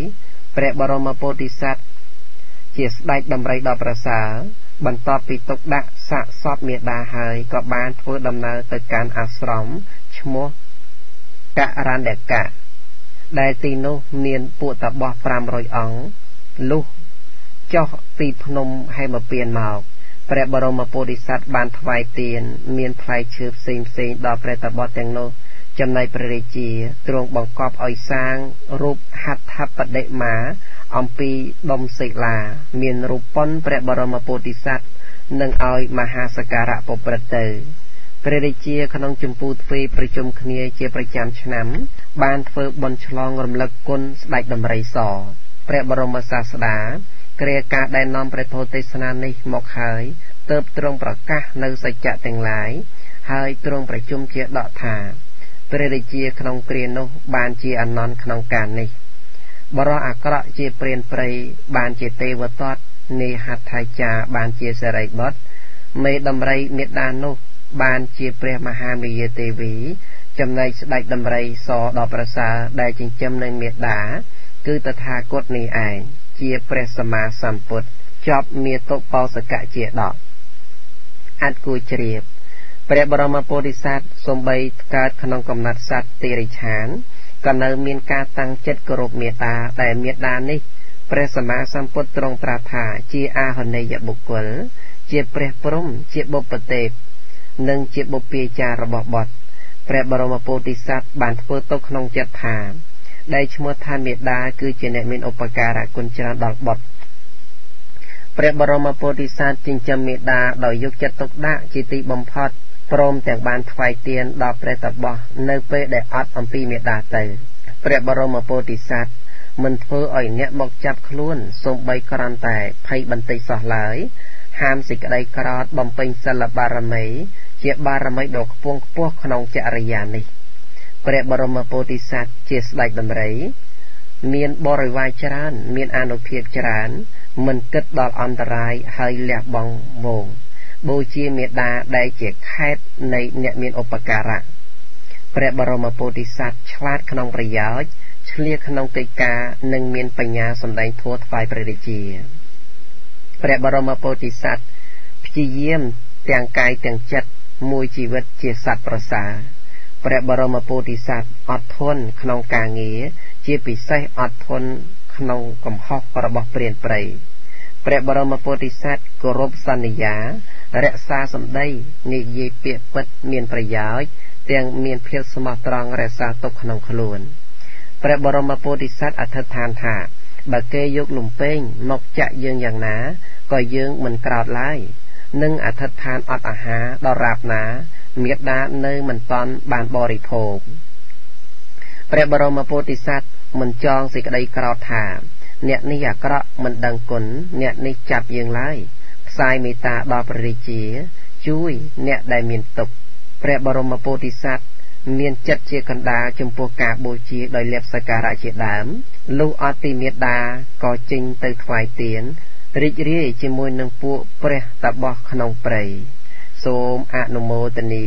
ព្រះបរមពោធិសត្វជាស្ដេចដំរីដ៏ប្រសើរបន្ទាប់ពីទុកដាក់សាកសពមេដាហើយក៏បានធ្វើដំណើរទៅកាន់អាស្រមឈ្មោះករានដកៈដែលទីនោះមានពួកតាបោះ500អង្គលុះចុះពីភ្នំហេមពៀនមកព្រះបរមពោធិសត្វបានថ្វាយទានមានផ្លែឈើផ្សេងដល់ព្រះតាបោះទាំងនោះចំណែកព្រះរាជាទ្រង់បង្គាប់ឲ្យសាងរូបហត្ថបដិមាអំពីដុំសិលាមានរូបប៉ុនព្រះបរមពោធិសត្វនឹងឲ្យមហាសក្ការៈប្រព្រឹត្តទៅព្រះរាជាក្នុងចម្ពោះទ្វេប្រជុំគ្នាជាប្រចាំឆ្នាំបានធ្វើបុណ្យឆ្លងរំលឹកគុណស្ដេចដំរីសព្រះបរមសាស្តាគ្រាការដែលនាំព្រះធម៌ទេសនានេះមកហើយទើបទ្រង់ប្រកាសនៅសច្ចៈទាំងឡាយហើយទ្រង់ប្រជុំជាដកថាព្រះរាជាក្នុងគ្រានោះបានជាអនន្តក្នុងការនេះបរោះអាក្រក់ជាព្រានព្រៃបានជាទេវទត្តនេហដ្ឋាចាបានជាសិរីបុត្រមេដំរីមេដានោះបានជាព្រះមហាមាយាទេវីចំណែកស្ដេចដំរីសដ៏ប្រសើរដែលចិញ្ចឹមនៅមេដាគឺតថាគតនេះឯងជាព្រះសម្មាសម្ពុទ្ធចប់មាតុបោសកៈជាដកអត់គួរជ្រាបព្រះបរមពោធិសត្វសំបីកើតក្នុងកំណត់សត្វតិរិឆានក៏នៅមានការតាំងចិត្តគោរពមេត្តាដែលមេត្តានេះព្រះសម្មាសម្ពុទ្ធទ្រង់ត្រាស់ថាជាអាហនេយបុគ្គលជាព្រះព្រហ្មជាបុព្វទេពនិងជាបុព្វាចារ្យរបស់បុត្រព្រះបរមពោធិសត្វបានធ្វើទុកក្នុងចិត្តថាដែលឈ្មោះថាមេត្តាគឺជាអ្នកមានឧបការៈគុណច្រើនដល់បុត្រព្រះបរមពោធិសត្វចិញ្ចឹមមេត្តាដោយយកចិត្តទុកដាក់ជាទីបំផុតព្រមទាំងបានថ្វាយទានដល់ព្រះតាបោះនៅពេលដែលអត់អំពីមេត្តាទៅព្រះបរមពោធិសត្វមិនធ្វើឲ្យអ្នកមកចាប់ខ្លួនសូម្បីគ្រាន់តែភ័យបន្តិចសោះឡើយហាមសេចក្តីក្រោធបំពេញសិលបារមីជាបារមីដ៏ខ្ពង់ខ្ពស់ក្នុងចរិយានេះព្រះបរមពោធិសត្វជាស្ដេចដំរីមានបរិវារច្រើនមានអានុភាពច្រើនមិនគិតដល់អន្តរាយហើយលះបង់វងបូជាមេដាដែលជាខេត្តនៃអ្នកមានឧបការៈព្រះបរមពោធិសត្វឆ្លាតក្នុងប្រយោជន៍ឆ្លៀសក្នុងកិច្ចការនិងមានបញ្ញាសម្ដែងធម៌ថ្វាយព្រះរាជាព្រះបរមពោធិសត្វព្យាយាមទាំងកាយទាំងចិត្តមួយជីវិតជាសត្វប្រសើរព្រះបរមពោធិសត្វអត់ធន់ក្នុងការងារជាពិសេសអត់ធន់ ក្នុងកំហុសរបស់ព្រានព្រៃព្រះបរមពុទ្ធិសត្វគោរពសន្យារក្សាសម្ដីនិយាយពាក្យពិតមានប្រយោជន៍ទាំងមានភាពស្មោះត្រង់រក្សាទុកក្នុងខ្លួនព្រះបរមពុទ្ធិសត្វអធិដ្ឋានថាបើគេយកលំពេងមកចាក់យើងយ៉ាងណាក៏យើងមិនក្រោធឡើយនឹងអធិដ្ឋានអត់អាហារដល់រាបណាមេដានៅមិនតាន់បានបរិភោគព្រះបរមពុទ្ធិសត្វមិនចងសេចក្តីក្រោធថាអ្នកនេះអាក្រក់មិនដឹងគុណអ្នកនេះចាប់យើងឡើយផ្សាយមេត្តាដល់ព្រះរាជាជួយអ្នកដែលមានទុក្ខព្រះបរមពុទ្ធិសត្វមានចិត្តជាកណ្ដាលចំពោះការបូជាដោយលៀបសក្ការៈជាដើមលុះអត់ពីមេត្តាក៏ចេញទៅថ្វាយទានរីករាយជាមួយនឹងពួកព្រះតាបសក្នុងព្រៃសូមអនុមោទនា